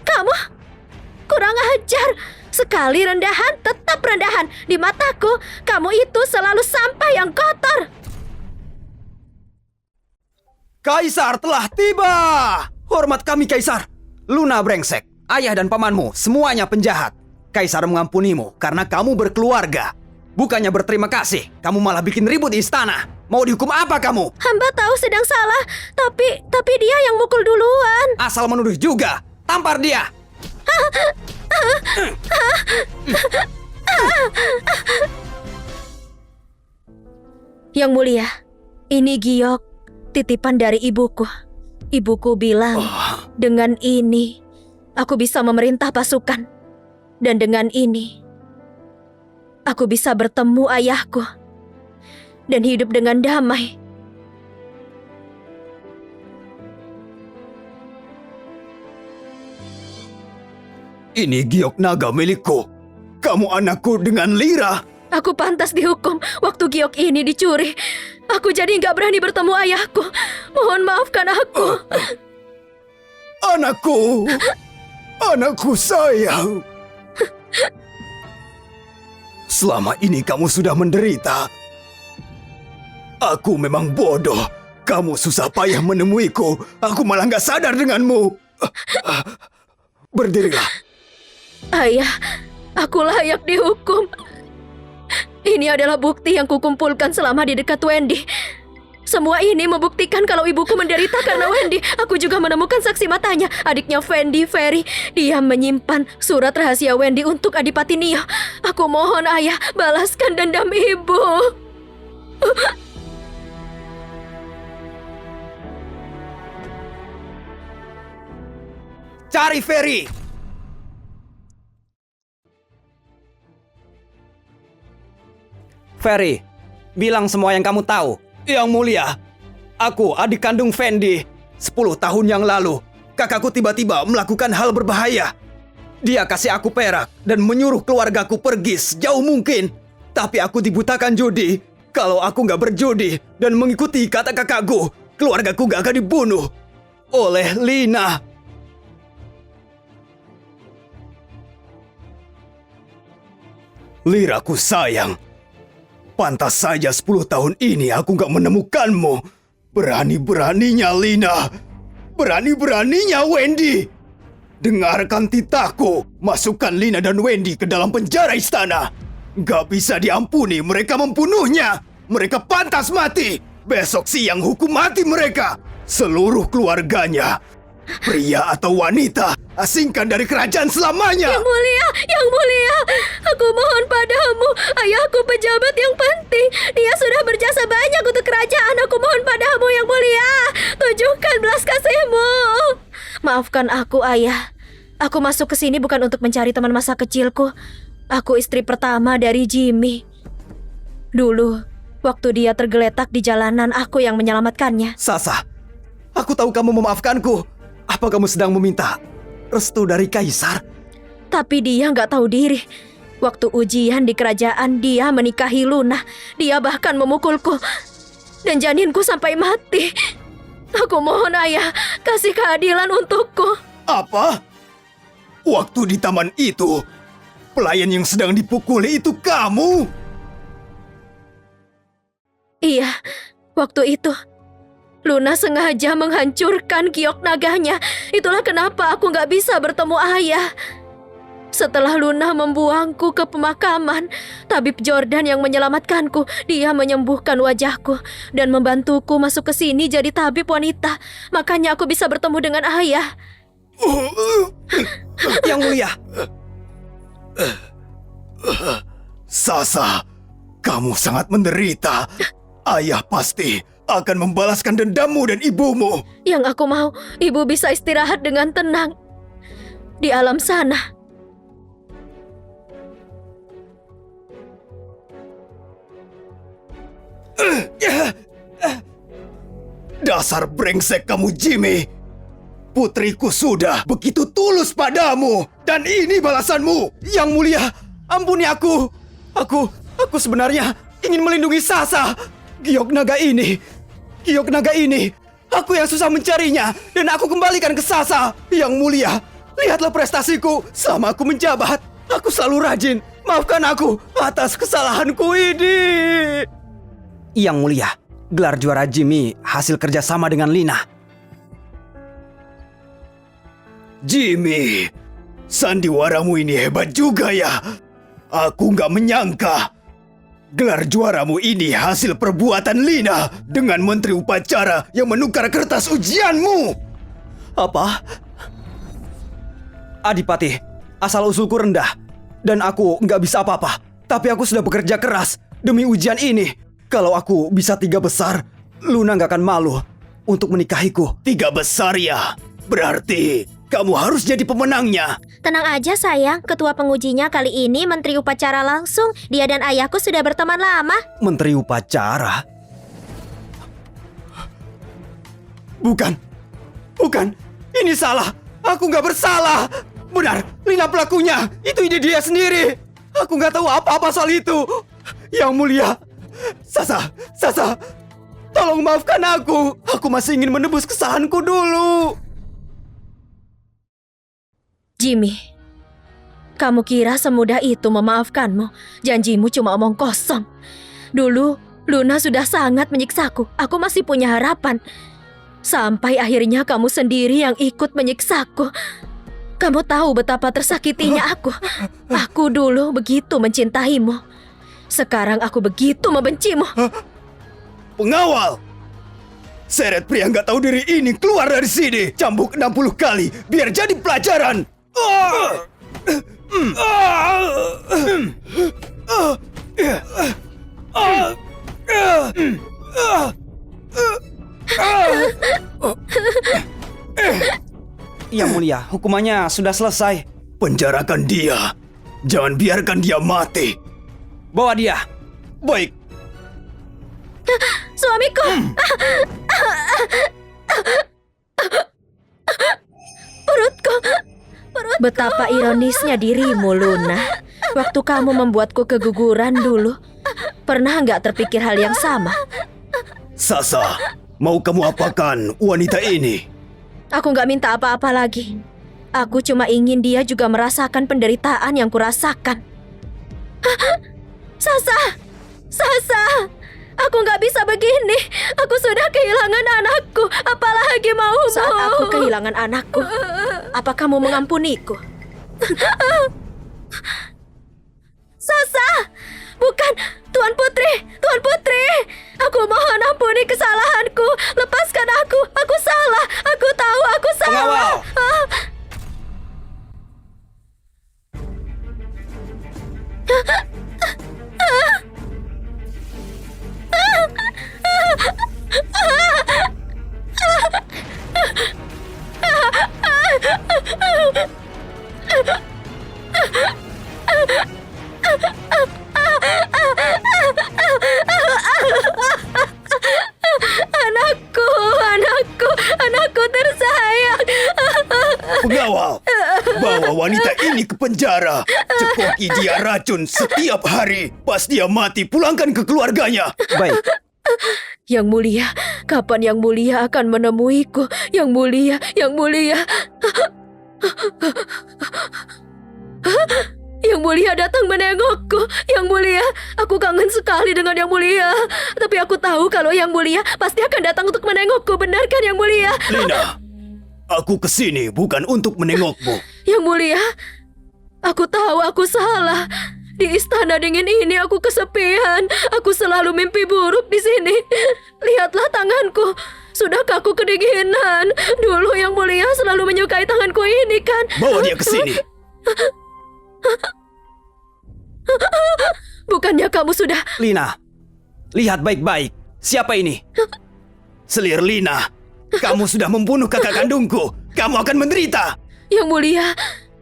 A: Kamu kurang ajar. Sekali rendahan, tetap rendahan. Di mataku, kamu itu selalu sampah yang kotor.
B: Kaisar telah tiba. Hormat kami, Kaisar. Luna brengsek, ayah dan pamanmu, semuanya penjahat. Kaisar mengampunimu karena kamu berkeluarga. Bukannya berterima kasih, kamu malah bikin ribut di istana. Mau dihukum apa kamu?
A: Hamba tahu sedang salah, tapi dia yang mukul duluan.
B: Asal menuduh juga. Tampar dia.
A: Yang mulia, ini giok, titipan dari ibuku. Ibuku bilang, dengan ini aku bisa memerintah pasukan. Dan dengan ini aku bisa bertemu ayahku dan hidup dengan damai.
C: Ini giok naga milikku. Kamu anakku dengan Lira.
A: Aku pantas dihukum waktu giok ini dicuri. Aku jadi nggak berani bertemu ayahku. Mohon maafkan aku.
C: Anakku. Anakku sayang. Selama ini kamu sudah menderita. Aku memang bodoh. Kamu susah payah menemuiku. Aku malah nggak sadar denganmu. Berdirilah.
A: Ayah, aku layak dihukum. Ini adalah bukti yang kukumpulkan selama di dekat Wendy. Semua ini membuktikan kalau ibuku menderita karena Wendy. Aku juga menemukan saksi matanya, adiknya Fendi, Ferry. Dia menyimpan surat rahasia Wendy untuk Adipati Nio. Aku mohon ayah, balaskan dendam ibu.
B: Cari Ferry. Ferry, bilang semua yang kamu tahu. Yang mulia, aku adik kandung Fendi. 10 tahun yang lalu, kakakku tiba-tiba melakukan hal berbahaya. Dia kasih aku perak dan menyuruh keluargaku pergi sejauh mungkin. Tapi aku dibutakan judi. Kalau aku nggak berjudi dan mengikuti kata kakakku, keluargaku nggak akan dibunuh oleh Lina.
C: Liraku sayang. Pantas saja 10 tahun ini aku gak menemukanmu. Berani-beraninya Lina. Berani-beraninya Wendy. Dengarkan titahku. Masukkan Lina dan Wendy ke dalam penjara istana. Gak bisa diampuni, mereka membunuhnya. Mereka pantas mati. Besok siang hukum mati mereka. Seluruh keluarganya. Pria atau wanita, asingkan dari kerajaan selamanya.
D: Yang mulia, aku mohon padamu, ayahku pejabat yang penting. Dia sudah berjasa banyak untuk kerajaan. Aku mohon padamu yang mulia, tunjukkan belas kasih-Mu.
A: Maafkan aku, Ayah. Aku masuk ke sini bukan untuk mencari teman masa kecilku. Aku istri pertama dari Jimmy. Dulu, waktu dia tergeletak di jalanan, aku yang menyelamatkannya.
B: Sasa, aku tahu kamu memaafkanku. Apa kamu sedang meminta restu dari kaisar?
A: Tapi dia nggak tahu diri. Waktu ujian di kerajaan, dia menikahi Luna. Dia bahkan memukulku. Dan janinku sampai mati. Aku mohon, Ayah, kasih keadilan untukku.
C: Apa? Waktu di taman itu, pelayan yang sedang dipukuli itu kamu?
A: Iya, waktu itu Luna sengaja menghancurkan giok naganya. Itulah kenapa aku nggak bisa bertemu Ayah. Setelah Luna membuangku ke pemakaman, tabib Jordan yang menyelamatkanku. Dia menyembuhkan wajahku dan membantuku masuk ke sini jadi tabib wanita. Makanya aku bisa bertemu dengan Ayah.
B: Yang mulia,
C: Sasa, kamu sangat menderita. Ayah pasti akan membalaskan dendammu dan ibumu.
A: Yang aku mau, ibu bisa istirahat dengan tenang di alam sana.
C: Dasar brengsek kamu, Jimmy. Putriku sudah begitu tulus padamu. Dan ini balasanmu.
B: Yang mulia, ampuni aku. Aku sebenarnya ingin melindungi Sasa. Giok naga ini, aku yang susah mencarinya dan aku kembalikan ke Sasa. Yang mulia, lihatlah prestasiku selama aku menjabat. Aku selalu rajin. Maafkan aku atas kesalahanku ini. Yang mulia, gelar juara Jimmy hasil kerjasama dengan Lina.
C: Jimmy, sandiwaramu ini hebat juga ya. Aku nggak menyangka. Gelar juaramu ini hasil perbuatan Lina dengan menteri upacara yang menukar kertas ujianmu.
B: Apa? Adipati, asal usulku rendah dan aku nggak bisa apa-apa. Tapi aku sudah bekerja keras demi ujian ini. Kalau aku bisa 3 besar, Luna nggak akan malu untuk menikahiku.
C: 3 besar ya? Berarti kamu harus jadi pemenangnya.
E: Tenang aja sayang, ketua pengujinya kali ini menteri upacara langsung. Dia dan ayahku sudah berteman lama.
B: Menteri upacara? Bukan. Ini salah. Aku nggak bersalah. Benar, Lina pelakunya. Itu ide dia sendiri. Aku nggak tahu apa-apa soal itu. Yang mulia, Sasa, tolong maafkan aku. Aku masih ingin menebus kesalahanku dulu.
A: Jimmy, kamu kira semudah itu memaafkanmu? Janjimu cuma omong kosong. Dulu, Luna sudah sangat menyiksaku. Aku masih punya harapan. Sampai akhirnya kamu sendiri yang ikut menyiksaku. Kamu tahu betapa tersakitinya aku. Aku dulu begitu mencintaimu. Sekarang aku begitu membencimu.
C: Pengawal! Seret pria nggak tahu diri ini keluar dari sini. Cambuk 60 kali biar jadi pelajaran.
B: Yang mulia, hukumannya sudah selesai.
C: Penjarakan dia. Jangan biarkan dia mati.
B: Bawa dia.
C: Baik.
A: Suamiku! Perutku! Betapa ironisnya dirimu, Luna. Waktu kamu membuatku keguguran dulu, pernah nggak terpikir hal yang sama?
C: Sasa, mau kamu apakan wanita ini?
A: Aku nggak minta apa-apa lagi. Aku cuma ingin dia juga merasakan penderitaan yang kurasakan. Sasa! Aku nggak bisa begini. Aku sudah kehilangan anakku. Apalagi maumu. Saat aku kehilangan anakku, apa kamu mengampuniku? Sasa! Bukan! Tuan Putri!
D: Aku mohon ampuni kesalahanku. Lepaskan aku. Aku salah. Aku tahu aku salah.
B: Pengawal!
D: Anakku tersayang.
B: Pengawal! Bawa wanita ini ke penjara. Cekoki dia racun setiap hari. Pas dia mati, pulangkan ke keluarganya.
C: Baik,
D: Yang Mulia, kapan Yang Mulia akan menemuiku? Yang Mulia, Yang Mulia. Yang Mulia datang menengokku. Yang Mulia, aku kangen sekali dengan Yang Mulia. Tapi aku tahu kalau Yang Mulia pasti akan datang untuk menengokku. Benarkan Yang Mulia?
B: Lina, aku kesini bukan untuk menengokmu.
D: Yang Mulia, aku tahu aku salah. Di istana dingin ini aku kesepian. Aku selalu mimpi buruk di sini. Lihatlah tanganku. Sudah kaku kedinginan. Dulu Yang Mulia selalu menyukai tanganku ini kan.
B: Bawa dia ke sini.
D: Bukannya kamu sudah...
B: Lina, lihat baik-baik. Siapa ini? Selir Lina, kamu sudah membunuh kakak kandungku. Kamu akan menderita.
D: Yang Mulia,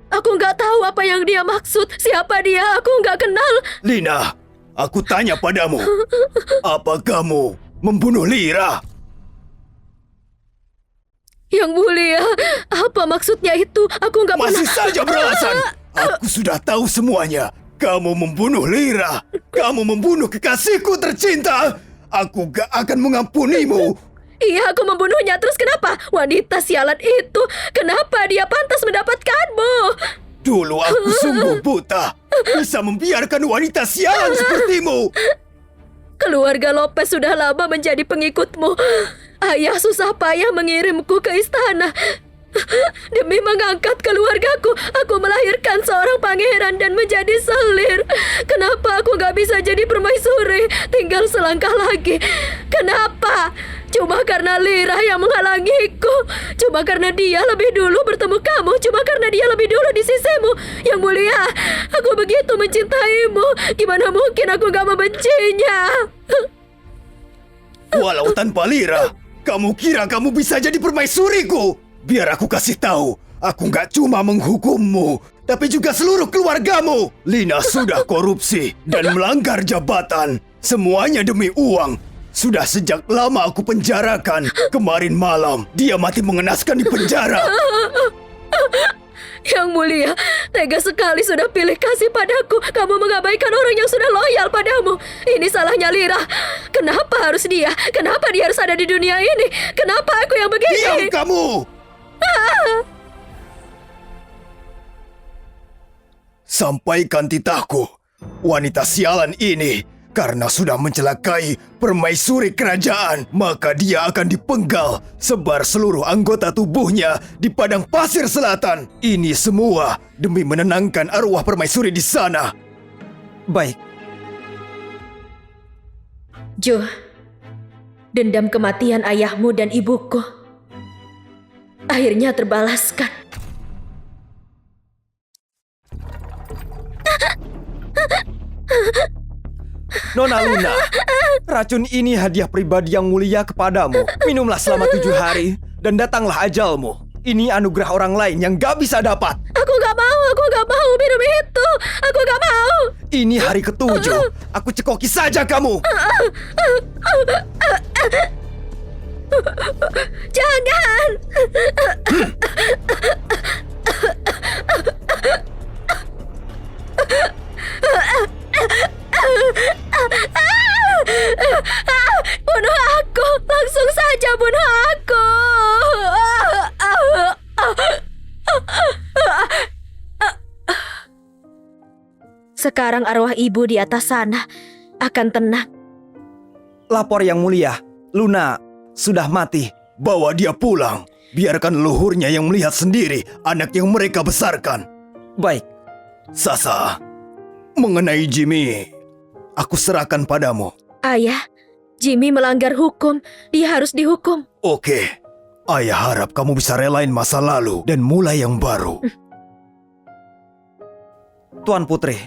D: aku nggak tahu apa yang dia maksud. Siapa dia? Aku nggak kenal.
B: Lina, aku tanya padamu. Apa kamu membunuh Lira?
D: Yang Mulia, apa maksudnya itu? Aku nggak pernah...
B: Masih saja beralasan. Aku sudah tahu semuanya. Kamu membunuh Lira. Kamu membunuh kekasihku tercinta. Aku gak akan mengampunimu.
D: Iya, aku membunuhnya. Terus kenapa? Wanita sialan itu, kenapa dia pantas mendapatkanmu?
B: Dulu aku sungguh buta. Bisa membiarkan wanita sialan sepertimu.
D: Keluarga Lopez sudah lama menjadi pengikutmu. Ayah susah payah mengirimku ke istana. Demi mengangkat keluargaku, aku melahirkan seorang pangeran dan menjadi selir. Kenapa aku gak bisa jadi permaisuri? Tinggal selangkah lagi. Kenapa? Cuma karena Lira yang menghalangiku. Cuma karena dia lebih dulu bertemu kamu. Cuma karena dia lebih dulu di sisimu. Yang Mulia, aku begitu mencintaimu. Gimana mungkin aku gak membencinya?
B: Walau tanpa Lira, kamu kira kamu bisa jadi permaisuriku? Biar aku kasih tahu, aku nggak cuma menghukummu, tapi juga seluruh keluargamu. Lina sudah korupsi dan melanggar jabatan. Semuanya demi uang. Sudah sejak lama aku penjarakan. Kemarin malam, dia mati mengenaskan di penjara.
D: Yang Mulia, tega sekali sudah pilih kasih padaku. Kamu mengabaikan orang yang sudah loyal padamu. Ini salahnya Lira. Kenapa harus dia? Kenapa dia harus ada di dunia ini? Kenapa aku yang begini?
B: Diam kamu! Sampaikan titahku, wanita sialan ini karena sudah mencelakai permaisuri kerajaan, maka dia akan dipenggal sebar seluruh anggota tubuhnya di padang pasir selatan. Ini semua demi menenangkan arwah permaisuri di sana.
C: baik.
D: Jo, dendam kematian ayahmu dan ibuku akhirnya terbalaskan.
B: Nona Luna, racun ini hadiah pribadi yang mulia kepadamu. Minumlah selama 7 hari dan datanglah ajalmu. Ini anugerah orang lain yang gak bisa dapat.
D: Aku gak mau minum itu. Aku gak mau.
B: Ini hari ke-7. Aku cekoki saja kamu.
D: Jangan. Bunuh aku. Langsung saja bunuh aku. Sekarang arwah ibu di atas sana akan tenang.
B: Lapor yang mulia, Luna sudah mati. Bawa dia pulang. Biarkan leluhurnya yang melihat sendiri anak yang mereka besarkan.
C: Baik,
B: Sasa, mengenai Jimmy, aku serahkan padamu.
D: Ayah, Jimmy melanggar hukum. Dia harus dihukum.
C: Oke, ayah harap kamu bisa relain masa lalu dan mulai yang baru.
B: Tuan Putri,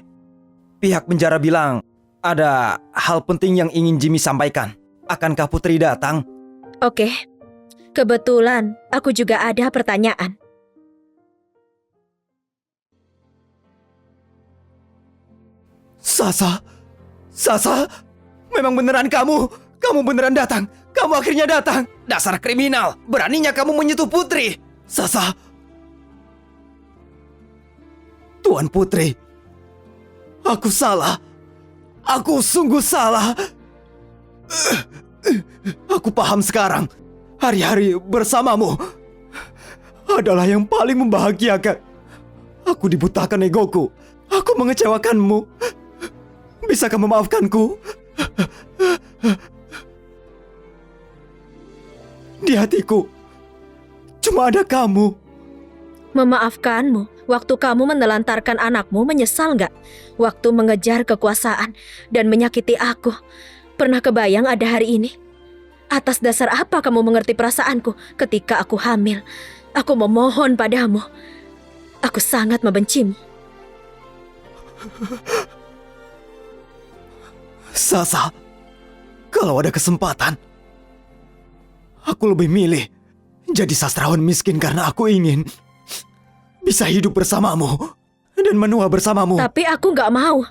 B: pihak penjara bilang ada hal penting yang ingin Jimmy sampaikan. Akankah Putri datang?
D: Oke. Kebetulan aku juga ada pertanyaan.
B: Sasa, memang beneran kamu beneran datang. Kamu akhirnya datang. Dasar kriminal, beraninya kamu menyentuh Putri. Sasa. Tuan Putri, aku salah. Aku sungguh salah. Aku paham sekarang. Hari-hari bersamamu adalah yang paling membahagiakan. Aku dibutakan egoku. Aku mengecewakanmu. Bisakah memaafkanku? Di hatiku cuma ada kamu.
D: Memaafkanmu? Waktu kamu menelantarkan anakmu, menyesal nggak? Waktu mengejar kekuasaan dan menyakiti aku. Pernah kebayang ada hari ini? Atas dasar apa kamu mengerti perasaanku ketika aku hamil? Aku memohon padamu. Aku sangat membencimu.
B: Sasa, kalau ada kesempatan, aku lebih milih jadi sastrawan miskin karena aku ingin bisa hidup bersamamu dan menua bersamamu.
D: Tapi aku nggak mau.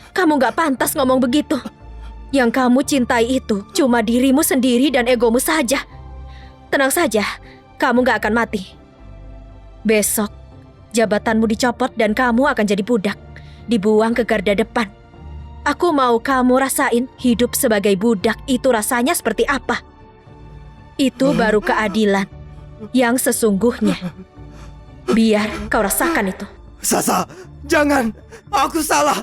D: Kamu nggak pantas ngomong begitu. Yang kamu cintai itu cuma dirimu sendiri dan egomu saja. Tenang saja, kamu nggak akan mati. Besok, jabatanmu dicopot dan kamu akan jadi budak. Dibuang ke garda depan. Aku mau kamu rasain hidup sebagai budak itu rasanya seperti apa. Itu baru keadilan yang sesungguhnya. Biar kau rasakan itu.
B: Sasa, jangan. Aku salah.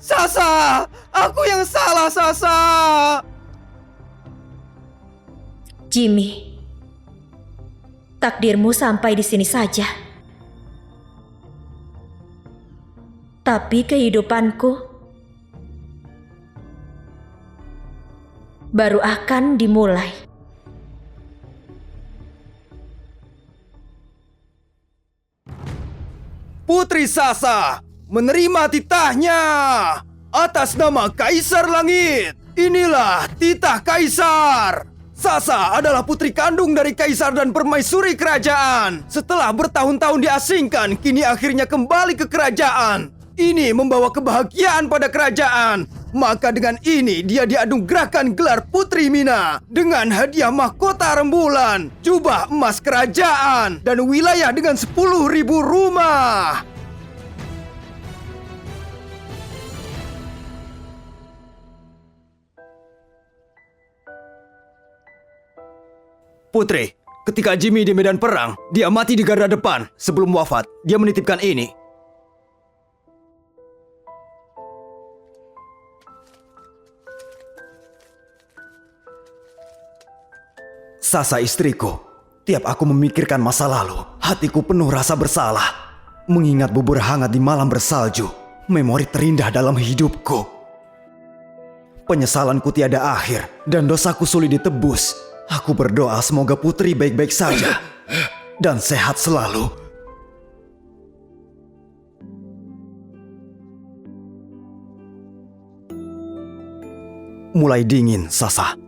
B: Sasa, aku yang salah, Sasa.
D: Jimmy, takdirmu sampai di sini saja. Tapi kehidupanku baru akan dimulai.
B: Putri Sasa menerima titahnya atas nama Kaisar Langit. Inilah titah Kaisar. Sasa adalah putri kandung dari Kaisar dan permaisuri kerajaan. Setelah bertahun-tahun diasingkan, kini akhirnya kembali ke kerajaan. Ini membawa kebahagiaan pada kerajaan. Maka dengan ini dia dianugerahkan gelar Putri Mina dengan hadiah mahkota rembulan, jubah emas kerajaan, dan wilayah dengan 10.000 rumah. Putri, ketika Jimmy di medan perang, dia mati di garda depan. Sebelum wafat, dia menitipkan ini. Sasa istriku, tiap aku memikirkan masa lalu, hatiku penuh rasa bersalah. Mengingat bubur hangat di malam bersalju, memori terindah dalam hidupku. Penyesalanku tiada akhir dan dosaku sulit ditebus. Aku berdoa semoga Putri baik-baik saja dan sehat selalu. Mulai dingin, Sasa.